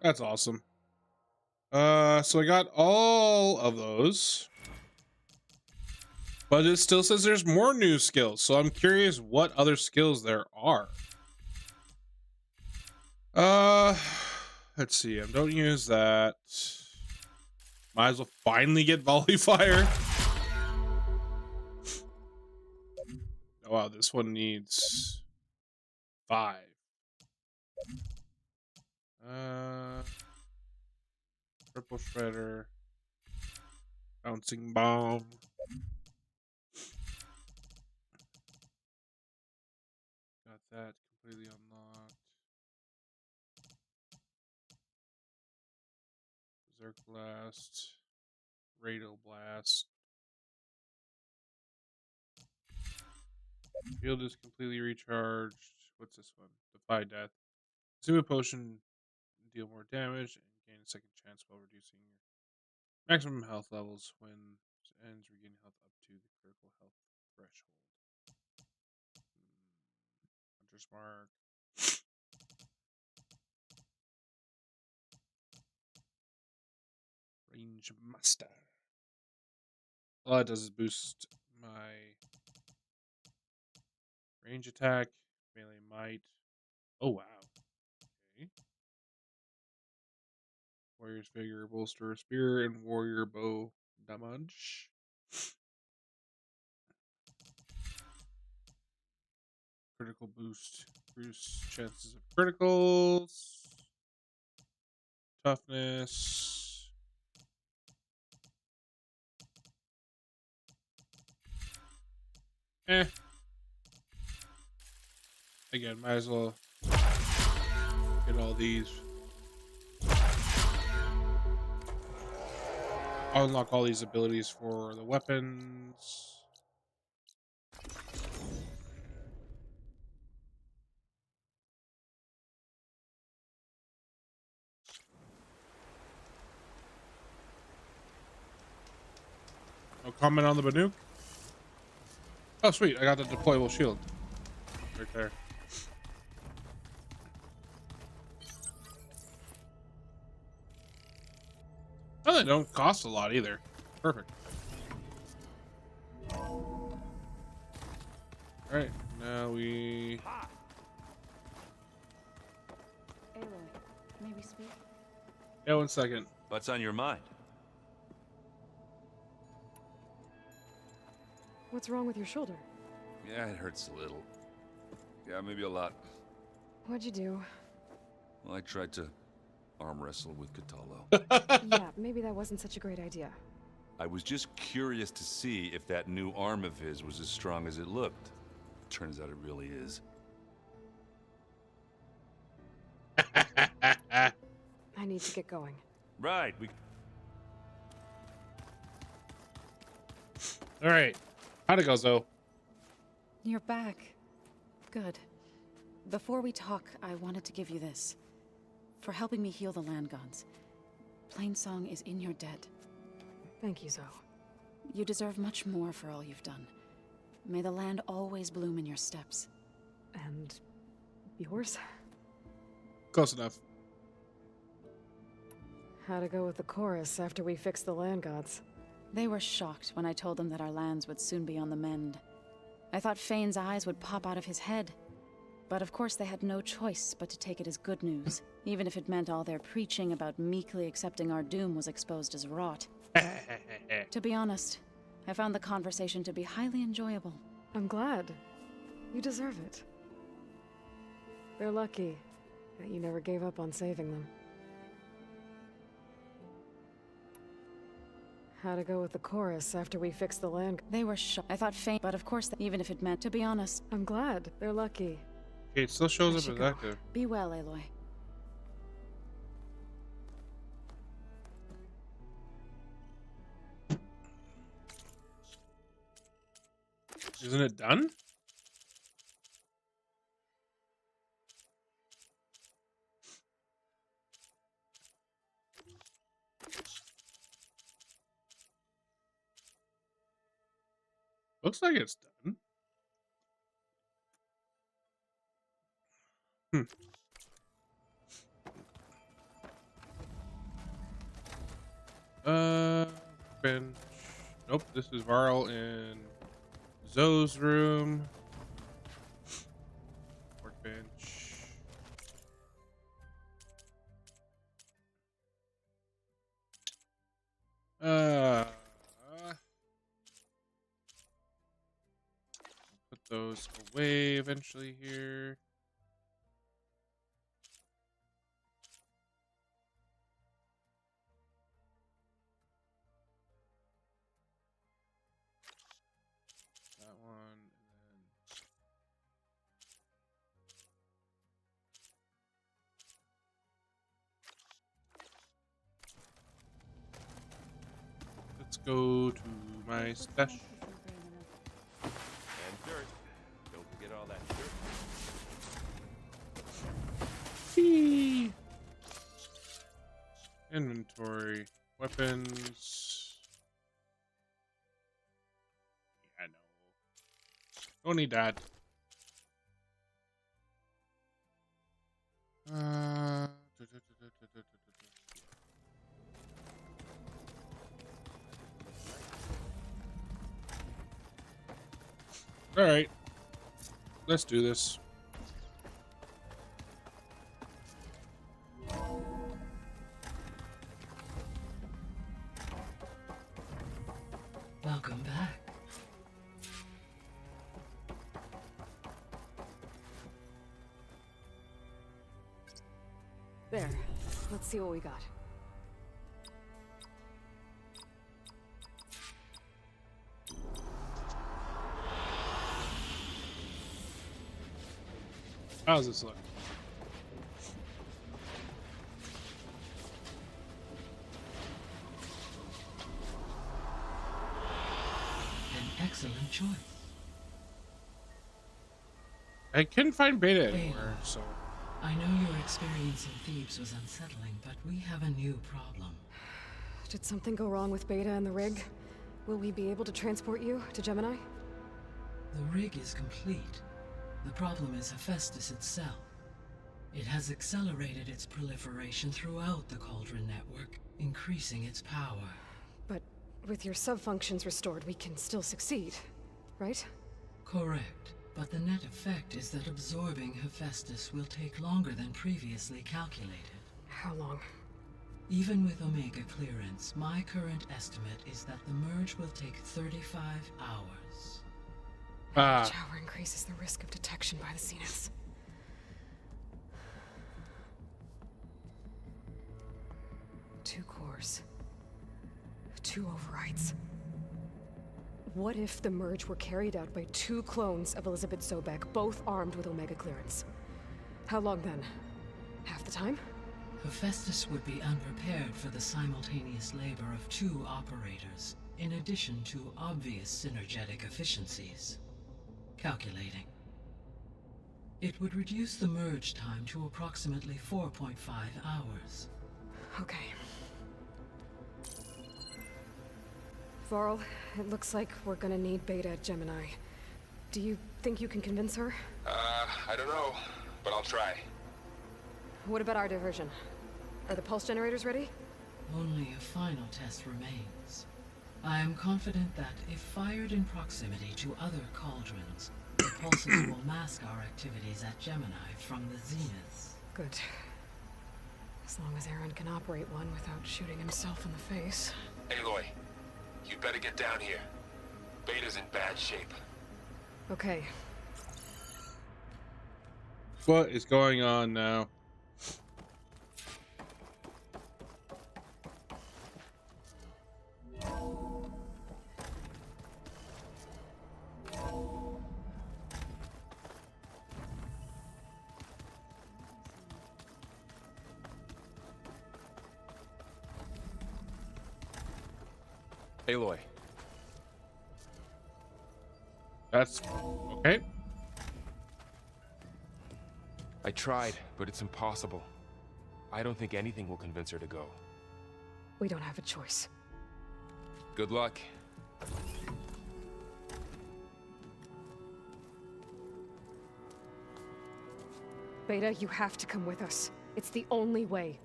That's awesome. So I got all of those. But it still says there's more new skills, so I'm curious what other skills there are. Let's see. Don't use that. Might as well finally get volley fire. Oh, wow, this one needs 5. Triple shredder. Bouncing bomb. Got that completely unlocked. Berserk blast. Radial blast. Shield is completely recharged. What's this one? Defy death. Consume a potion, deal more damage, and gain a second chance while reducing your maximum health levels. When it ends, regain health up to the critical health threshold. Hunter's mark. Range master. All it does is boost my range attack, melee might. Oh wow. Okay. Warrior's vigor, bolster, spear, and warrior bow damage. Critical boost. Boost chances of criticals. Toughness. Again, might as well get all these. I'll unlock all these abilities for the weapons. No comment on the Banuk? Oh, sweet. I got the deployable shield. Right there. Oh, they don't cost a lot either. Perfect. Alright, now we... Aloy, may we speak? Yeah, 1 second. What's on your mind? What's wrong with your shoulder? Yeah, it hurts a little. Yeah, maybe a lot. What'd you do? Well, I tried to arm wrestle with Catallo. Yeah, maybe that wasn't such a great idea. I was just curious to see if that new arm of his was as strong as it looked. Turns out it really is. I need to get going. Right, Alright. How'd it go, Zoe? You're back. Good. Before we talk, I wanted to give you this. For helping me heal the land gods. Plainsong is in your debt. Thank you, Zoe. You deserve much more for all you've done. May the land always bloom in your steps. And yours? Close enough. How'd it go with the chorus after we fixed the land gods? They were shocked when I told them that our lands would soon be on the mend. I thought Fane's eyes would pop out of his head. But of course they had no choice but to take it as good news, even if it meant all their preaching about meekly accepting our doom was exposed as rot. To be honest, I found the conversation to be highly enjoyable. I'm glad. You deserve it. They're lucky that you never gave up on saving them. How'd it go with the chorus after we fixed the land? They were shocked. I thought Fane, but of course, even if it meant, to be honest. I'm glad. They're lucky. Okay, it still shows up as active. Be well, Aloy. Isn't it done? Looks like it's done. Bench. Nope, this is Varl in Zoe's room. Workbench. those away eventually here. That one, and then let's go to my stash. And dirt. Don't forget all that dirt. Whee! Inventory, weapons. Yeah, no. Don't need that. All right, let's do this. Welcome back. There. Let's see what we got. How's this look? An excellent choice. I couldn't find Beta anywhere, so. I know your experience in Thebes was unsettling, but we have a new problem. Did something go wrong with Beta and the rig? Will we be able to transport you to Gemini? The rig is complete. The problem is Hephaestus itself. It has accelerated its proliferation throughout the Cauldron network, increasing its power. But with your sub-functions restored, we can still succeed, right? Correct. But the net effect is that absorbing Hephaestus will take longer than previously calculated. How long? Even with Omega clearance, my current estimate is that the merge will take 35 hours. Each hour increases the risk of detection by the Zeniths. Two cores. Two overrides. What if the merge were carried out by two clones of Elizabeth Sobek, both armed with Omega clearance? How long then? Half the time? Hephaestus would be unprepared for the simultaneous labor of two operators, in addition to obvious synergetic efficiencies. Calculating. It would reduce the merge time to approximately 4.5 hours. Okay. Varl, it looks like we're gonna need Beta at Gemini. Do you think you can convince her? I don't know, but I'll try. What about our diversion? Are the pulse generators ready? Only a final test remains. I am confident that if fired in proximity to other cauldrons, the pulses will mask our activities at Gemini from the zeniths. Good. As long as Aaron can operate one without shooting himself in the face. Aloy, you better get down here. Beta's in bad shape. Okay. What is going on now? Aloy. That's okay. I tried, but it's impossible. I don't think anything will convince her to go. We don't have a choice. Good luck. Beta, you have to come with us. It's the only way.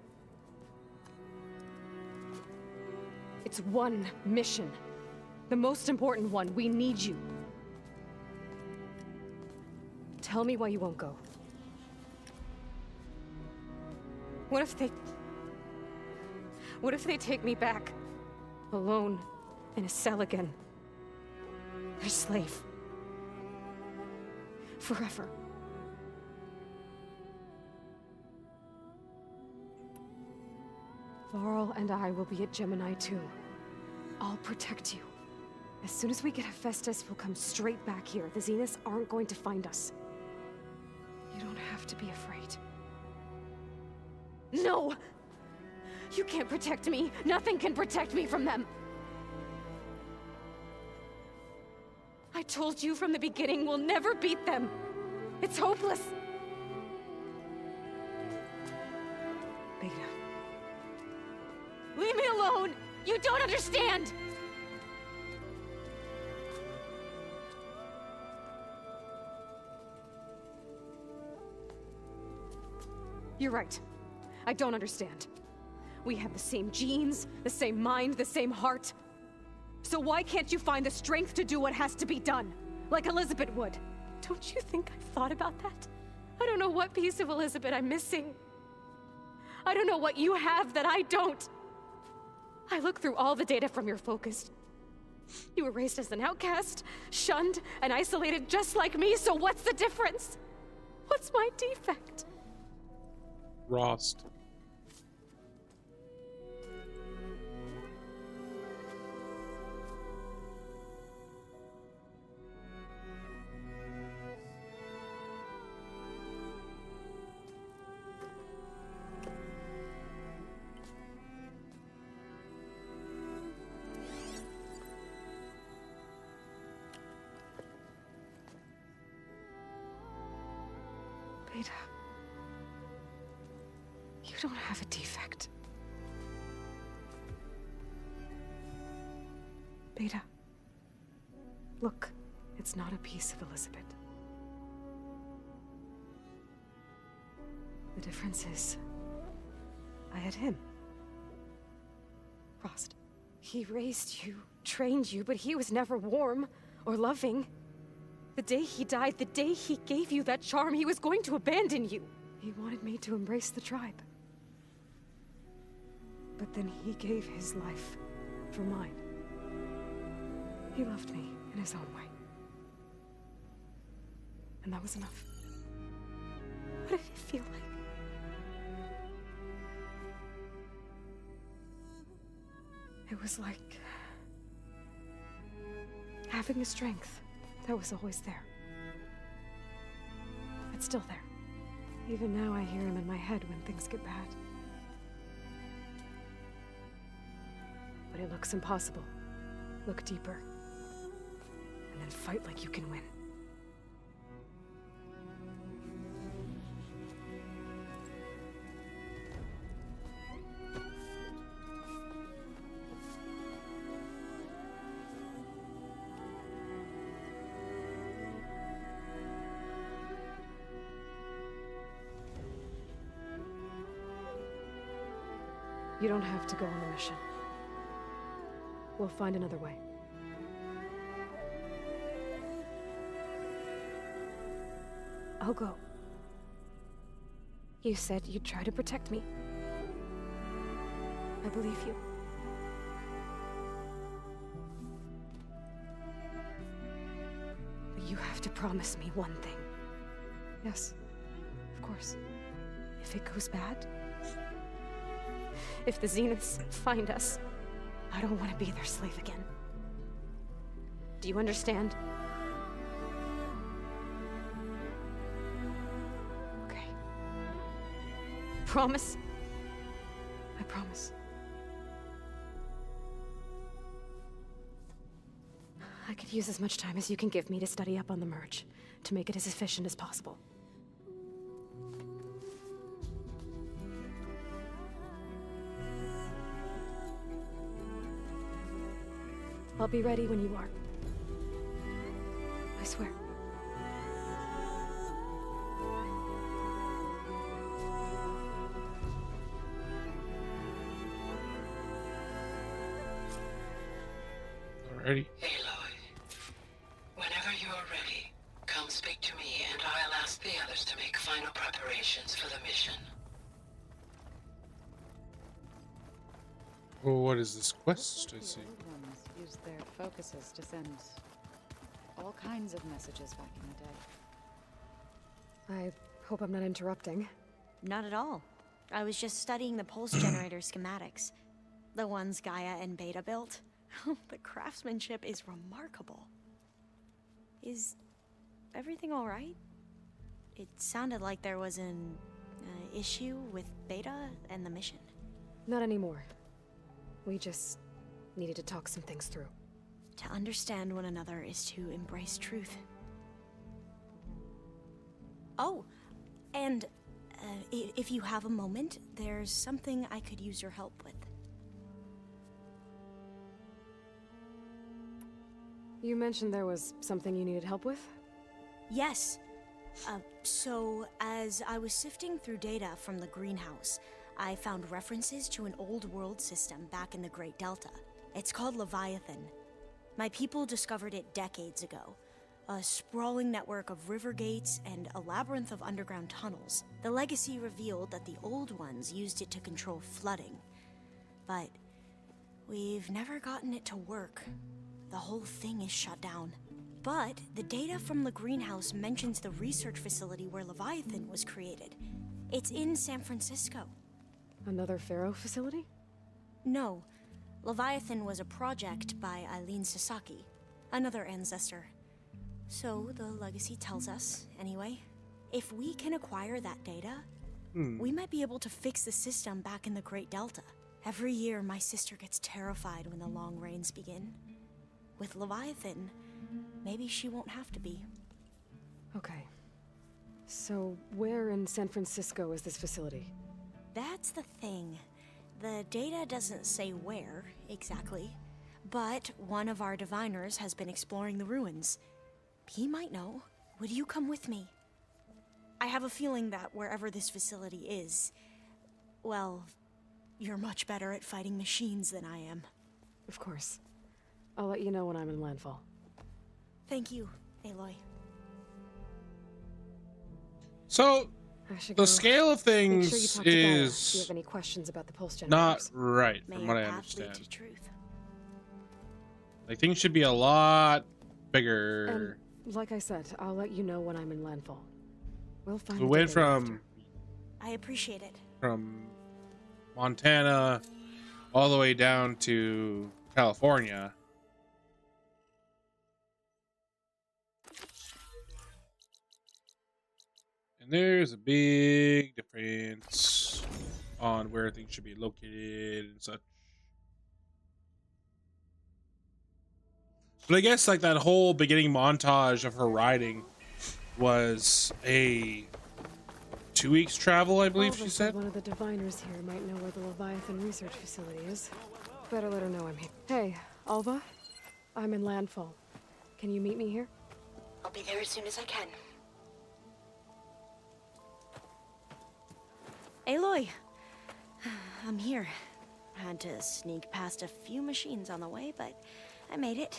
It's one mission. The most important one. We need you. Tell me why you won't go. What if they take me back? Alone, in a cell again. Their slave. Forever. Varl and I will be at Gemini too. I'll protect you. As soon as we get Hephaestus, we'll come straight back here. The Zeniths aren't going to find us. You don't have to be afraid. No! You can't protect me. Nothing can protect me from them. I told you from the beginning, we'll never beat them. It's hopeless. Beta. Leave me alone! You don't understand! You're right. I don't understand. We have the same genes, the same mind, the same heart. So why can't you find the strength to do what has to be done? Like Elizabeth would. Don't you think I've thought about that? I don't know what piece of Elizabeth I'm missing. I don't know what you have that I don't. I looked through all the data from your focus. You were raised as an outcast, shunned, and isolated just like me, so what's the difference? What's my defect? Rost. Beta. You don't have a defect. Beta. Look, it's not a piece of Elizabeth. The difference is, I had him. Rost. He raised you, trained you, but he was never warm or loving. The day he died, the day he gave you that charm, he was going to abandon you. He wanted me to embrace the tribe. But then he gave his life for mine. He loved me in his own way. And that was enough. What did it feel like? It was like having a strength that was always there. It's still there. Even now I hear him in my head when things get bad. But it looks impossible. Look deeper. And then fight like you can win. You don't have to go on the mission. We'll find another way. I'll go. You said you'd try to protect me. I believe you. But you have to promise me one thing. Yes, of course. If it goes bad, if the Zeniths find us, I don't want to be their slave again. Do you understand? Okay. Promise? I promise. I could use as much time as you can give me to study up on the merge, to make it as efficient as possible. I'll be ready when you are. I swear. Alrighty. Aloy, whenever you're ready, come speak to me and I'll ask the others to make final preparations for the mission. Well, what is this quest? I see. Used their focuses to send all kinds of messages back in the day. I hope I'm not interrupting. Not at all. I was just studying the pulse generator schematics. The ones Gaia and Beta built. The craftsmanship is remarkable. Is everything all right? It sounded like there was an issue with Beta and the mission. Not anymore. We just needed to talk some things through. To understand one another is to embrace truth. Oh, and if you have a moment, there's something I could use your help with. You mentioned there was something you needed help with? Yes. So, as I was sifting through data from the greenhouse, I found references to an old world system back in the Great Delta. It's called Leviathan. My people discovered it decades ago. A sprawling network of river gates and a labyrinth of underground tunnels. The legacy revealed that the old ones used it to control flooding. But we've never gotten it to work. The whole thing is shut down. But the data from the greenhouse mentions the research facility where Leviathan was created. It's in San Francisco. Another Faro facility? No. Leviathan was a project by Eileen Sasaki, another ancestor. So the legacy tells us, anyway. If we can acquire that data, we might be able to fix the system back in the Great Delta. Every year, my sister gets terrified when the long rains begin. With Leviathan, maybe she won't have to be. Okay. So, where in San Francisco is this facility? That's the thing. The data doesn't say where, exactly. But one of our diviners has been exploring the ruins. He might know. Would you come with me? I have a feeling that wherever this facility is, well, you're much better at fighting machines than I am. Of course. I'll let you know when I'm in landfall. Thank you, Aloy. So, the scale of things Make sure you talk to Gaia if you is have any questions about the pulse not generators. right, May from what your I path lead understand. to truth. Like, things should be a lot bigger. And like I said, I'll let you know when I'm in landfall. We'll find We the went data from I appreciate it. Montana all the way down to California. And there's a big difference on where things should be located and such. But I guess like that whole beginning montage of her riding was a 2 weeks travel, I believe she said. One of the diviners here might know where the Leviathan research facility is. Better let her know I'm here. Hey, Alva. I'm in landfall. Can you meet me here? I'll be there as soon as I can. Aloy! I'm here. Had to sneak past a few machines on the way, but I made it.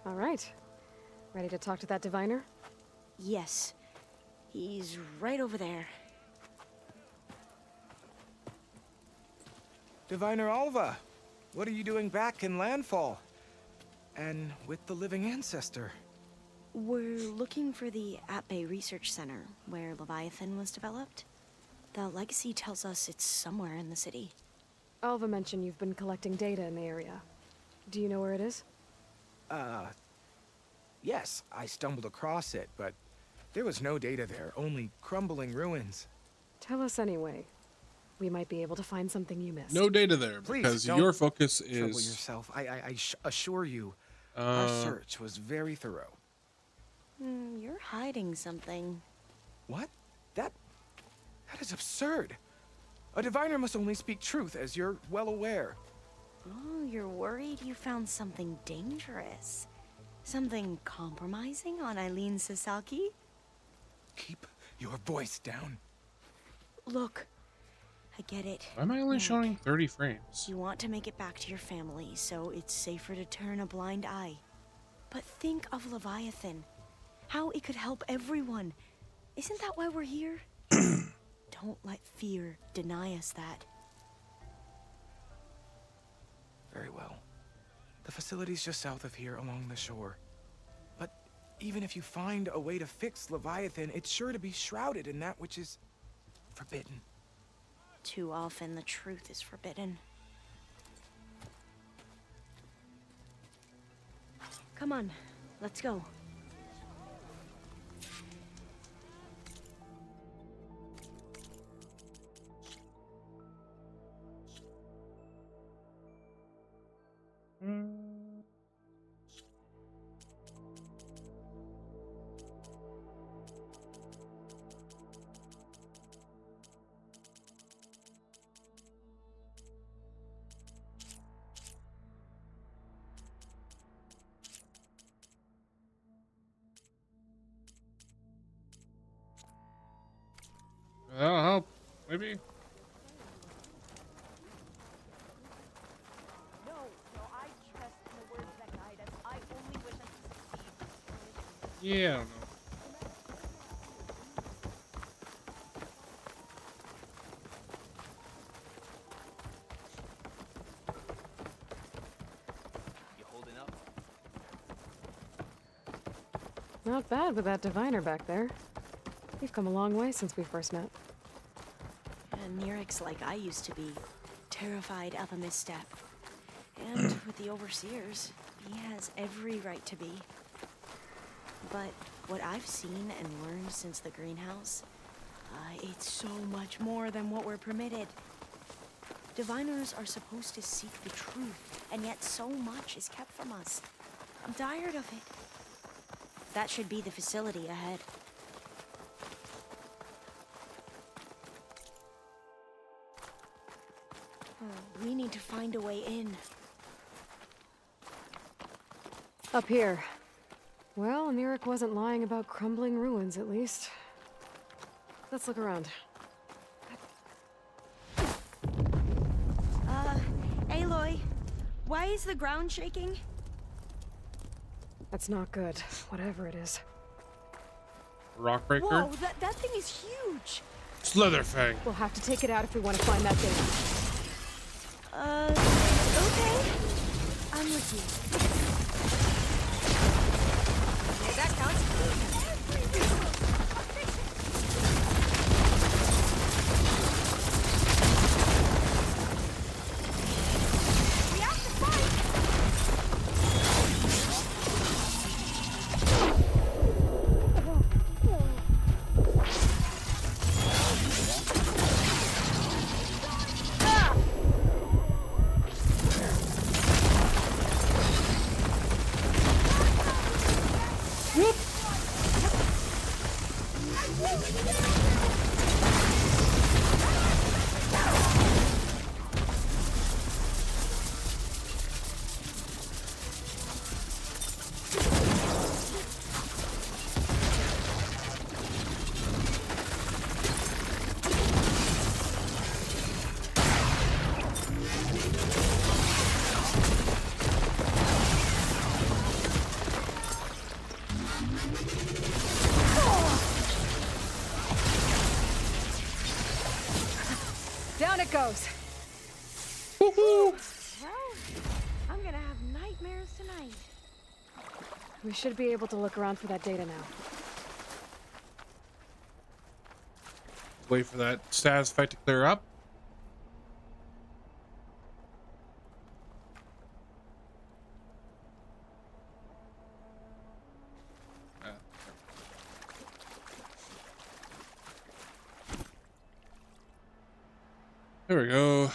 All right. Ready to talk to that diviner? Yes. He's right over there. Diviner Alva, what are you doing back in landfall? And with the living ancestor? We're looking for the At-Bay Research Center, where Leviathan was developed. The legacy tells us it's somewhere in the city. Alva mentioned you've been collecting data in the area. Do you know where it is? Yes, I stumbled across it, but there was no data there, only crumbling ruins. Tell us anyway. We might be able to find something you missed. No data there Please, because don't your focus trouble is yourself. I assure you, our search was very thorough. You're hiding something. What? That is absurd. A diviner must only speak truth, as you're well aware. Oh, you're worried you found something dangerous. Something compromising on Eileen Sasaki? Keep your voice down. Look, I get it. Why am I only Nick. showing 30 frames? You want to make it back to your family, so it's safer to turn a blind eye. But think of Leviathan. How it could help everyone. Isn't that why we're here? Don't let fear deny us that. Very well. The facility's just south of here along the shore. But Even if you find a way to fix Leviathan, it's sure to be shrouded in that which is forbidden. Too often the truth is forbidden. Come on, let's go. That'll help, maybe. No, I trust in the words that guide us. I only wish us to succeed. Yeah, I don't know. You holding up? Not bad with that diviner back there. We've come a long way since we first met. And Nerek's like I used to be, terrified of a misstep. And with the Overseers, he has every right to be. But what I've seen and learned since the greenhouse, it's so much more than what we're permitted. Diviners are supposed to seek the truth, and yet so much is kept from us. I'm tired of it. That should be the facility ahead. We need to find a way in. Up here. Well, Nerek wasn't lying about crumbling ruins, at least. Let's look around. Aloy, why is the ground shaking? That's not good, whatever it is. Rockbreaker? Whoa, that thing is huge! Slitherfang. We'll have to take it out if we want to find that data. Okay. I'm with you. Yeah, that counts. We have to fight! Down it goes. Well, I'm gonna have nightmares tonight. We should be able to look around for that data now. Wait for that status fight to clear up. There we go.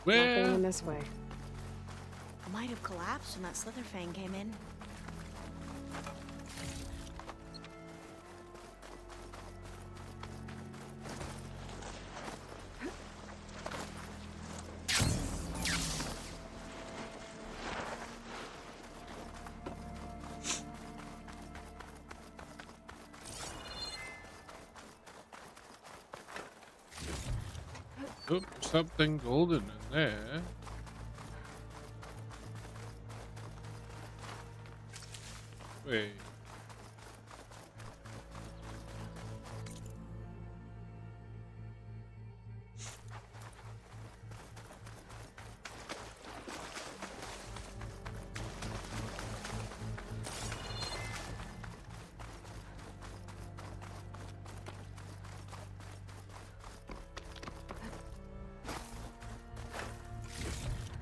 Nothing in this way. Might have collapsed when that Slitherfang came in. Oops, something golden in there. Wait.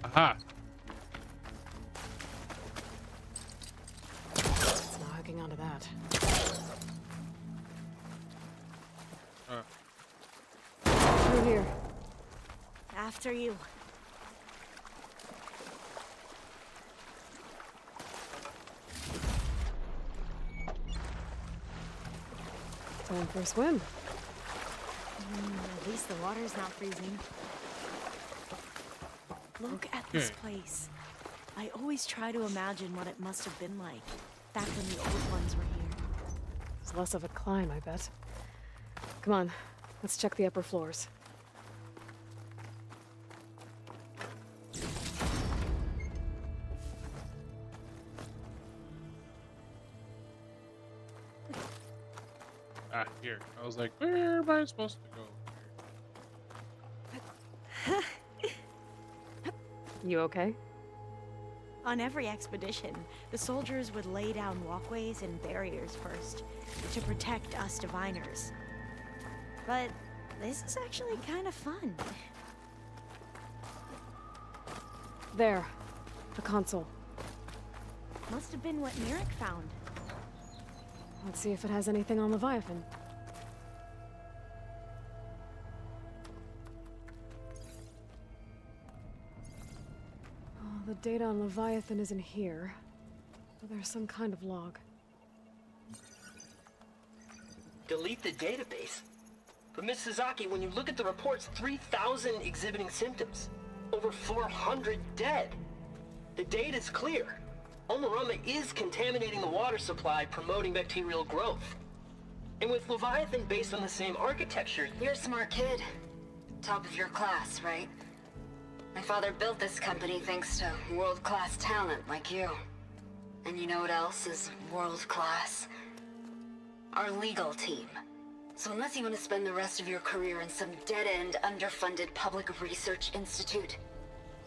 Aha. It's not hooking onto that. Through here. After you. Time for a swim. At least the water's not freezing. Look at this place. I always try to imagine what it must have been like back when the old ones were here. It's less of a climb, I bet. Come on, let's check the upper floors. Ah, here. I was like, where am I supposed to go? You okay? On every expedition, the soldiers would lay down walkways and barriers first to protect us diviners. But this is actually kind of fun. There. The console. Must have been what Merrick found. Let's see if it has anything on Leviathan. Oh, the data on Leviathan isn't here. But there's some kind of log. Delete the database? But Miss Sasaki, when you look at the reports, 3,000 exhibiting symptoms. Over 400 dead. The data's clear. Omarama is contaminating the water supply, promoting bacterial growth. And with Leviathan based on the same architecture... You're a smart kid. Top of your class, right? My father built this company thanks to world-class talent like you. And you know what else is world-class? Our legal team. So unless you want to spend the rest of your career in some dead-end, underfunded public research institute,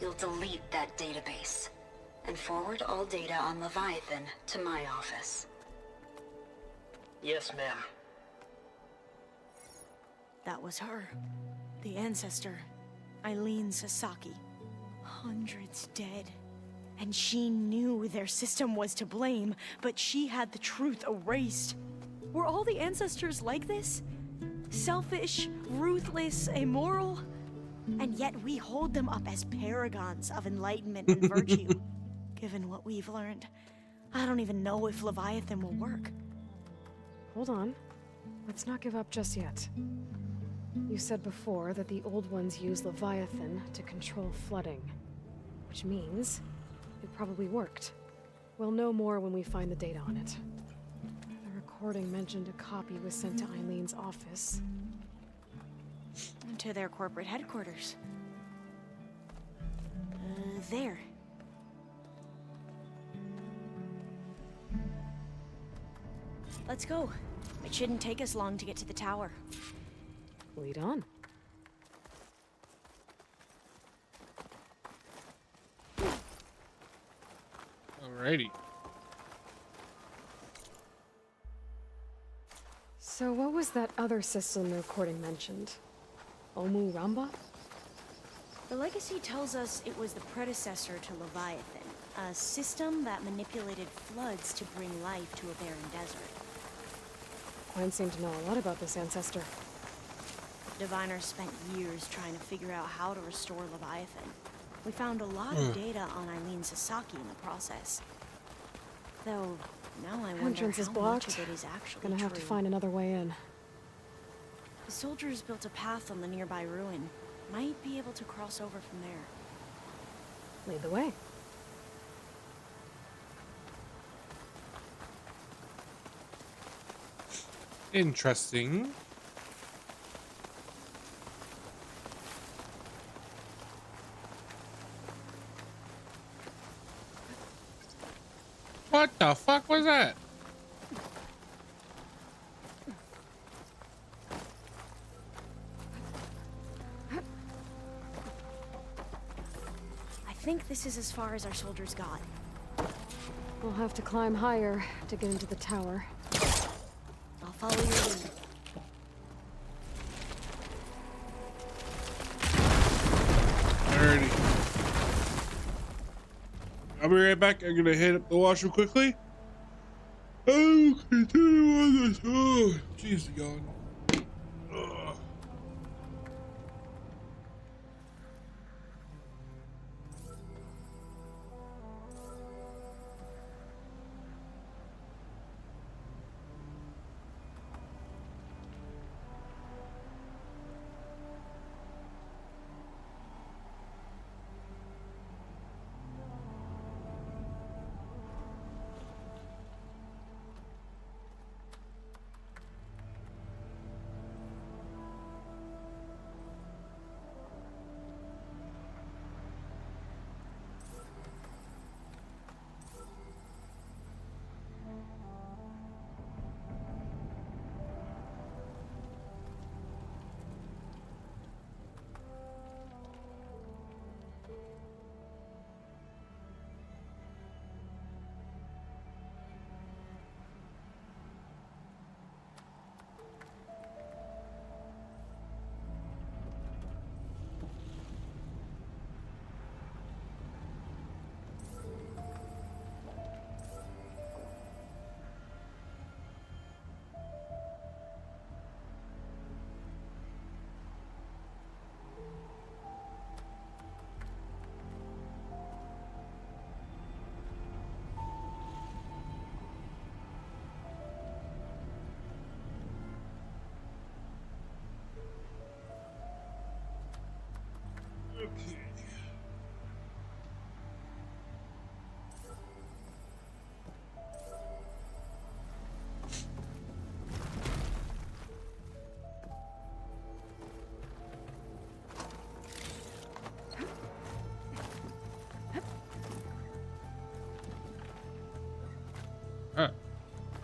you'll delete that database and forward all data on Leviathan to my office. Yes, ma'am. That was her. The ancestor, Eileen Sasaki. Hundreds dead. And she knew their system was to blame, but she had the truth erased. Were all the ancestors like this? Selfish, ruthless, immoral? And yet we hold them up as paragons of enlightenment and virtue. Given what we've learned, I don't even know if Leviathan will work. Hold on. Let's not give up just yet. You said before that the old ones use Leviathan to control flooding. Which means it probably worked. We'll know more when we find the data on it. The recording mentioned a copy was sent to Eileen's office. To their corporate headquarters. There. Let's go. It shouldn't take us long to get to the tower. Lead on. Alrighty. So what was that other system the recording mentioned? Omu Ramba? The legacy tells us it was the predecessor to Leviathan, a system that manipulated floods to bring life to a barren desert. Quine seemed to know a lot about this ancestor. Diviners spent years trying to figure out how to restore Leviathan. We found a lot of data on Eileen Sasaki in the process. Though, now I wonder Entrance is how blocked. much of it is actually Gonna have to true. find another way in. The soldiers built a path on the nearby ruin. Might be able to cross over from there. Lead the way. Interesting. What the fuck was that? think this is as far as our soldiers got. We'll have to climb higher to get into the tower. I'll follow your lead. Alrighty. I'll be right back. I'm gonna hit up the washroom quickly. Oh, continue on this. Oh, jeez, God. Ugh. Okay.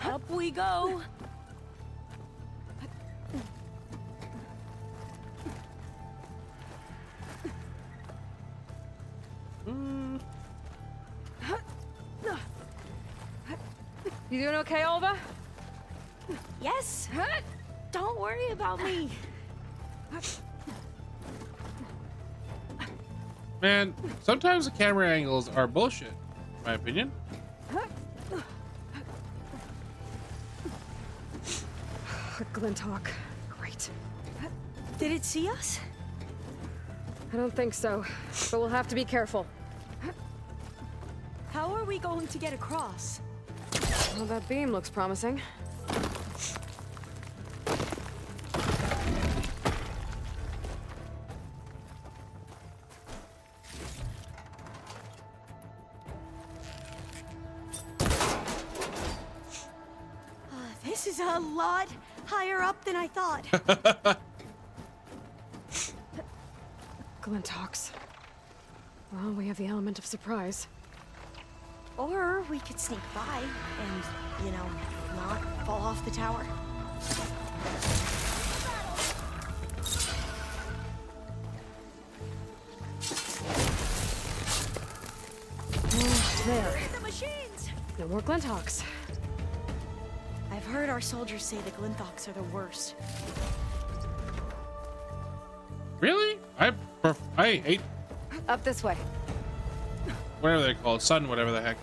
Up we go. You doing okay, Alva? Yes. Don't worry about me. Man, sometimes the camera angles are bullshit, in my opinion. Glinthawk. Great. Did it see us? I don't think so, but we'll have to be careful. How are we going to get across? Well, that beam looks promising. This is a lot higher up than I thought. Glinthawks. Well, we have the element of surprise. Or we could sneak by and, you know, not fall off the tower. There. The machines! No more Glinthawks. I've heard our soldiers say the Glinthawks are the worst. Really? I hate Up this way. whatever they call it, sun, whatever the heck.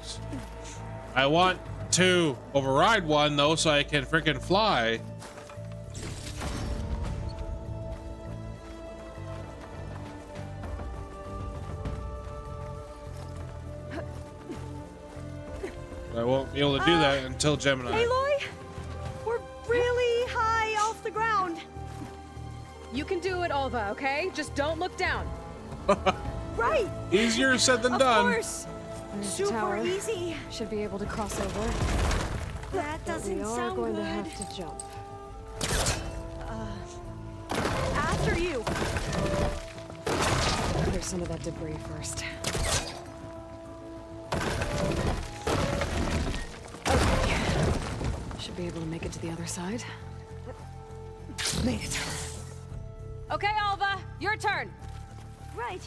I want to override one though, so I can freaking fly. I won't be able to do that until Gemini. Aloy, we're really high off the ground. You can do it, Alva, okay? Just don't look down. Right. Easier said than done. Of course. There's the Super tower. easy. Should be able to cross over. That But doesn't we are sound going good. to have to jump. After you. Clear some of that debris first. Okay. Should be able to make it to the other side. Made it. Okay, Alva, your turn. Right.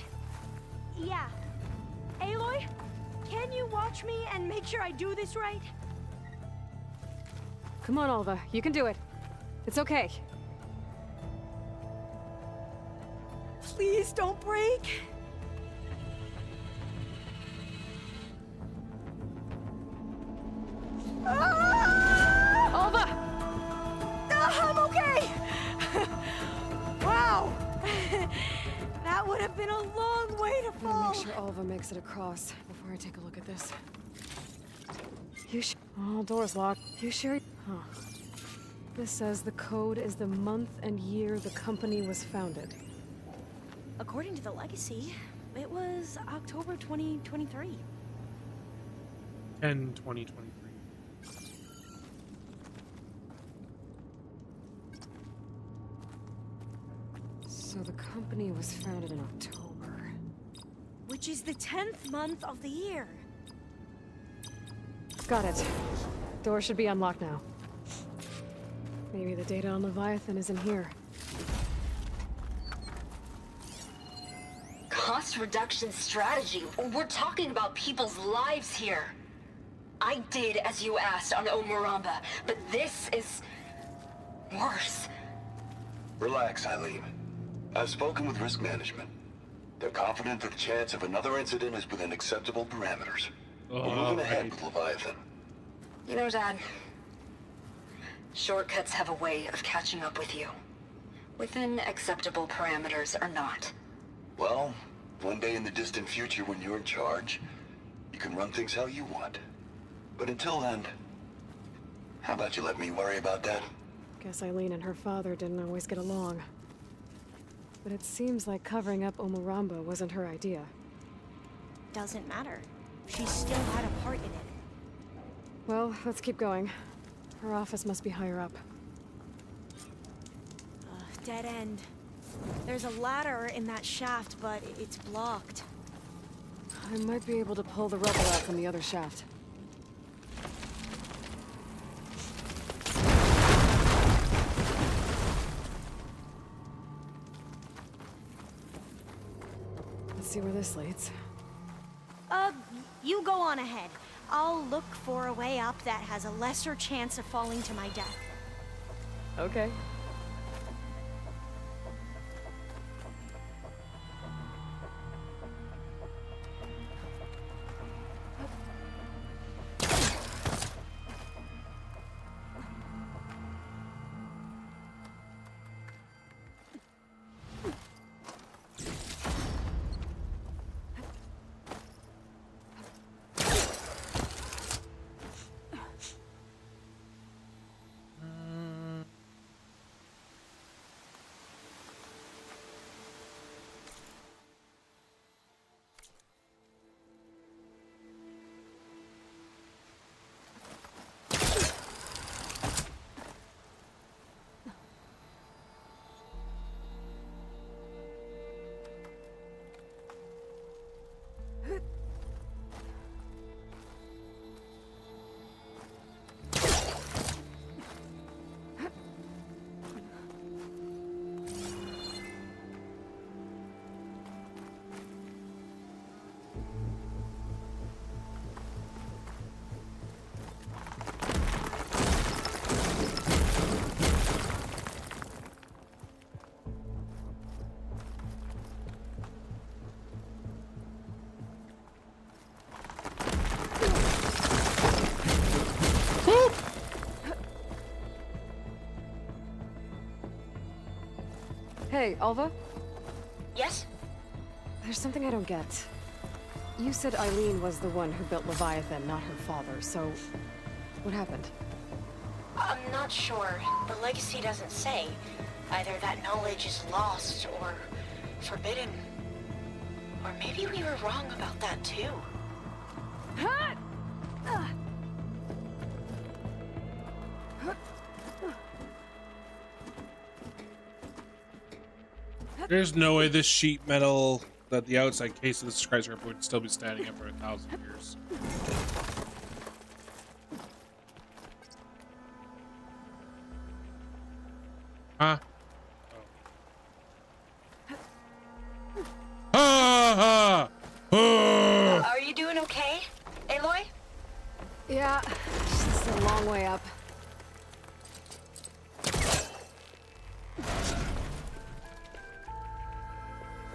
Yeah. Aloy, can you watch me and make sure I do this right? Come on, Alva. You can do it. It's okay. Please don't break. Alva! I'm okay! Wow! That would have been a long way to I'm gonna fall. make sure Alva makes it across before I take a look at this. All doors locked. You sure? Huh. This says the code is the month and year the company was founded. According to the legacy, it was October 2023. 10/20/23. So the company was founded in October. Which is the 10th month of the year. Got it. Door should be unlocked now. Maybe the data on Leviathan is in here. Cost reduction strategy? We're talking about people's lives here. I did as you asked on Omuramba, but this is worse. Relax, Eileen. I've spoken with risk management. They're confident that the chance of another incident is within acceptable parameters. We're moving ahead with Leviathan. You know, Dad, shortcuts have a way of catching up with you. Within acceptable parameters or not. Well, one day in the distant future when you're in charge, you can run things how you want. But until then, how about you let me worry about that? Guess Eileen and her father didn't always get along. But it seems like covering up Omuramba wasn't her idea. Doesn't matter. She still had a part in it. Well, let's keep going. Her office must be higher up. Dead end. There's a ladder in that shaft, but it's blocked. I might be able to pull the rubble out from the other shaft. Let's see where this leads. You go on ahead. I'll look for a way up that has a lesser chance of falling to my death. Okay. Hey, Alva? Yes? There's something I don't get. You said Eileen was the one who built Leviathan, not her father, so... what happened? I'm not sure. The legacy doesn't say. Either that knowledge is lost or forbidden. Or maybe we were wrong about that too. There's no way this sheet metal that the outside case of the skyscraper would still be standing up for 1,000 years. Huh? Are Yeah, this is a long way up.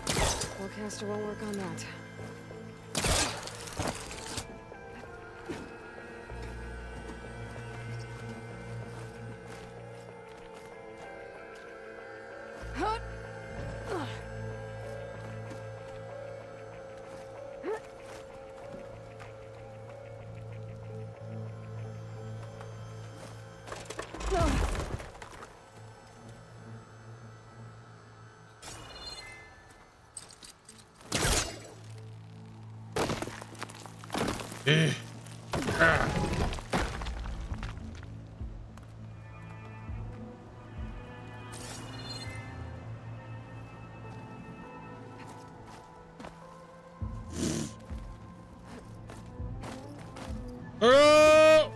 Spellcaster won't work on that. Oh!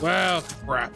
Well, crap.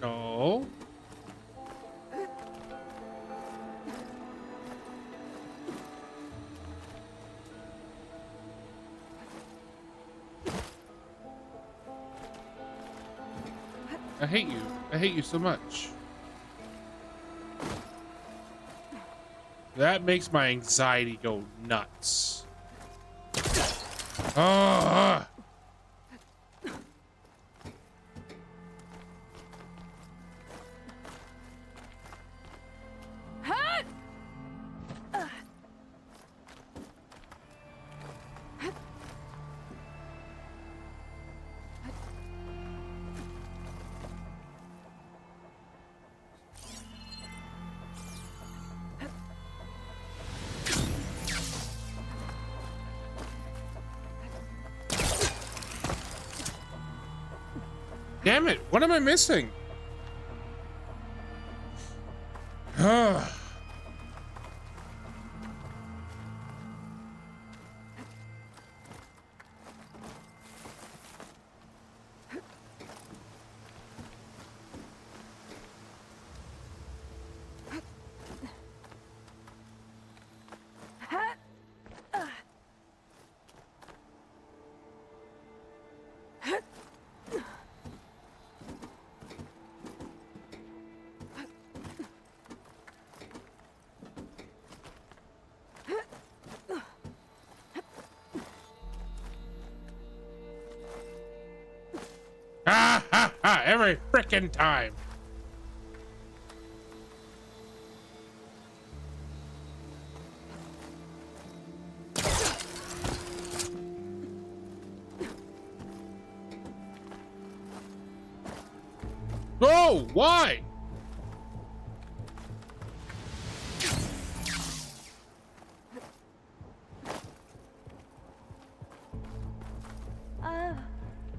No. I hate you. I hate you so much. That makes my anxiety go nuts. Ah! Damn it, what am I missing? Ha ha ha! Every frickin' time. Oh, why?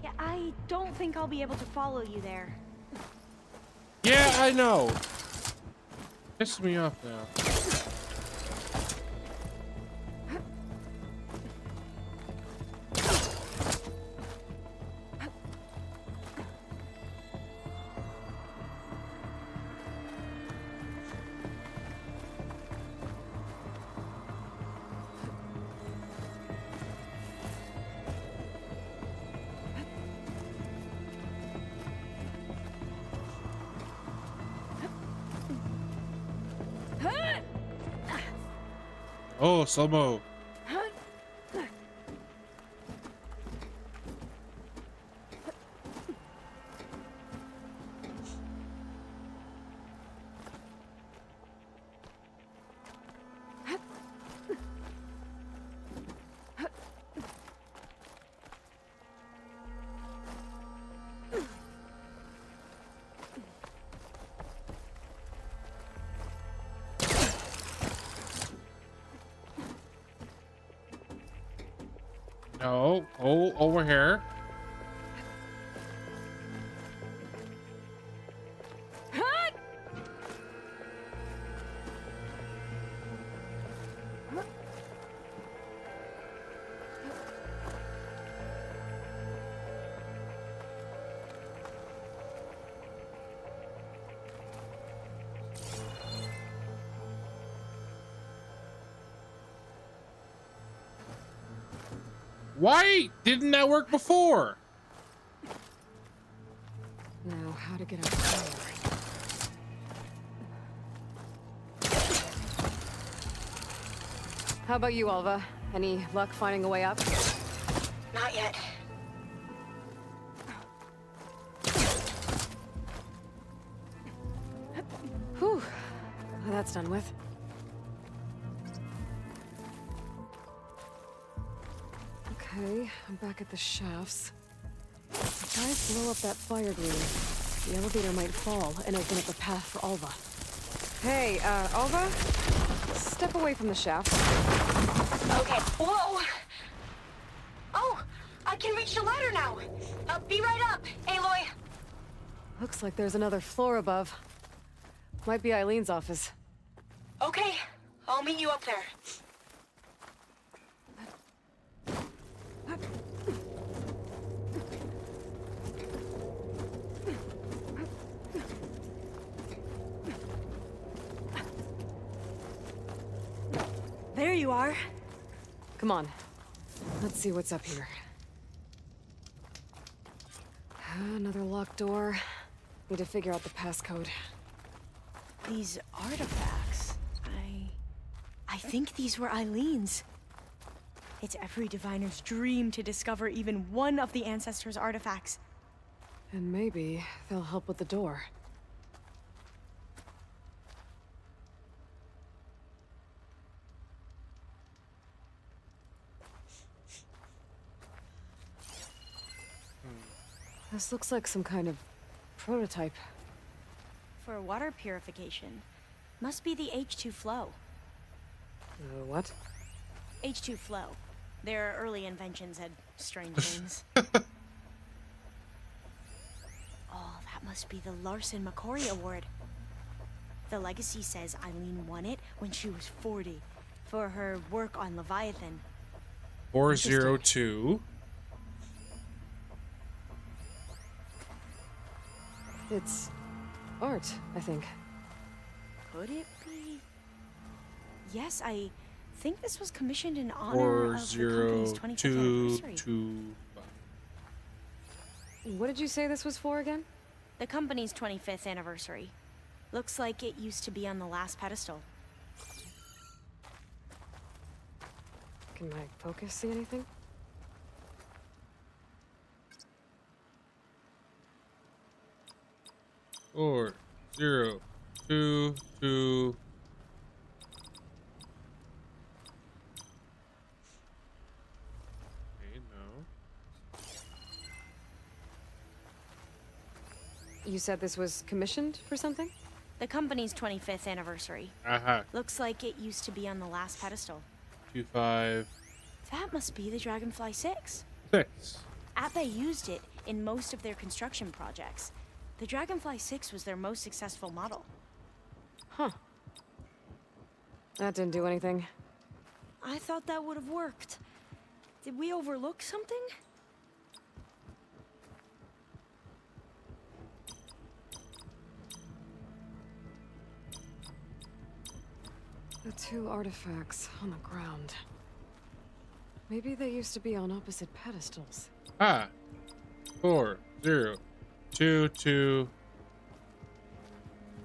Yeah, I don't think I'll be able to follow you there. Yeah, I know. Piss me off now. Oh, slow-mo. Oh, over here. Why didn't that work before? Now, how to get up there? How about you, Alva? Any luck finding a way up? Not yet. Whew. Well, that's done with. Okay, I'm back at the shafts. If guys blow up that fire green, the elevator might fall and open up a path for Alva. Hey, Alva? Step away from the shaft. Okay. Whoa! Oh! I can reach the ladder now! Be right up, Aloy! Looks like there's another floor above. Might be Eileen's office. Okay, I'll meet you up there. There you are. Come on. Let's see what's up here. Another locked door. Need to figure out the passcode. These artifacts... I think these were Eileen's. It's every diviner's dream to discover even one of the ancestors' artifacts. And maybe they'll help with the door. This looks like some kind of prototype. For water purification. Must be the H2 flow. What? H2 flow. Their early inventions had strange names. Oh, that must be the Larson McCory Award. The legacy says Eileen won it when she was 40 for her work on Leviathan. 402. It's art, I think. Could it be? Yes, I think this was commissioned in honor of the company's 25th anniversary. 40225. What did you say this was for again? The company's 25th anniversary. Looks like it used to be on the last pedestal. Can my focus see anything? Four, 0, 2, 2. Okay, no. You said this was commissioned for something? The company's 25th anniversary. Looks like it used to be on the last pedestal. 2, 5. That must be the Dragonfly 6. 6. Ape used it in most of their construction projects. The Dragonfly 6 was their most successful model. Huh. That didn't do anything. I thought that would have worked. Did we overlook something? The two artifacts on the ground. Maybe they used to be on opposite pedestals. 4, 0, 2, 2.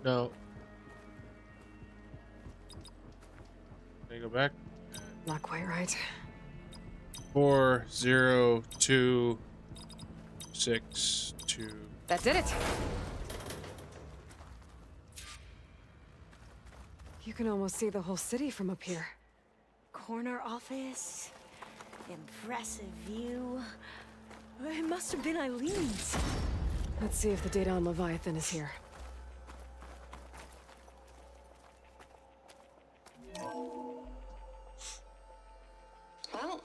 No. Can I go back? Not quite right. 4, 0, 2, 6, 2. That did it! You can almost see the whole city from up here. Corner office. Impressive view. It must have been Eileen's. Let's see if the data on Leviathan is here. Well,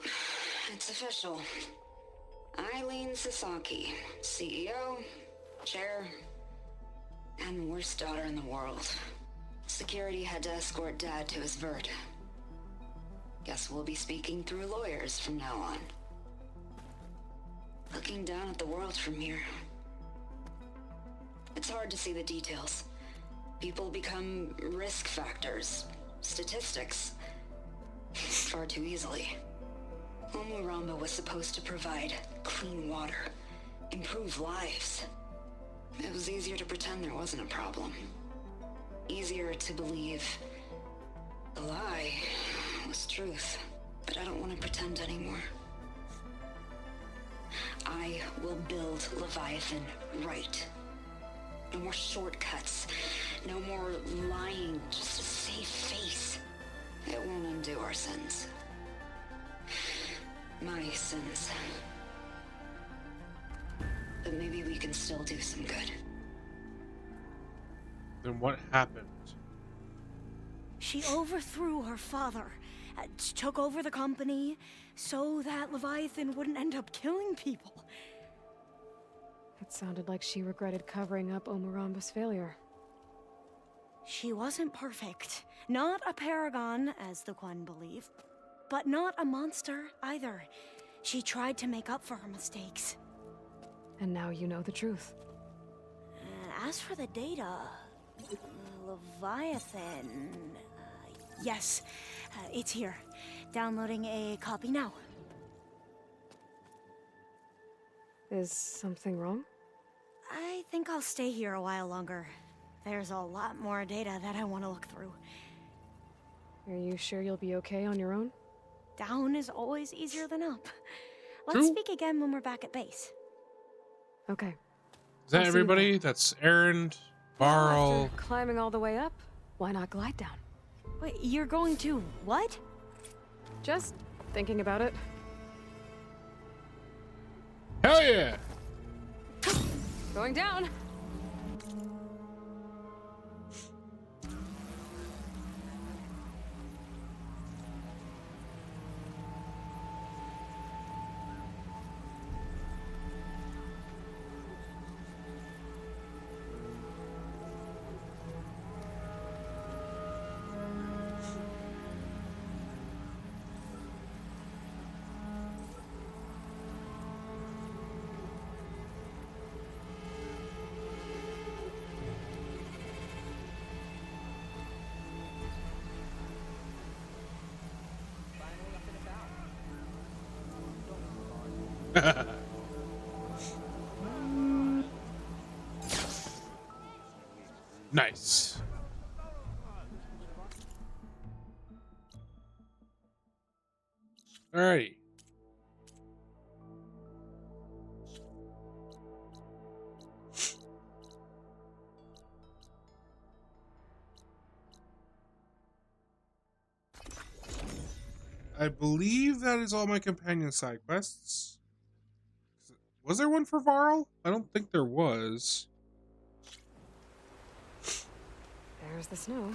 it's official. Eileen Sasaki, CEO, chair, and worst daughter in the world. Security had to escort Dad to his vert. Guess we'll be speaking through lawyers from now on. Looking down at the world from here. It's hard to see the details. People become risk factors, statistics, far too easily. Omuramba was supposed to provide clean water, improve lives. It was easier to pretend there wasn't a problem. Easier to believe the lie was truth. But I don't want to pretend anymore. I will build Leviathan right. No more shortcuts. No more lying just to save face. It won't undo our sins. My sins. But maybe we can still do some good. Then what happened? She overthrew her father, took over the company, so that Leviathan wouldn't end up killing people. It sounded like she regretted covering up Omuramba's failure. She wasn't perfect. Not a paragon, as the Quan believe, but not a monster either. She tried to make up for her mistakes. And now you know the truth. As for the data, Leviathan... yes, it's here. Downloading a copy now. Is something wrong? I think I'll stay here a while longer. There's a lot more data that I want to look through. Are you sure you'll be okay on your own? Down is always easier than up. Let's True. speak again when we're back at base. Okay. Is that I'll see you everybody? there. That's Aaron, Varl. After climbing all the way up, why not glide down? Wait, you're going to what? Just thinking about it. Hell yeah! Going down. Nice. Alrighty. I believe that is all my companion side quests. Was there one for Varl? I don't think there was. There's the snow.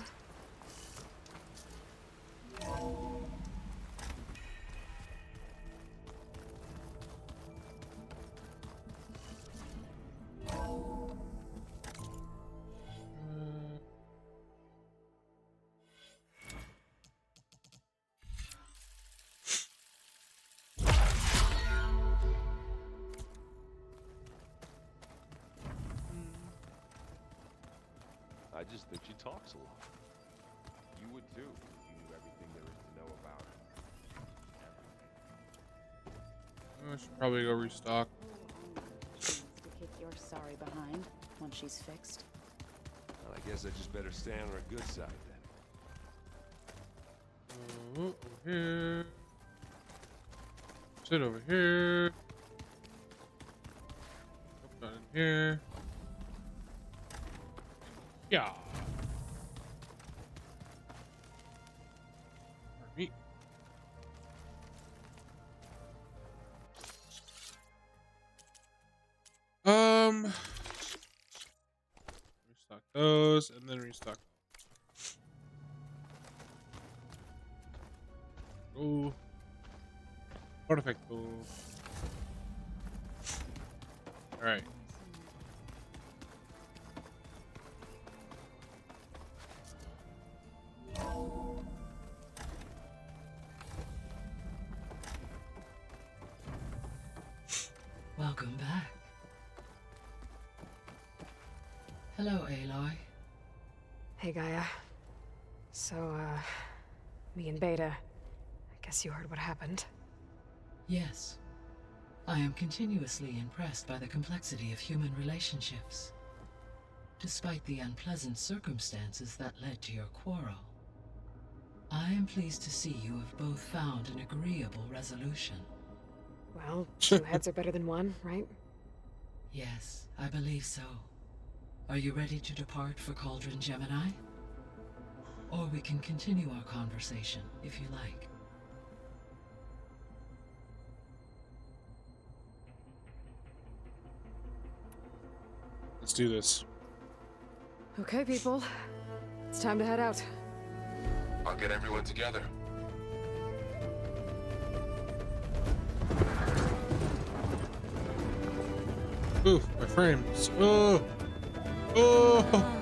I just think she talks a lot. You would too, if you knew everything there is to know about her. I should probably go restock. To kick your sorry behind once she's fixed. Well, I guess I just better stand on her good side then. Over here. Sit over here. Not in here. Yeah. Pardon me. Restock those and then restock. Oh. Perfecto. All right. Welcome back. Hello, Aloy. Hey, Gaia. So, me and Beta, I guess you heard what happened. Yes. I am continuously impressed by the complexity of human relationships. Despite the unpleasant circumstances that led to your quarrel, I am pleased to see you have both found an agreeable resolution. Well, 2 heads are better than 1, right? Yes, I believe so. Are you ready to depart for Cauldron Gemini? Or we can continue our conversation, if you like. Let's do this. Okay, people. It's time to head out. I'll get everyone together. Ooh, my frames. Oh! Oh!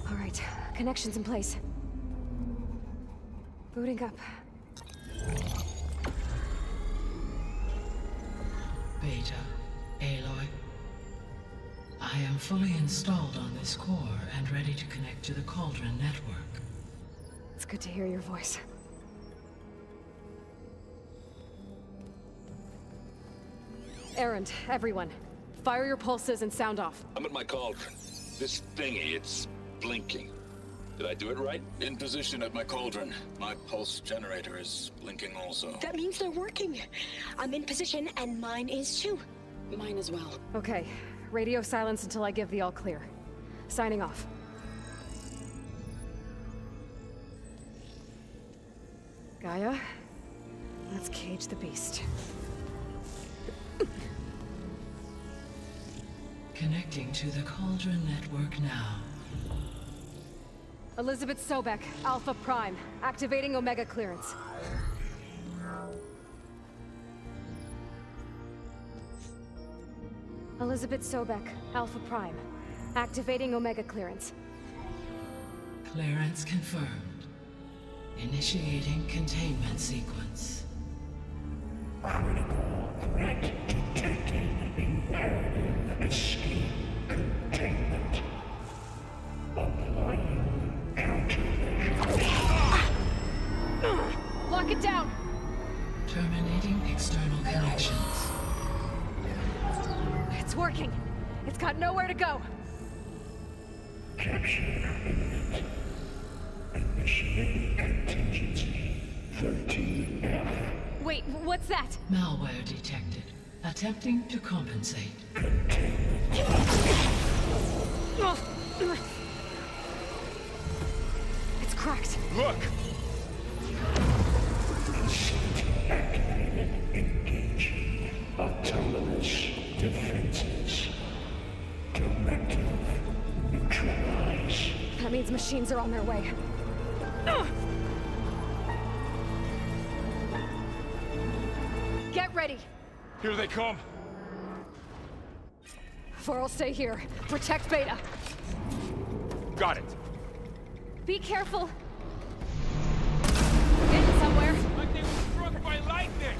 All right, connections in place. Booting up. Beta, Aloy. I am fully installed on this core and ready to connect to the Cauldron network. It's good to hear your voice. Errand, everyone. Fire your pulses and sound off. I'm at my cauldron. This thingy, it's blinking. Did I do it right? In position at my cauldron. My pulse generator is blinking also. That means they're working. I'm in position, and mine is too. Mine as well. Okay, radio silence until I give the all clear. Signing off. Gaia, let's cage the beast. Connecting to the Cauldron network now. Elizabeth Sobek, Alpha Prime, activating Omega clearance. Elizabeth Sobek, Alpha Prime, activating Omega clearance. Clearance confirmed. Initiating containment sequence. Critical threat detected. Imperative escape containment. Applying countermeasures. Lock it down! Terminating external connections. It's working. It's got nowhere to go. Capture imminent. Initiating contingency 13F. Wait, what's that? Malware detected. Attempting to compensate. It's cracked. Look! Activated. Engaging autonomous defenses. Directive. Neutralize. That means machines are on their way. Get ready. Here they come. Faro, stay here. Protect Beta. Got it. Be careful. We're getting somewhere. Like they were struck by lightning.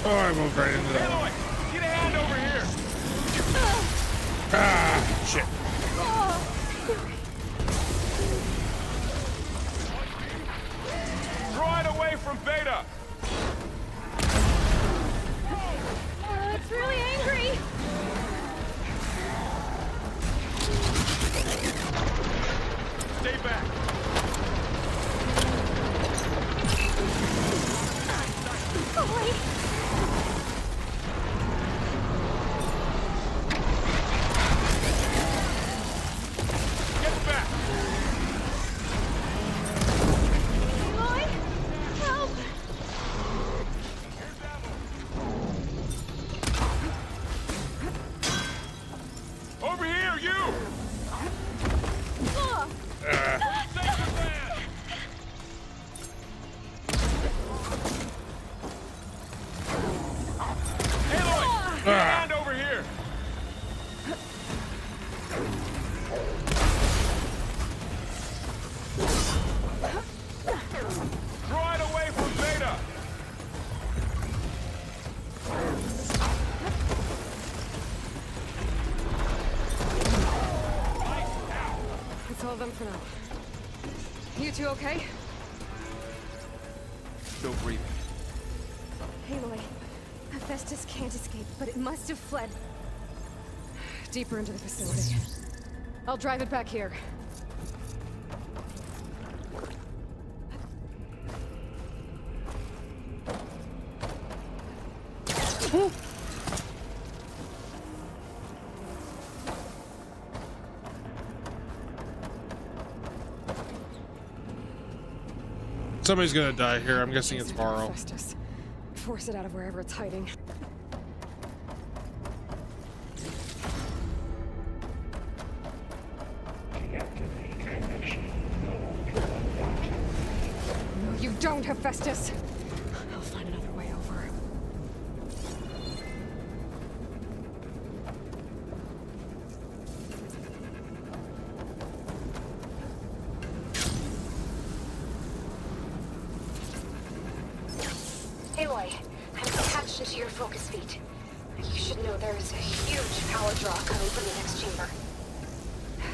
Oh, I moved right into that. Aloy, get a hand over here. Ah, shit. Draw it away from Beta. It's really angry. Stay back. Get back. Aloy, help! Over here, you. Aloy, get a hand over here. Draw it away from Beta. That's all of them for now. You two okay? Still breathing. Aloy, Hephaestus can't escape, but it must have fled deeper into the facility. I'll drive it back here. Somebody's gonna die here. I'm guessing it's Faro. Hephaestus. Force it out of wherever it's hiding. No, you don't, Hephaestus! I'll find another way over. Aloy, I'm attached into your focus feet. You should know there is a huge power draw coming from the next chamber.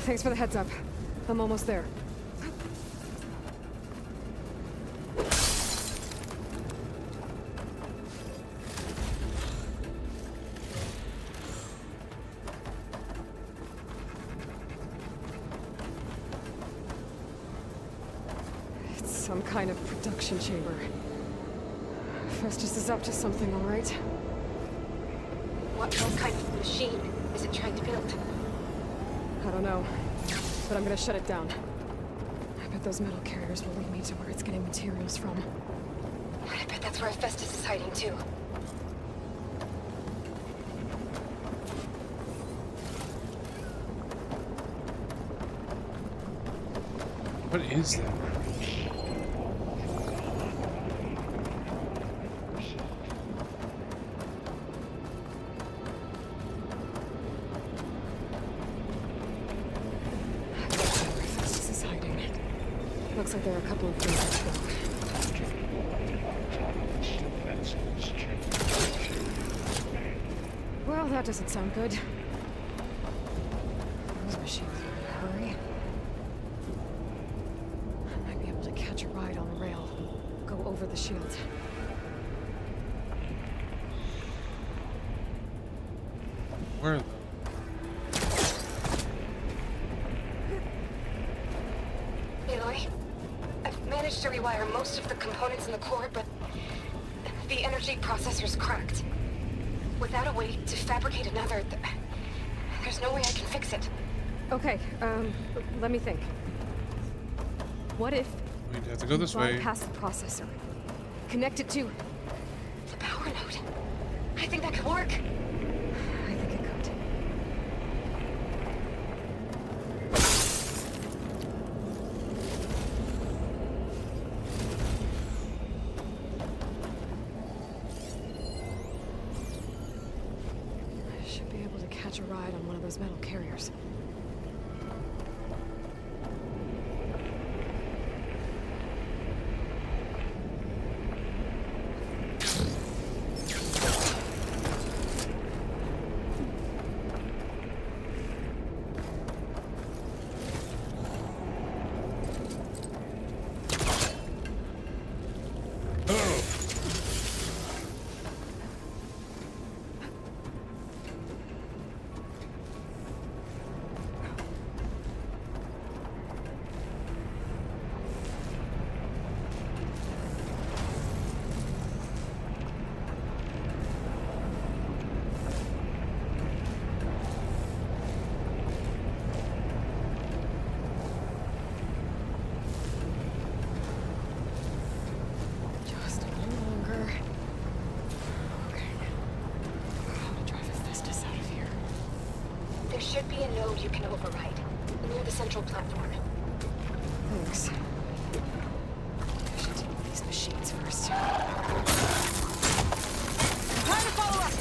Thanks for the heads up. I'm almost there. It's some kind of production chamber. Festus is up to something, all right? What kind of machine is it trying to build? I don't know, but I'm gonna shut it down. I bet those metal carriers will lead me to where it's getting materials from. I bet that's where Festus is hiding too. What is that? Festus is hiding. Looks like there are a couple of places to go. Well, that doesn't sound good. Those machines are in a hurry. I might be able to catch a ride on the rail. Go over the shield. Where are they? Aloy, I've managed managed to rewire most of the components in the core, but the energy processor's cracked. Without a way to fabricate another, there's no way I can fix it. Okay, let me think. What if We'd have to go this way. bypass the processor, connect it to the power node? I think that could work. I think it could. I should be able to catch a ride on one of those metal carriers. Just a little longer. Okay. How to drive Hephaestus out of here. There should be a node you can override near the central platform. Thanks. I should deal with these machines first. Time to follow up!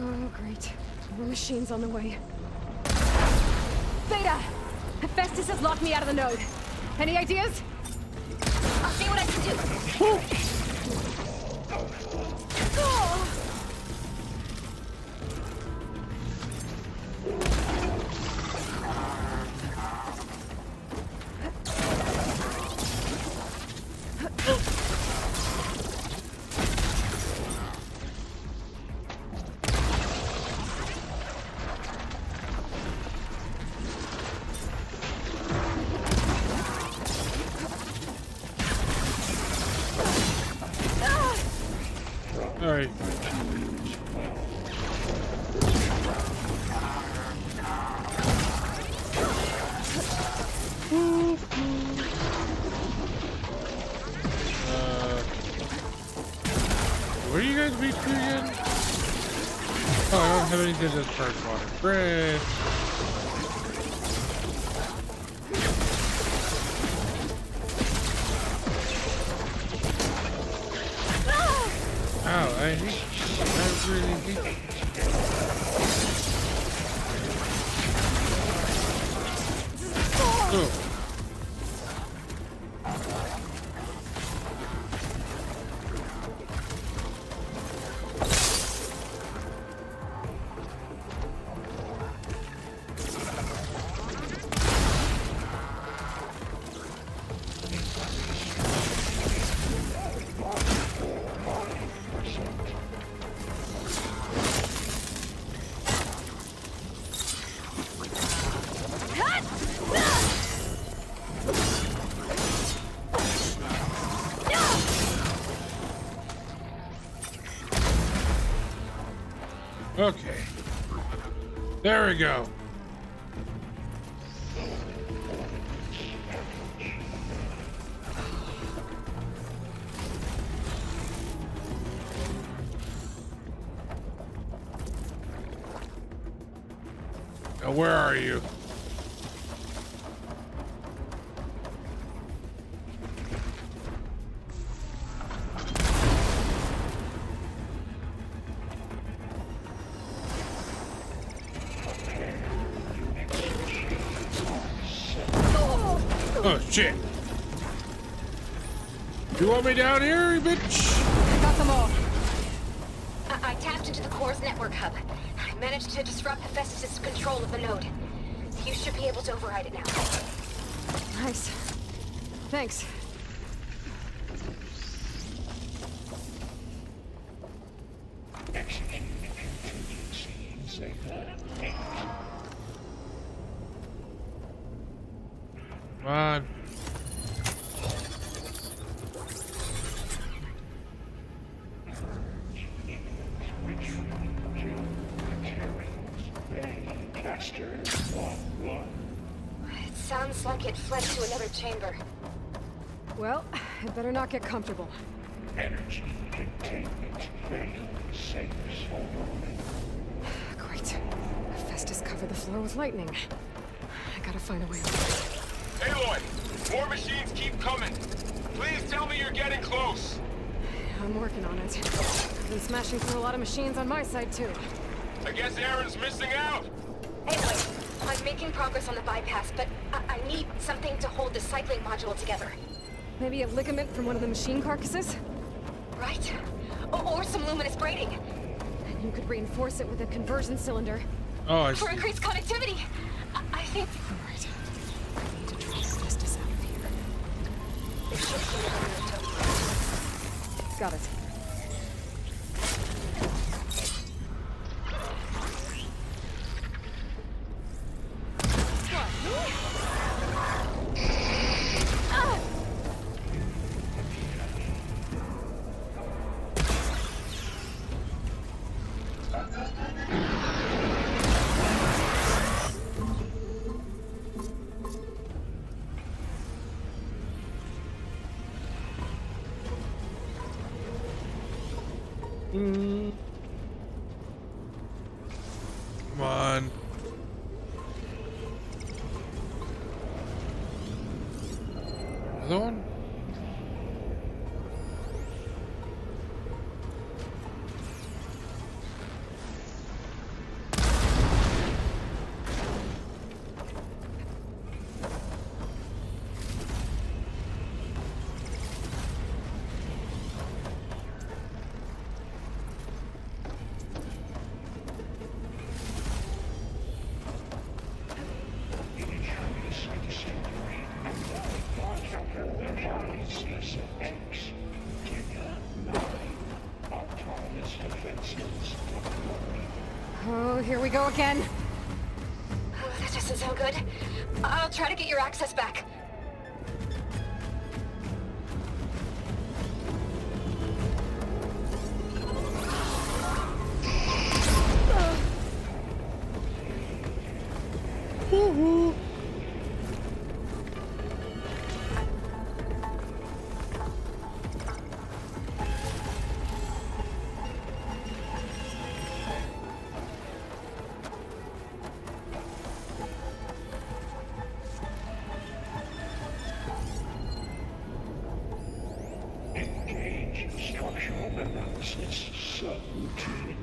Oh, great. More machines on the way. Beta! Hephaestus has locked me out of the node. Any ideas? I'll see what I can do. Oh! All right. Where do you guys reach to again? Oh, I don't have anything that's burnt water. Great. Ow, I really hate Oh. Okay. There we go. Now, where are you? Oh, shit. You want me down here, you bitch? Got them all. I tapped into the core's network hub. I managed to disrupt Hephaestus' control of the node. You should be able to override it now. Nice. Thanks. Come on. It sounds like it fled to another chamber. Well, it better not get comfortable. Energy containment safe zone. Great. Hephaestus covered the floor with lightning. I gotta find a way over. Aloy, more machines keep coming. Please tell me you're getting close. I'm working on it. I've been smashing through a lot of machines on my side, too. I guess Aaron's missing out. Aloy, I'm making progress on the bypass, but I need something to hold the cycling module together. Maybe a ligament from one of the machine carcasses? Right? Or some luminous braiding. And you could reinforce it with a conversion cylinder. Oh, I see. For increased connectivity. I think... Alright. I need to drop Hephaestus out of here. There should be another token. Got it. Come on. Another one? Oh, here we go again. Oh, that doesn't sound good. I'll try to get your access back. Woohoo! Engage structural analysis subroutine.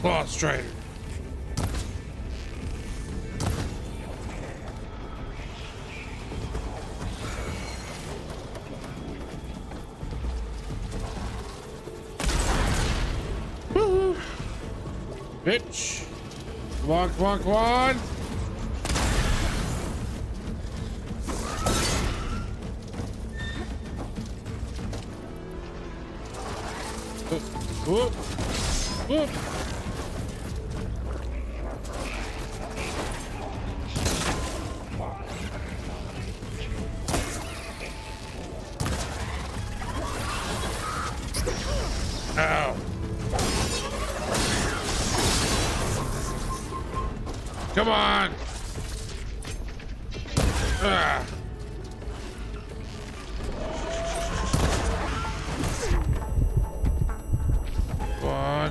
Claw Strider. Bitch. Come on, come on, come on. Whoop. Whoop. Ow. Come on. Ah. Come on.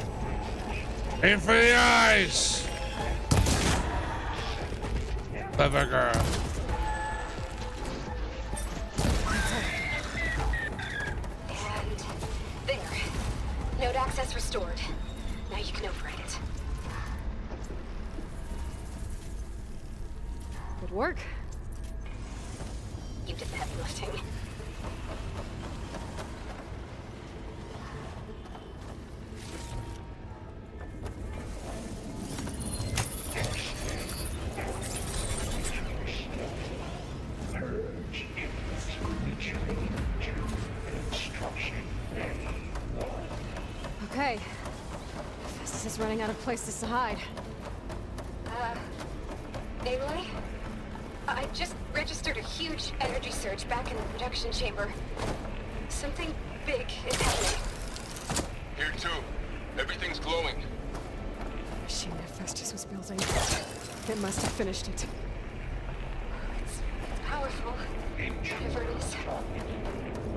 Aim for the eyes. Clever girl. And there. Node access restored. Now you can override it. Good work. You did the heavy lifting. Okay. Festus is running out of places to hide. Aloy? I just registered a huge energy surge back in the production chamber. Something big is happening. Here too. Everything's glowing. The machine that Festus was building. It must have finished it. It's powerful. Whatever it is.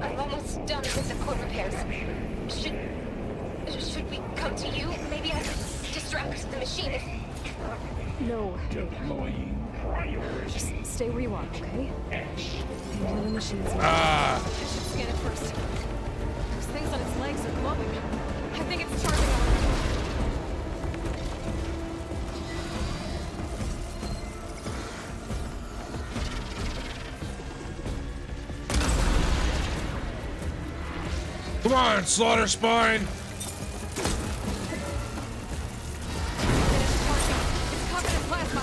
I'm almost done with the core repairs. Should we come to you? Maybe I could distract the machine if... No. Just stay where you are, okay? Handle the machines. Ah. I should scan it first. Those things on its legs are glowing. I think it's charging already. Come on, Slaughter Spine. It's covered in plasma.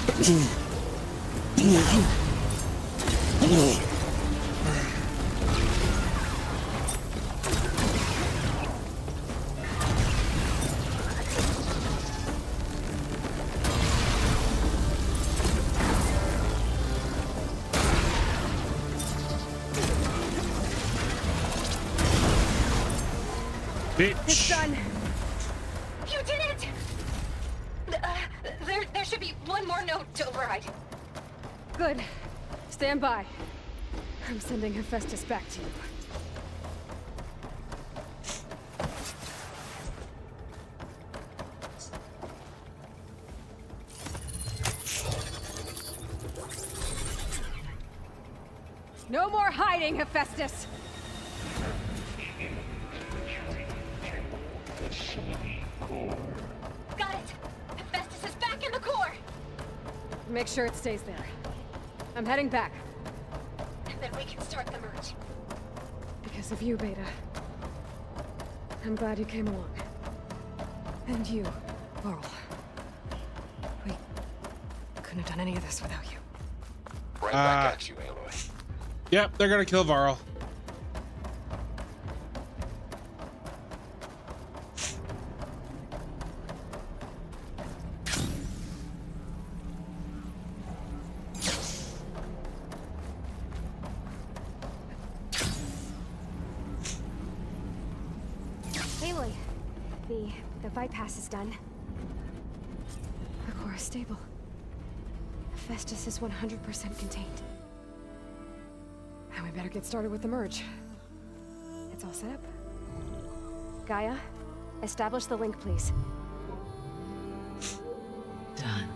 Bitch. It's done. You did it! There should be one more node to override. Good. Stand by. I'm sending Hephaestus back to you. No more hiding, Hephaestus! Got it! Hephaestus is back in the core! Make sure it stays there. I'm heading back. And then we can start the merge. Because of you, Beta. I'm glad you came along. And you, Varl. We couldn't have done any of this without you. Right back at you, Aloy. Yep, they're gonna kill Varl. Aloy, the bypass is done. The core is stable. Hephaestus is 100% contained. Now we better get started with the merge. It's all set up. Gaia, establish the link, please. Done.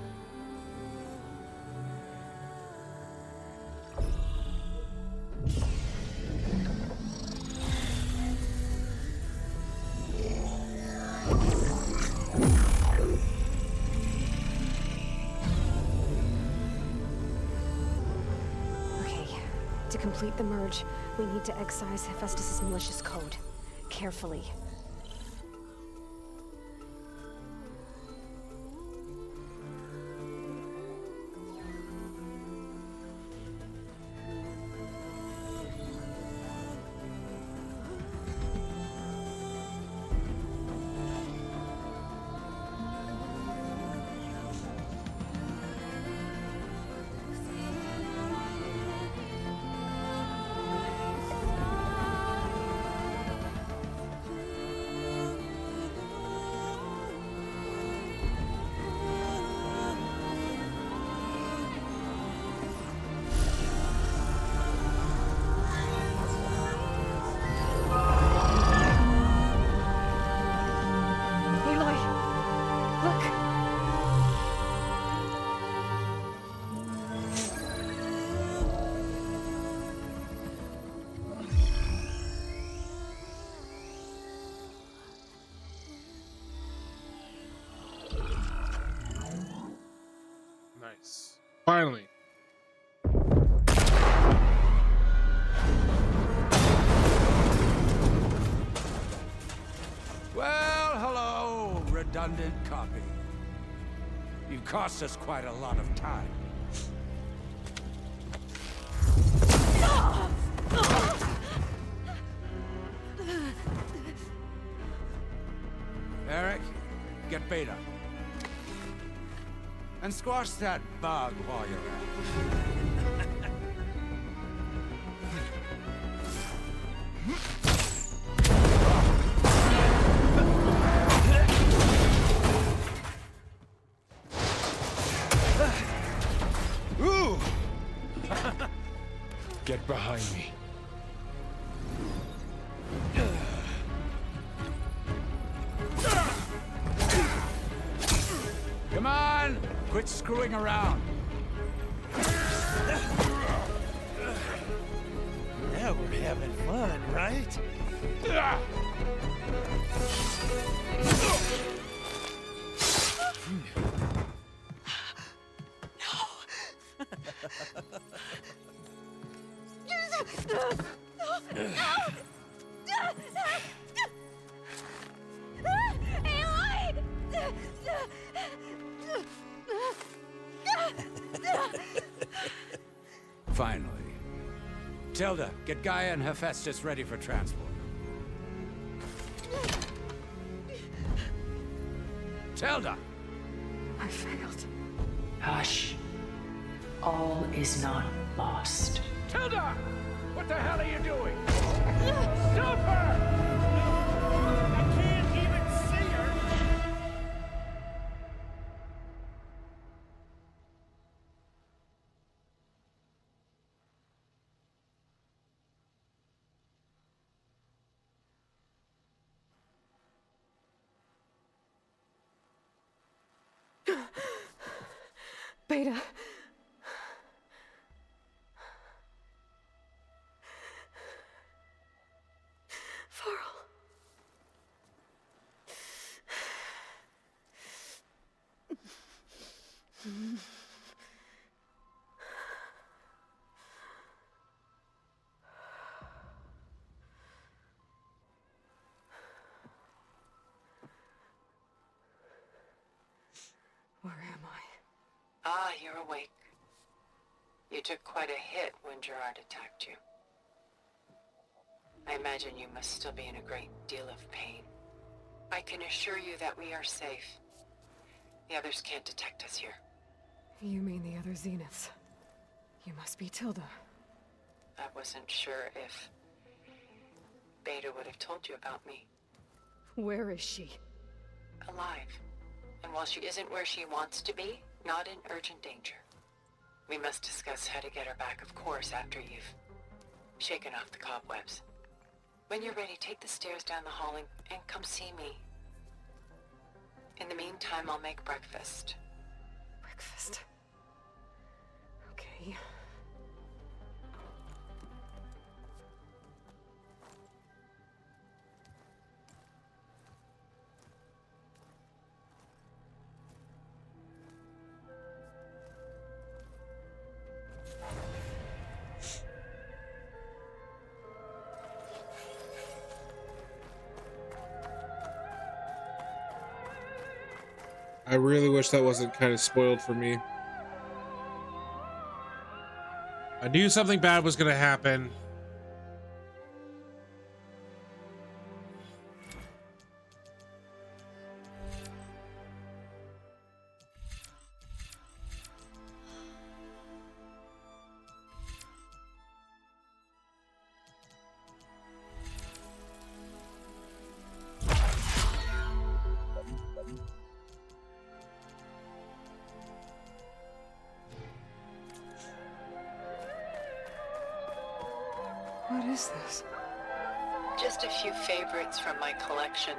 complete the merge, we need to excise Hephaestus' malicious code. Carefully. Nice. Finally. Well, hello, redundant copy. You've cost us quite a lot of time. Eric, get Beta. And squash that bug while you're at it. Ooh! Get behind me. Come on! Quit screwing around. Now we're having fun, right? Finally. Tilda, get Gaia and Hephaestus ready for transport. Tilda! I failed. Hush. All is not lost. Tilda! What the hell are you doing? Stop her! I can't even see her! Beta. Faro. Where am I? Ah, you're awake. You took quite a hit when Gerard attacked you. I imagine you must still be in a great deal of pain. I can assure you that we are safe. The others can't detect us here. You mean the other Zeniths? You must be Tilda. I wasn't sure if Beta would have told you about me. Where is she? Alive. And while she isn't where she wants to be, not in urgent danger. We must discuss how to get her back, of course, after you've shaken off the cobwebs. When you're ready, take the stairs down the hall and come see me. In the meantime, I'll make breakfast. Breakfast. Okay. I really wish that wasn't kind of spoiled for me. I knew something bad was gonna happen. What is this? Just a few favorites from my collection.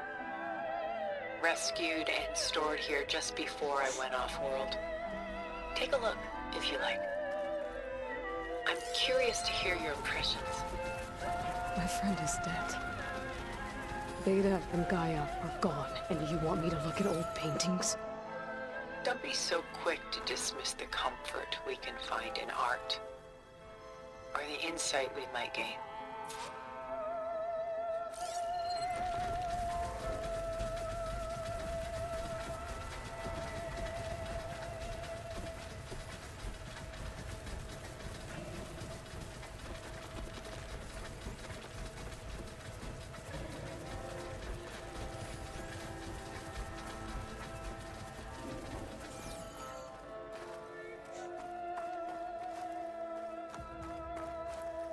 Rescued and stored here just before I went off-world. Take a look, if you like. I'm curious to hear your impressions. My friend is dead. Beta and Gaia are gone, and you want me to look at old paintings? Don't be so quick to dismiss the comfort we can find in art, or the insight we might gain.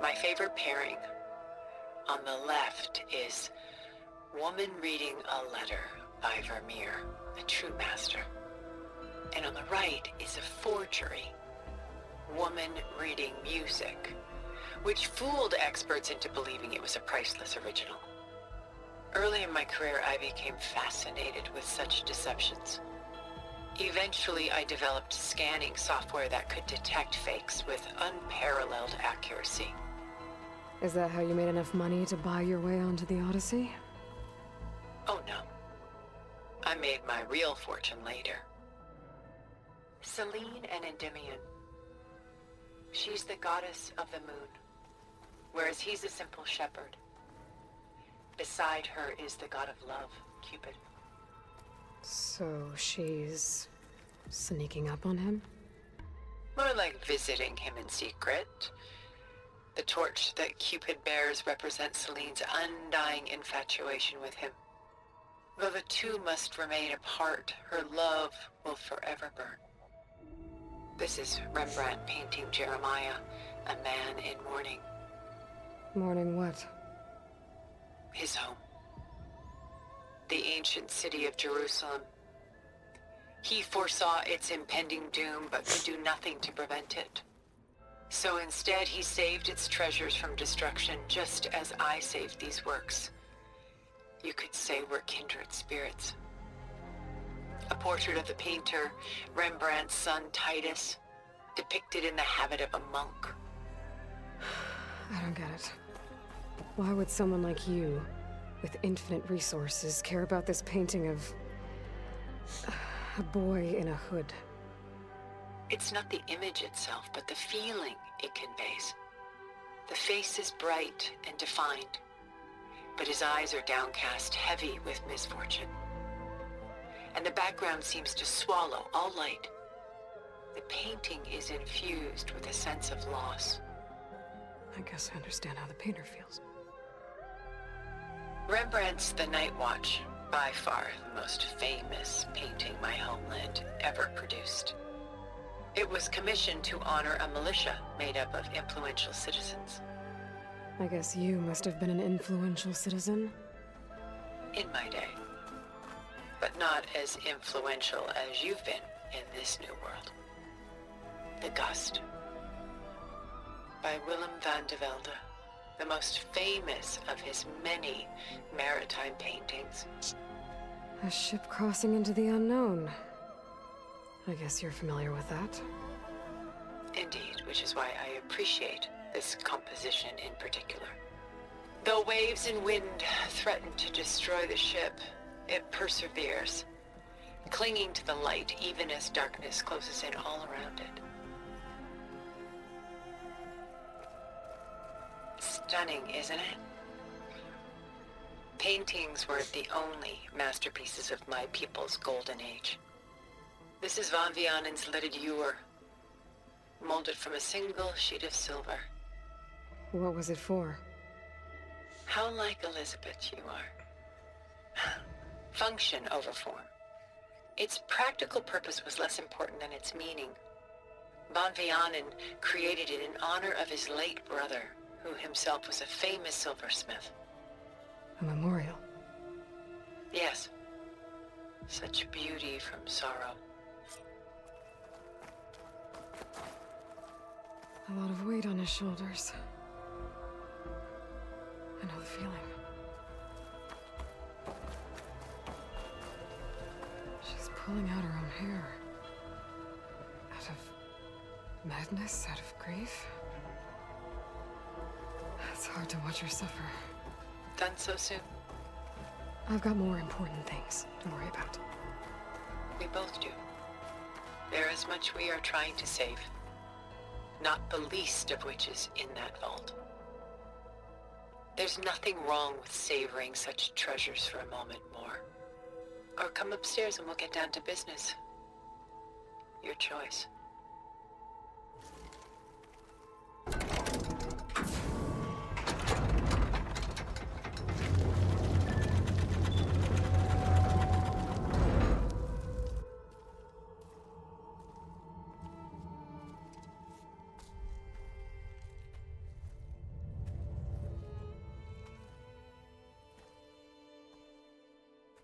My favorite pairing on the left is Woman Reading a Letter by Vermeer, a true master. And on the right is a forgery, Woman Reading Music, which fooled experts into believing it was a priceless original. Early in my career, I became fascinated with such deceptions. Eventually, I developed scanning software that could detect fakes with unparalleled accuracy. Is that how you made enough money to buy your way onto the Odyssey? Oh no. I made my real fortune later. Selene and Endymion. She's the goddess of the moon, whereas he's a simple shepherd. Beside her is the god of love, Cupid. So she's sneaking up on him? More like visiting him in secret. The torch that Cupid bears represents Selene's undying infatuation with him. Though the two must remain apart, her love will forever burn. This is Rembrandt painting Jeremiah, a man in mourning. Mourning what? His home. The ancient city of Jerusalem. He foresaw its impending doom, but could do nothing to prevent it. So instead, he saved its treasures from destruction, just as I saved these works. You could say we're kindred spirits. A portrait of the painter, Rembrandt's son Titus, depicted in the habit of a monk. I don't get it. Why would someone like you, with infinite resources, care about this painting of a boy in a hood? It's not the image itself, but the feeling it conveys. The face is bright and defined, but his eyes are downcast, heavy with misfortune. And the background seems to swallow all light. The painting is infused with a sense of loss. I guess I understand how the painter feels. Rembrandt's The Night Watch, by far the most famous painting my homeland ever produced. It was commissioned to honor a militia made up of influential citizens. I guess you must have been an influential citizen? In my day. But not as influential as you've been in this new world. The Gust. By Willem van de Velde, the most famous of his many maritime paintings. A ship crossing into the unknown. I guess you're familiar with that. Indeed, which is why I appreciate this composition in particular. Though waves and wind threaten to destroy the ship, it perseveres, clinging to the light even as darkness closes in all around it. Stunning, isn't it? Paintings were the only masterpieces of my people's golden age. This is Von Vianen's leaded ewer, molded from a single sheet of silver. What was it for? How like Elizabeth you are. Function over form. Its practical purpose was less important than its meaning. Von Vianen created it in honor of his late brother, who himself was a famous silversmith. A memorial? Yes. Such beauty from sorrow. A lot of weight on his shoulders. I know the feeling. She's pulling out her own hair. Out of madness, out of grief. It's hard to watch her suffer. Done so soon? I've got more important things to worry about. We both do. There is much we are trying to save. Not the least of which is in that vault. There's nothing wrong with savoring such treasures for a moment more. Or come upstairs and we'll get down to business. Your choice.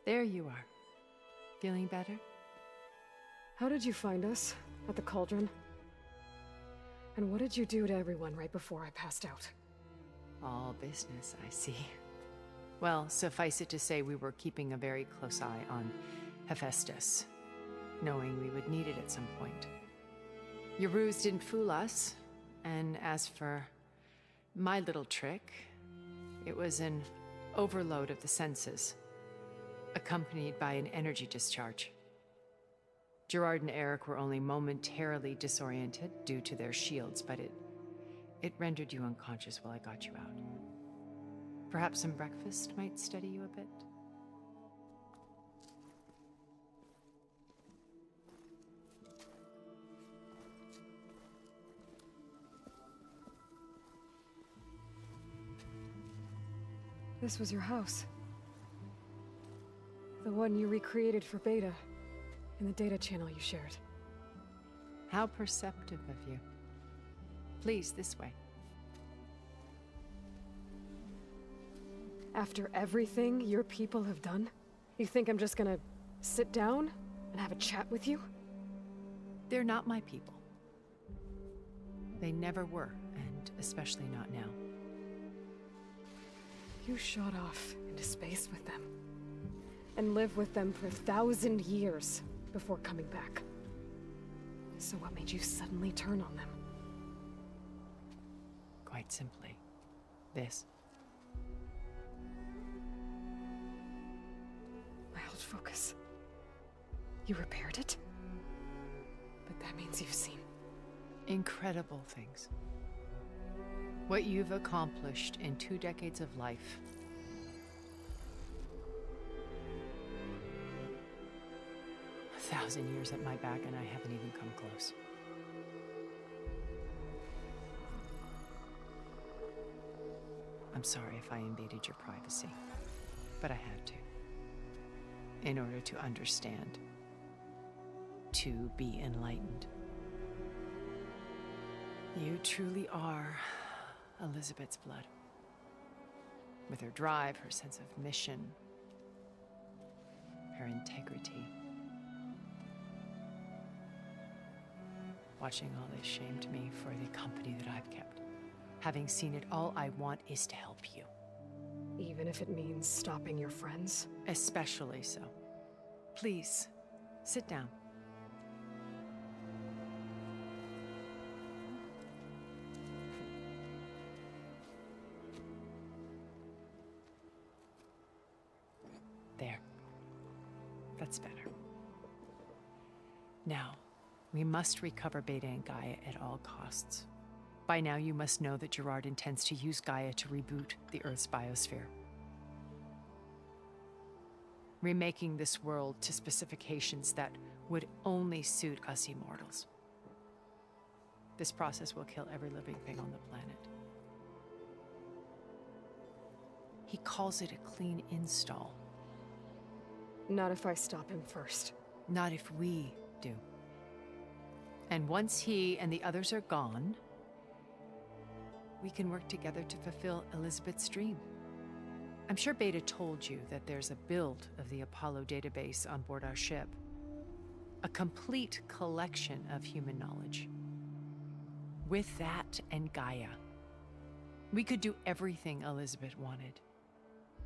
There you are. Feeling better? How did you find us? At the cauldron? And what did you do to everyone right before I passed out? All business, I see. Well, suffice it to say we were keeping a very close eye on Hephaestus, knowing we would need it at some point. Your ruse didn't fool us, and as for my little trick, it was an overload of the senses, accompanied by an energy discharge. Gerard and Eric were only momentarily disoriented due to their shields, but it rendered you unconscious while I got you out. Perhaps some breakfast might steady you a bit? This was your house. The one you recreated for Beta, in the data channel you shared. How perceptive of you. Please, this way. After everything your people have done, you think I'm just gonna sit down and have a chat with you? They're not my people. They never were, and especially not now. You shot off into space with them, and lived with them for 1,000 years before coming back. So what made you suddenly turn on them? Quite simply, this. My old focus. You repaired it? But that means you've seen incredible things. What you've accomplished in 2 decades of life. A 1,000 years at my back and I haven't even come close. I'm sorry if I invaded your privacy, but I had to. In order to understand. To be enlightened. You truly are Elizabeth's blood. With her drive, her sense of mission, her integrity. Watching all this shamed me for the company that I've kept. Having seen it, all I want is to help you. Even if it means stopping your friends? Especially so. Please, sit down. There. That's better. Now, we must recover Beta and Gaia at all costs. By now, you must know that Gerard intends to use Gaia to reboot the Earth's biosphere. Remaking this world to specifications that would only suit us immortals. This process will kill every living thing on the planet. He calls it a clean install. Not if I stop him first. Not if we do. And once he and the others are gone, we can work together to fulfill Elizabeth's dream. I'm sure Beta told you that there's a build of the Apollo database on board our ship. A complete collection of human knowledge. With that and Gaia, we could do everything Elizabeth wanted.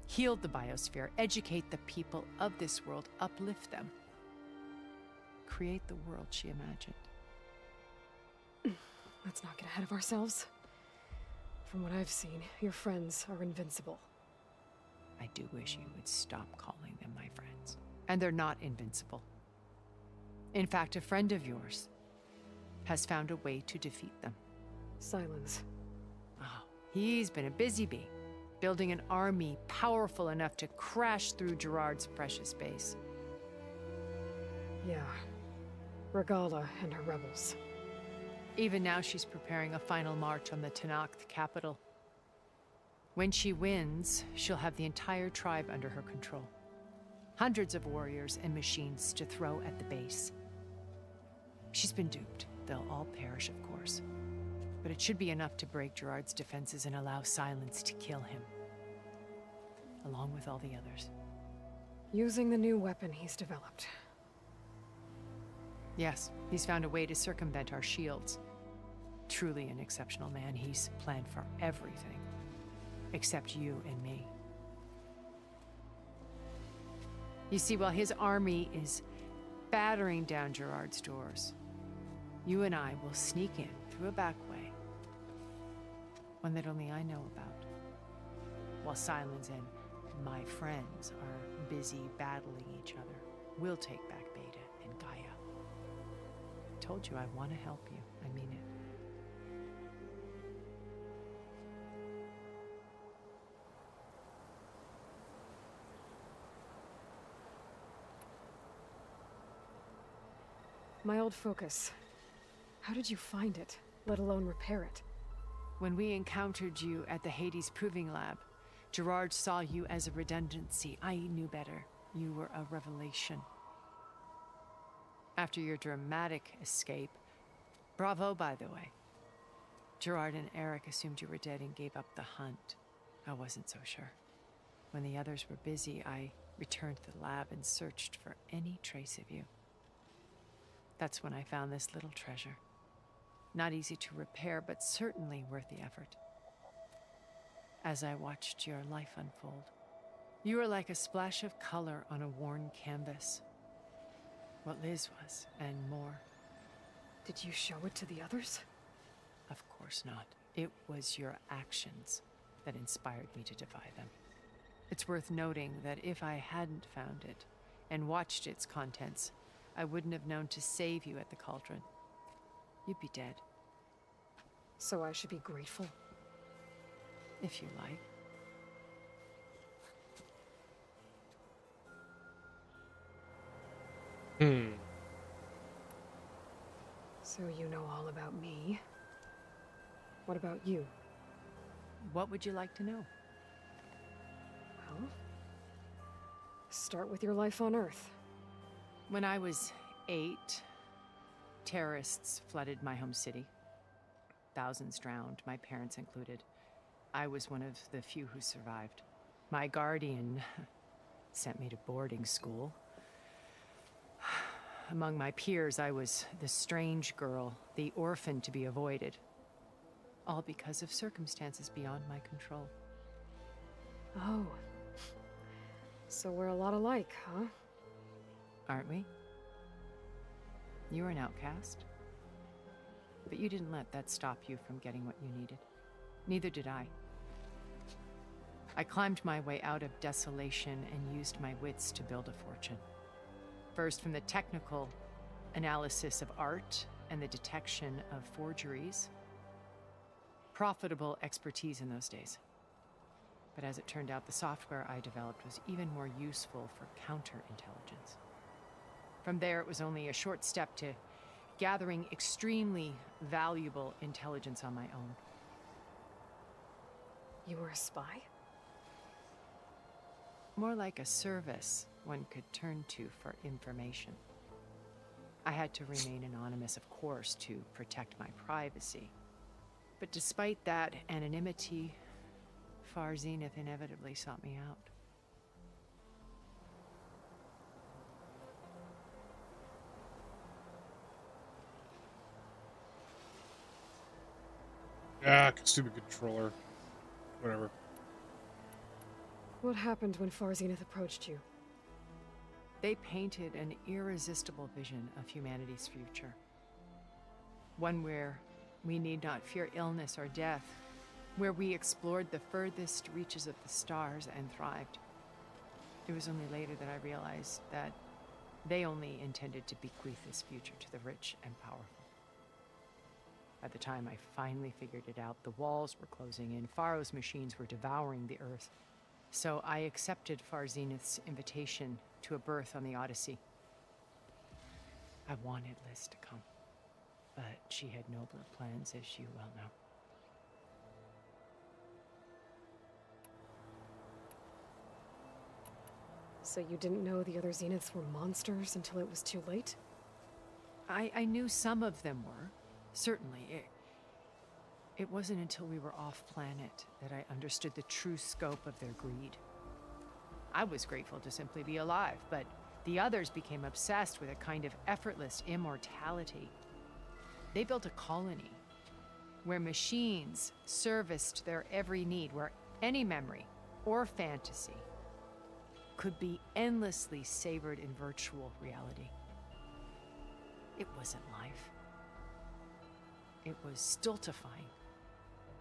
Heal the biosphere, educate the people of this world, uplift them. Create the world she imagined. Let's not get ahead of ourselves. From what I've seen, your friends are invincible. I do wish you would stop calling them my friends. And they're not invincible. In fact, a friend of yours has found a way to defeat them. Silence. Oh, he's been a busy bee, building an army powerful enough to crash through Gerard's precious base. Yeah. Regala and her rebels. Even now she's preparing a final march on the Tenakth capital. When she wins, she'll have the entire tribe under her control. Hundreds of warriors and machines to throw at the base. She's been duped. They'll all perish, of course. But it should be enough to break Gerard's defenses and allow Silence to kill him. Along with all the others. Using the new weapon he's developed. Yes, he's found a way to circumvent our shields. Truly an exceptional man. He's planned for everything. Except you and me. You see, while his army is battering down Gerard's doors, you and I will sneak in through a back way. One that only I know about. While Silence and my friends are busy battling each other, we'll take back Beta and Gaia. I told you I want to help you. I mean it. My old focus. How did you find it, let alone repair it? When we encountered you at the Hades Proving Lab, Gerard saw you as a redundancy. I knew better. You were a revelation. After your dramatic escape, bravo, by the way. Gerard and Eric assumed you were dead and gave up the hunt. I wasn't so sure. When the others were busy, I returned to the lab and searched for any trace of you. That's when I found this little treasure. Not easy to repair, but certainly worth the effort. As I watched your life unfold, you were like a splash of color on a worn canvas. What Liz was, and more. Did you show it to the others? Of course not. It was your actions that inspired me to defy them. It's worth noting that if I hadn't found it and watched its contents, I wouldn't have known to save you at the cauldron. You'd be dead. So I should be grateful? If you like. So you know all about me. What about you? What would you like to know? Well, start with your life on Earth. When I was 8, terrorists flooded my home city. Thousands drowned, my parents included. I was one of the few who survived. My guardian sent me to boarding school. Among my peers, I was the strange girl, the orphan to be avoided. All because of circumstances beyond my control. Oh. So we're a lot alike, huh? Aren't we? You were an outcast. But you didn't let that stop you from getting what you needed. Neither did I. I climbed my way out of desolation and used my wits to build a fortune. First, from the technical analysis of art and the detection of forgeries. Profitable expertise in those days. But as it turned out, the software I developed was even more useful for counterintelligence. From there, it was only a short step to gathering extremely valuable intelligence on my own. You were a spy? More like a service one could turn to for information. I had to remain anonymous, of course, to protect my privacy. But despite that anonymity, Far Zenith inevitably sought me out. Ah, stupid controller. Whatever. What happened when Far Zenith approached you? They painted an irresistible vision of humanity's future. One where we need not fear illness or death, where we explored the furthest reaches of the stars and thrived. It was only later that I realized that they only intended to bequeath this future to the rich and powerful. By the time I finally figured it out, the walls were closing in, Faro's machines were devouring the Earth. So I accepted Far Zenith's invitation to a berth on the Odyssey. I wanted Liz to come, but she had nobler plans, as you well know. So you didn't know the other Zeniths were monsters until it was too late? I knew some of them were, certainly. It wasn't until we were off-planet that I understood the true scope of their greed. I was grateful to simply be alive, but the others became obsessed with a kind of effortless immortality. They built a colony where machines serviced their every need, where any memory or fantasy could be endlessly savored in virtual reality. It wasn't life. It was stultifying,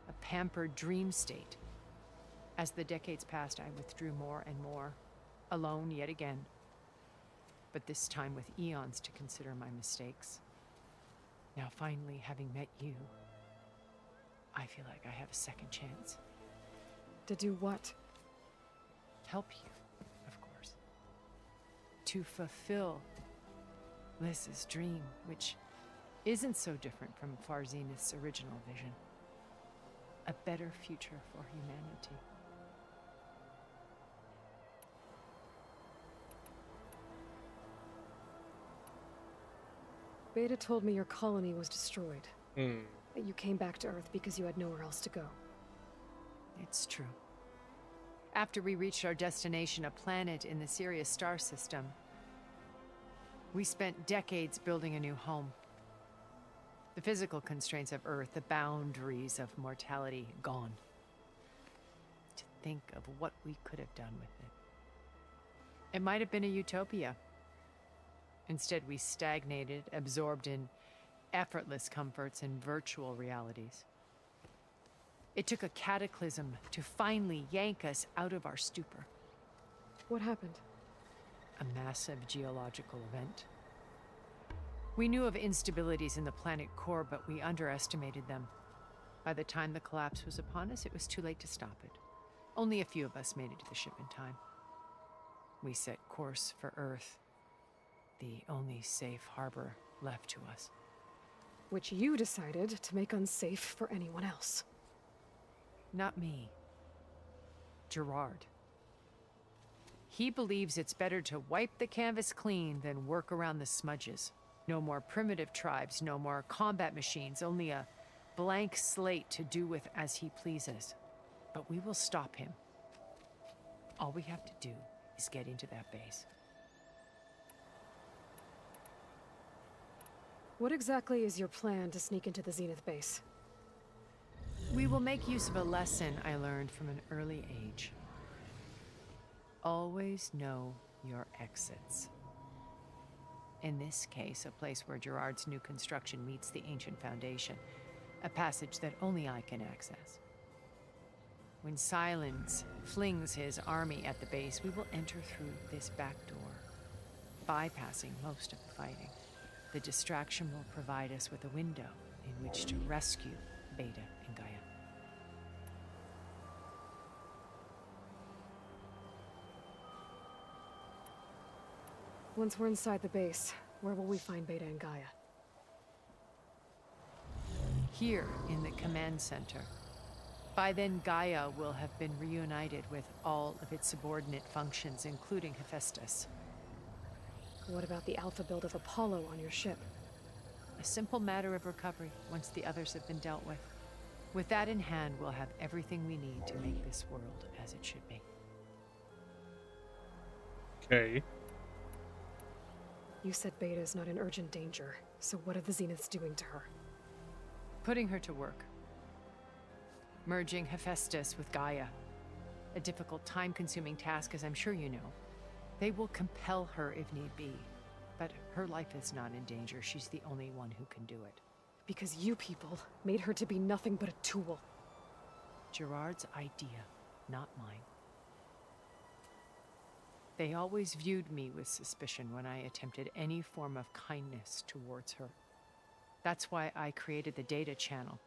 a pampered dream state. As the decades passed, I withdrew more and more, alone yet again, but this time with eons to consider my mistakes. Now finally, having met you, I feel like I have a second chance. To do what? Help you, of course. To fulfill Liz's dream, which isn't so different from Far Zenith's original vision. A better future for humanity. Beta told me your colony was destroyed. Hmm. That you came back to Earth because you had nowhere else to go. It's true. After we reached our destination, a planet in the Sirius star system, we spent decades building a new home. The physical constraints of Earth, the boundaries of mortality, gone. To think of what we could have done with it. It might have been a utopia. Instead, we stagnated, absorbed in effortless comforts and virtual realities. It took a cataclysm to finally yank us out of our stupor. What happened? A massive geological event. We knew of instabilities in the planet core, but we underestimated them. By the time the collapse was upon us, it was too late to stop it. Only a few of us made it to the ship in time. We set course for Earth, the only safe harbor left to us. Which you decided to make unsafe for anyone else. Not me. Gerard. He believes it's better to wipe the canvas clean than work around the smudges. No more primitive tribes, no more combat machines, only a blank slate to do with as he pleases. But we will stop him. All we have to do is get into that base. What exactly is your plan to sneak into the Zenith base? We will make use of a lesson I learned from an early age. Always know your exits. In this case, a place where Gerard's new construction meets the ancient foundation, a passage that only I can access. When Silence flings his army at the base, we will enter through this back door, bypassing most of the fighting. The distraction will provide us with a window in which to rescue Beta and Gaia. Once we're inside the base, where will we find Beta and Gaia? Here, in the command center. By then, Gaia will have been reunited with all of its subordinate functions, including Hephaestus. What about the alpha build of Apollo on your ship? A simple matter of recovery once the others have been dealt with. With that in hand, we'll have everything we need to make this world as it should be. Okay. You said Beta is not in urgent danger, so what are the Zeniths doing to her? Putting her to work. Merging Hephaestus with Gaia. A difficult, time-consuming task, as I'm sure you know. They will compel her if need be. But her life is not in danger. She's the only one who can do it. Because you people made her to be nothing but a tool. Gerard's idea, not mine. They always viewed me with suspicion when I attempted any form of kindness towards her. That's why I created the data channel.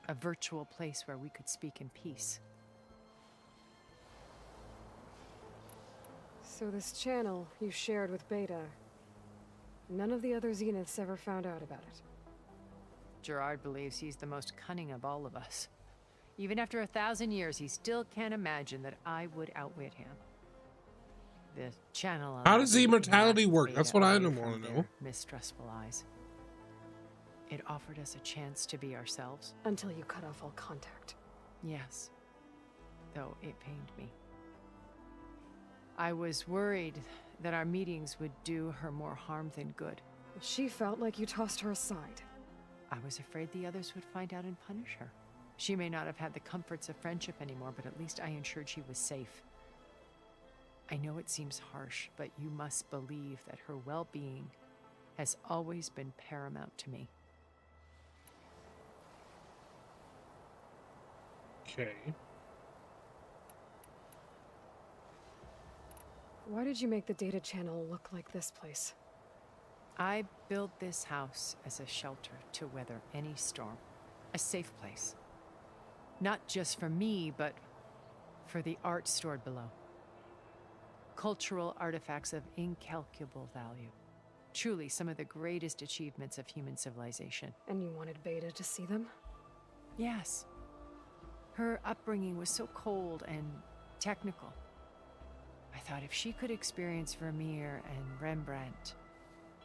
A virtual place where we could speak in peace. So this channel you shared with Beta, none of the other Zeniths ever found out about it? Gerard believes he's the most cunning of all of us. Even after 1,000 years, he still can't imagine that I would outwit him. The channel. How does immortality work? That's what I want to know. Mistrustful eyes. It offered us a chance to be ourselves. Until you cut off all contact. Yes. Though it pained me. I was worried that our meetings would do her more harm than good. She felt like you tossed her aside. I was afraid the others would find out and punish her. She may not have had the comforts of friendship anymore, but at least I ensured she was safe. I know it seems harsh, but you must believe that her well-being has always been paramount to me. Okay. Why did you make the data channel look like this place? I built this house as a shelter to weather any storm. A safe place. Not just for me, but for the art stored below. Cultural artifacts of incalculable value. Truly some of the greatest achievements of human civilization. And you wanted Beta to see them? Yes. Her upbringing was so cold and technical. I thought if she could experience Vermeer and Rembrandt,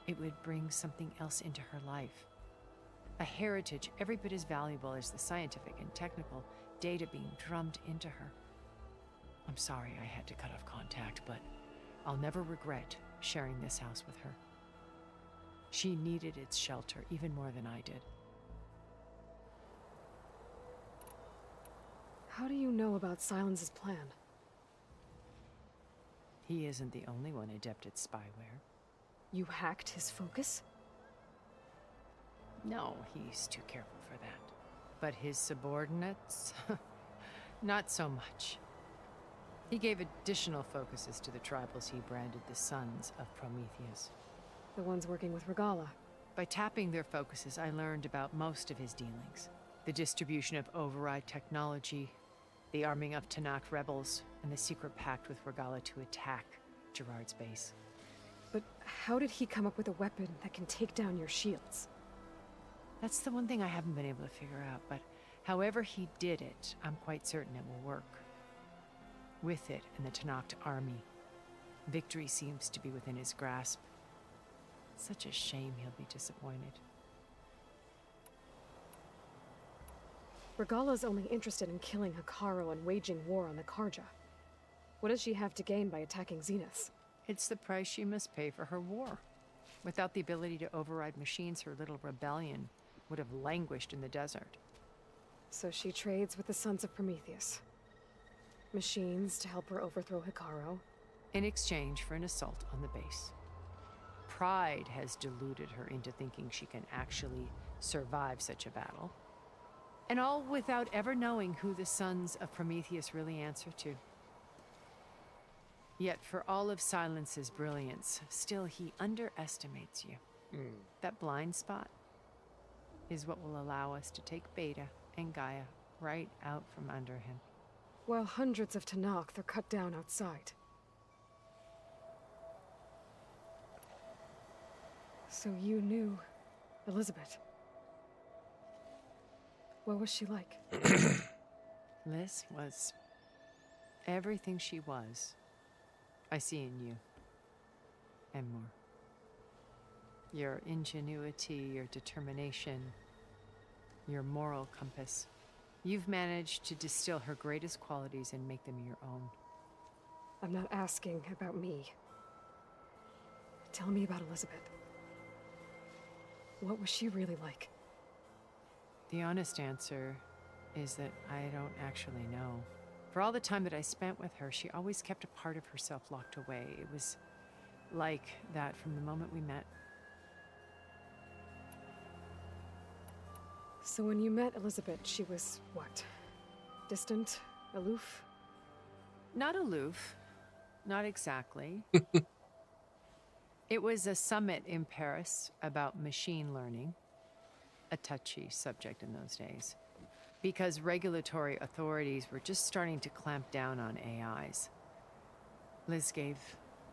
it would bring something else into her life. A heritage every bit as valuable as the scientific and technical data being drummed into her. I'm sorry I had to cut off contact, but I'll never regret sharing this house with her. She needed its shelter even more than I did. How do you know about Silence's plan? He isn't the only one adept at spyware. You hacked his focus? No, he's too careful for that. But his subordinates? Not so much. He gave additional focuses to the tribals he branded the Sons of Prometheus. The ones working with Regala. By tapping their focuses, I learned about most of his dealings. The distribution of override technology, the arming of Tanakh rebels, and the secret pact with Regala to attack Gerard's base. But how did he come up with a weapon that can take down your shields? That's the one thing I haven't been able to figure out, but however he did it, I'm quite certain it will work. With it and the Tanakh army, victory seems to be within his grasp. Such a shame he'll be disappointed. Regala's only interested in killing Hekarro and waging war on the Karja. What does she have to gain by attacking Zeniths? It's the price she must pay for her war. Without the ability to override machines, her little rebellion would have languished in the desert. So she trades with the Sons of Prometheus. Machines to help her overthrow Hekarro. In exchange for an assault on the base. Pride has deluded her into thinking she can actually survive such a battle. And all without ever knowing who the Sons of Prometheus really answer to. Yet for all of Silence's brilliance, still he underestimates you. That blind spot is what will allow us to take Beta and Gaia right out from under him. While hundreds of Tanakh are cut down outside. So you knew Elizabeth. What was she like? Liz was everything she was. I see in you. And more. Your ingenuity, your determination, your moral compass. You've managed to distill her greatest qualities and make them your own. I'm not asking about me. Tell me about Elizabeth. What was she really like? The honest answer is that I don't actually know. For all the time that I spent with her, she always kept a part of herself locked away. It was like that from the moment we met. So when you met Elizabeth, she was what? Distant? Aloof? Not aloof. Not exactly. It was a summit in Paris about machine learning, a touchy subject in those days, because regulatory authorities were just starting to clamp down on AIs. Liz gave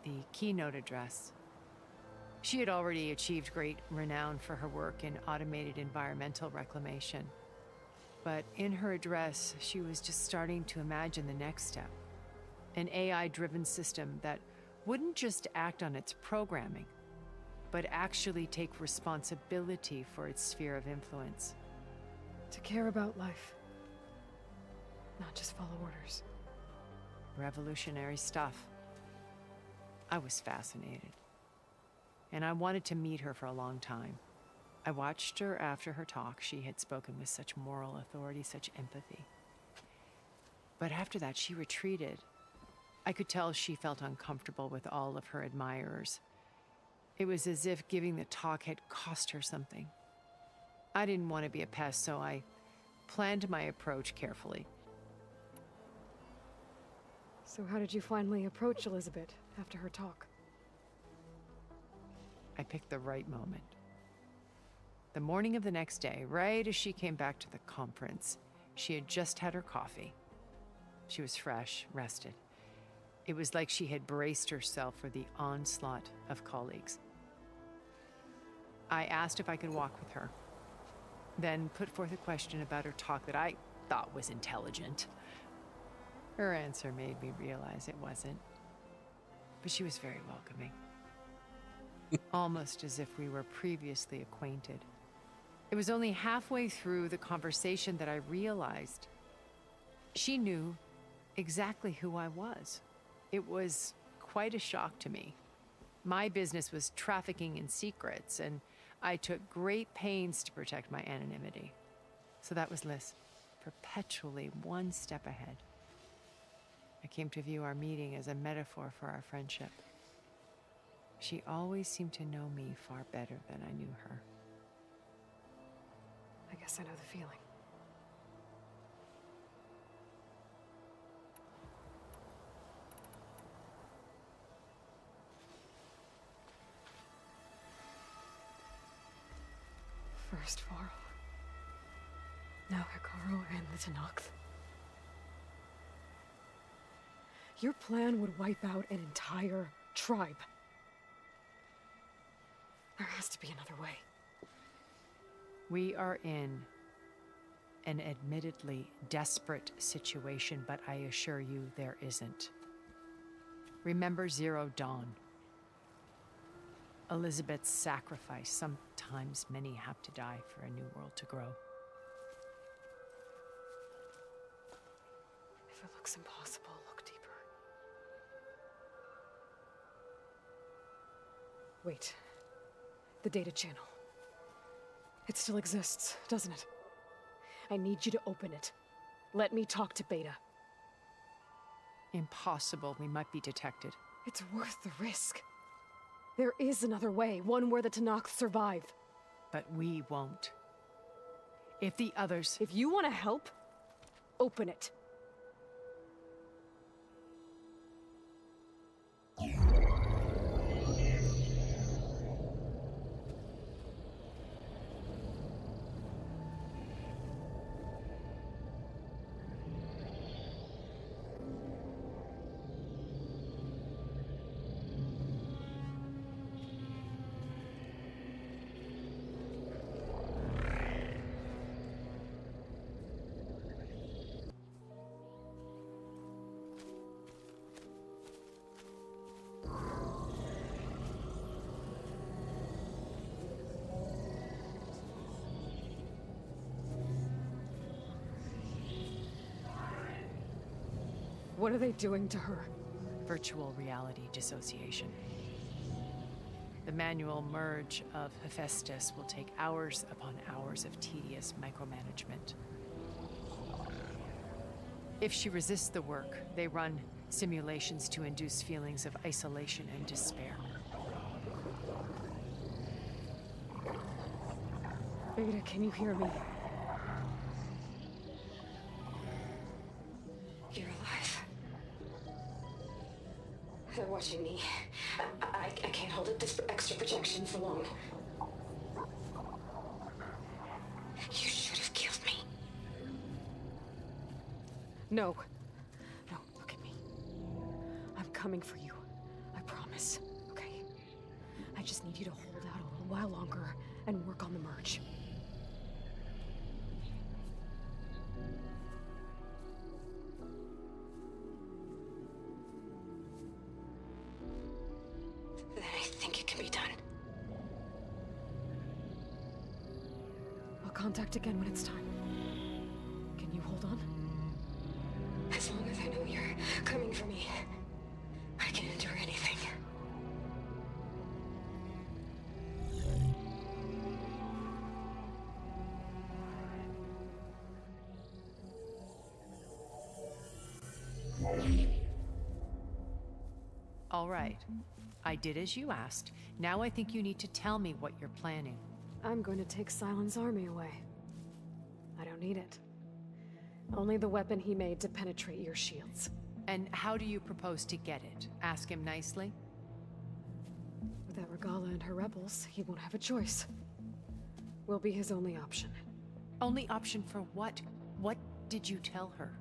the keynote address. She had already achieved great renown for her work in automated environmental reclamation. But in her address, she was just starting to imagine the next step. An AI-driven system that wouldn't just act on its programming, but actually take responsibility for its sphere of influence. To care about life, not just follow orders. Revolutionary stuff. I was fascinated. And I wanted to meet her for a long time. I watched her after her talk. She had spoken with such moral authority, such empathy. But after that, she retreated. I could tell she felt uncomfortable with all of her admirers. It was as if giving the talk had cost her something. I didn't want to be a pest, so I planned my approach carefully. So how did you finally approach Elizabeth after her talk? I picked the right moment. The morning of the next day, right as she came back to the conference, she had just had her coffee. She was fresh, rested. It was like she had braced herself for the onslaught of colleagues. I asked if I could walk with her, then put forth a question about her talk that I thought was intelligent. Her answer made me realize it wasn't, but she was very welcoming. Almost as if we were previously acquainted. It was only halfway through the conversation that I realized she knew exactly who I was. It was quite a shock to me. My business was trafficking in secrets, and I took great pains to protect my anonymity. So that was Liz, perpetually one step ahead. I came to view our meeting as a metaphor for our friendship. She always seemed to know me far better than I knew her. I guess I know the feeling. First Faro, now Hikaru and the Tenakth. Your plan would wipe out an entire tribe. There has to be another way. We are in an admittedly desperate situation, but I assure you there isn't. Remember Zero Dawn. Elizabeth's sacrifice. Sometimes many have to die for a new world to grow. If it looks impossible, look deeper. Wait. The data channel. It still exists, doesn't it? I need you to open it. Let me talk to Beta. Impossible. We might be detected. It's worth the risk. There is another way, one where the Tenakth survive. But we won't. If the others... If you want to help, open it. What are they doing to her? Virtual reality dissociation. The manual merge of Hephaestus will take hours upon hours of tedious micromanagement. If she resists the work, they run simulations to induce feelings of isolation and despair. Beta, can you hear me? You're alive. They're watching me. I can't hold up this extra protection for long. You should have killed me. No. No, look at me. I'm coming for you. I promise, okay? I just need you to hold out a little while longer and work on the merge. Then I think it can be done. I'll contact again when it's time. Can you hold on? As long as I know you're coming for me, I can endure anything. All right. I did as you asked. Now I think you need to tell me what you're planning. I'm going to take Silent's army away. I don't need it. Only the weapon he made to penetrate your shields. And how do you propose to get it? Ask him nicely? Without Regala and her rebels, he won't have a choice. We'll be his only option. Only option for what? What did you tell her?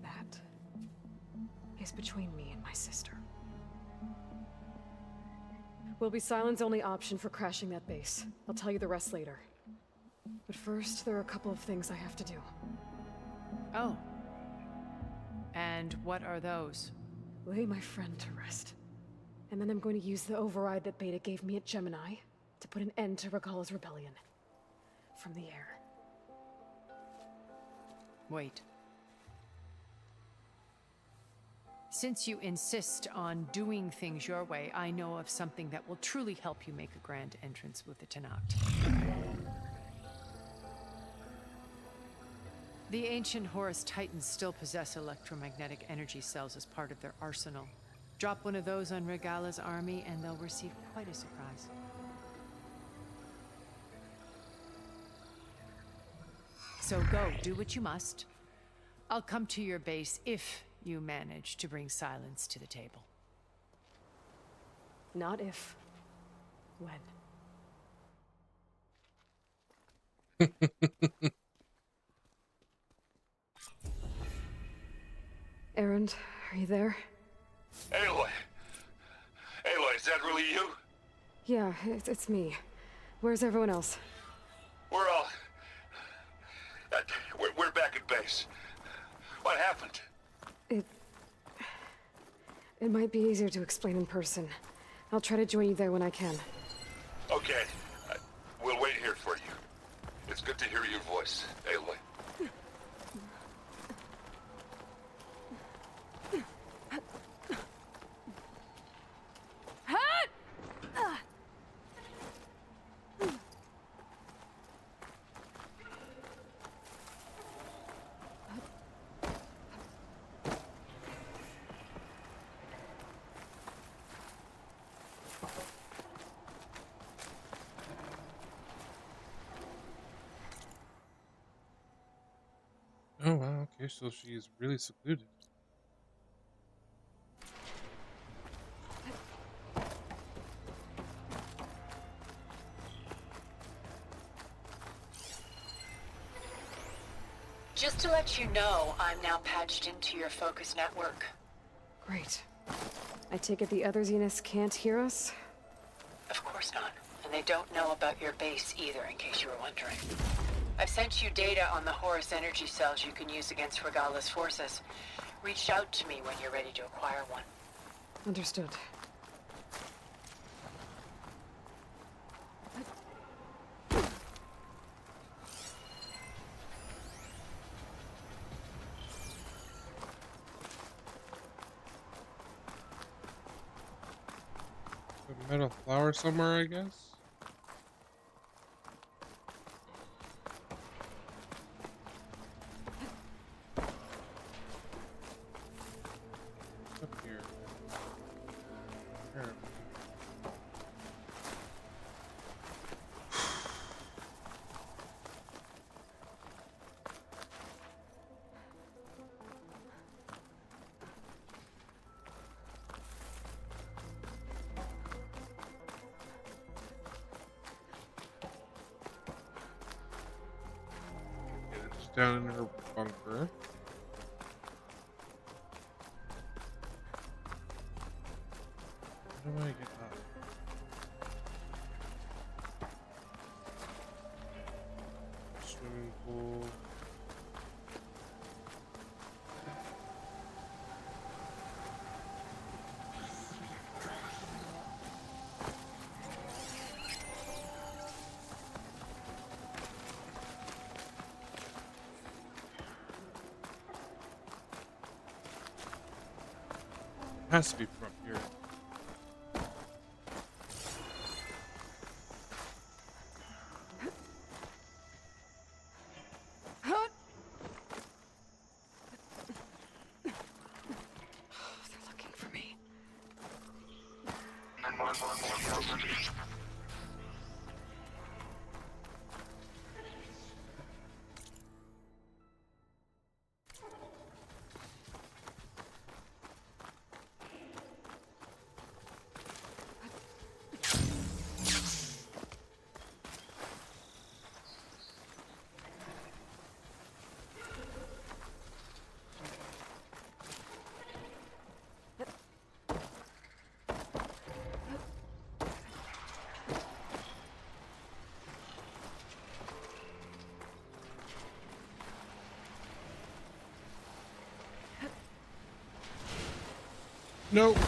That is between me and my sister. Will be Silent's only option for crashing that base. I'll tell you the rest later. But first, there are a couple of things I have to do. Oh. And what are those? Lay my friend to rest. And then I'm going to use the override that Beta gave me at Gemini to put an end to Regala's rebellion. From the air. Wait. Since you insist on doing things your way, I know of something that will truly help you make a grand entrance with the Tenakt. The ancient Horus Titans still possess electromagnetic energy cells as part of their arsenal. Drop one of those on Regala's army and they'll receive quite a surprise. So go, do what you must. I'll come to your base if you manage to bring Silence to the table. Not if. When. Erend, are you there? Aloy! Aloy, is that really you? Yeah, it's me. Where's everyone else? We're all... we're back at base. What happened? It might be easier to explain in person. I'll try to join you there when I can. Okay. We'll wait here for you. It's good to hear your voice, Aloy. Oh wow, okay, so she is really secluded. Just to let you know, I'm now patched into your focus network. Great. I take it the other Zeniths can't hear us? Of course not. And they don't know about your base either, in case you were wondering. I've sent you data on the Horus energy cells you can use against Regala's forces. Reach out to me when you're ready to acquire one. Understood. Metal flower somewhere, I guess. Up here. Here. It's down in her bunker. How do I get up? Swimming pool. Has to be from up here. They're looking for me. Nope.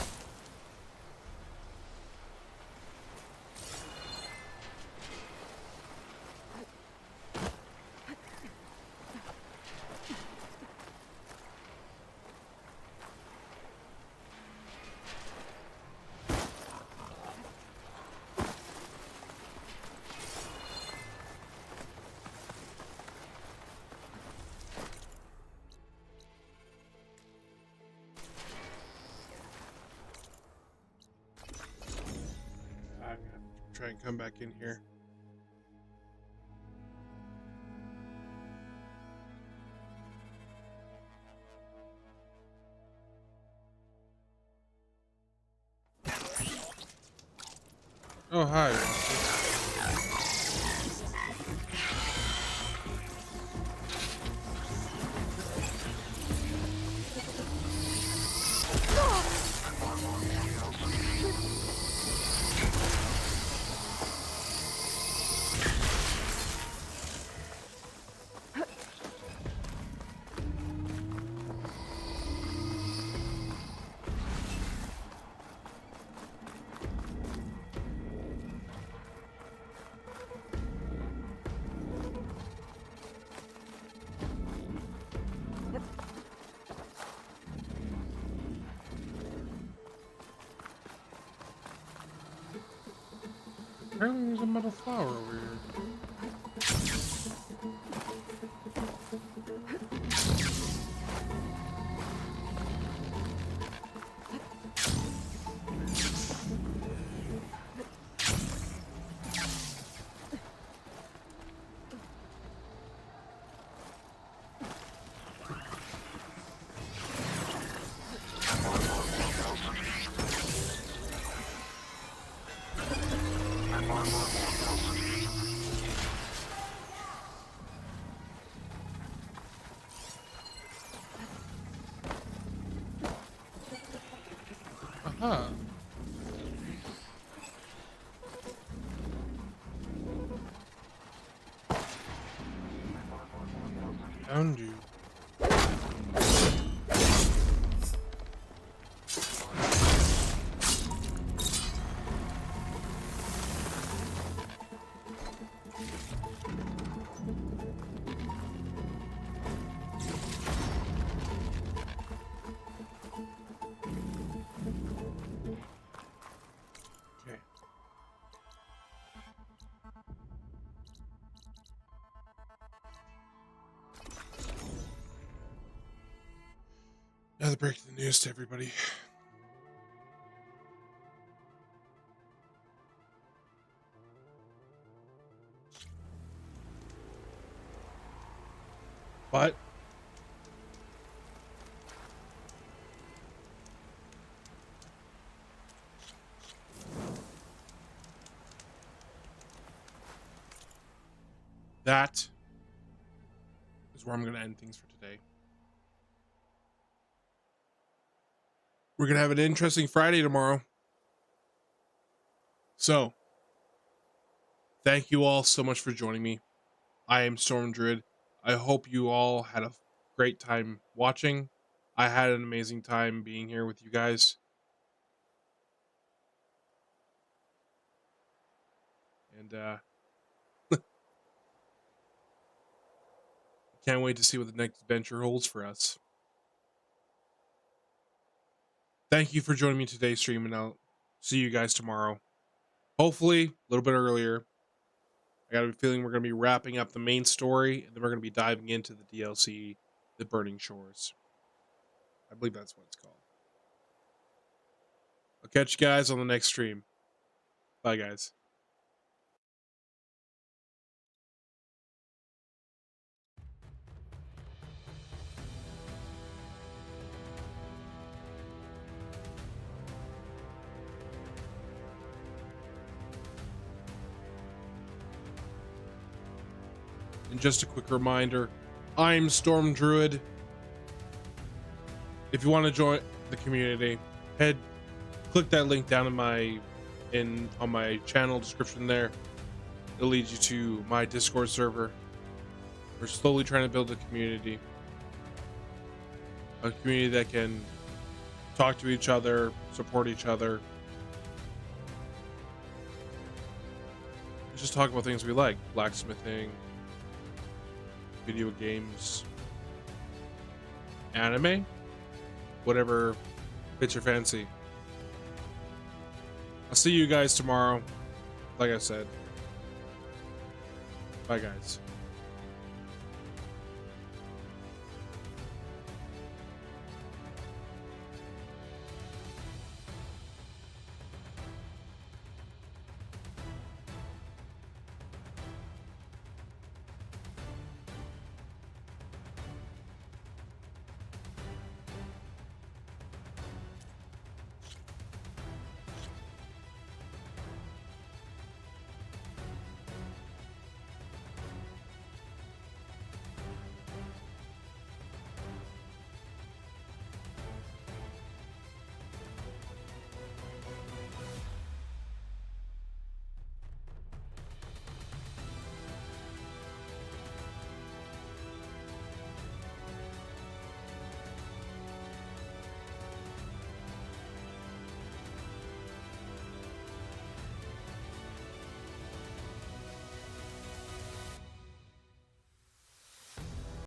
I'm gonna try and come back in here. Oh, hi. Apparently there's a metal flower over here. Aha. Found you. Okay. had to break the news to everybody. But that is where I'm going to end things for today. We're going to have an interesting Friday tomorrow. So, thank you all so much for joining me. I am Storm Druid. I hope you all had a great time watching. I had an amazing time being here with you guys. And can't wait to see what the next adventure holds for us. Thank you for joining me today, stream, and I'll see you guys tomorrow. Hopefully, a little bit earlier. I got a feeling we're going to be wrapping up the main story, and then we're going to be diving into the DLC, The Burning Shores. I believe that's what it's called. I'll catch you guys on the next stream. Bye, guys. And just a quick reminder, I'm Storm Druid. If you want to join the community, click that link down on my channel description there. It'll lead you to my Discord server. We're slowly trying to build a community that can talk to each other, support each other. Just talk about things we like, blacksmithing, video games, anime, whatever fits your fancy. I'll see you guys tomorrow, like I said. Bye, guys.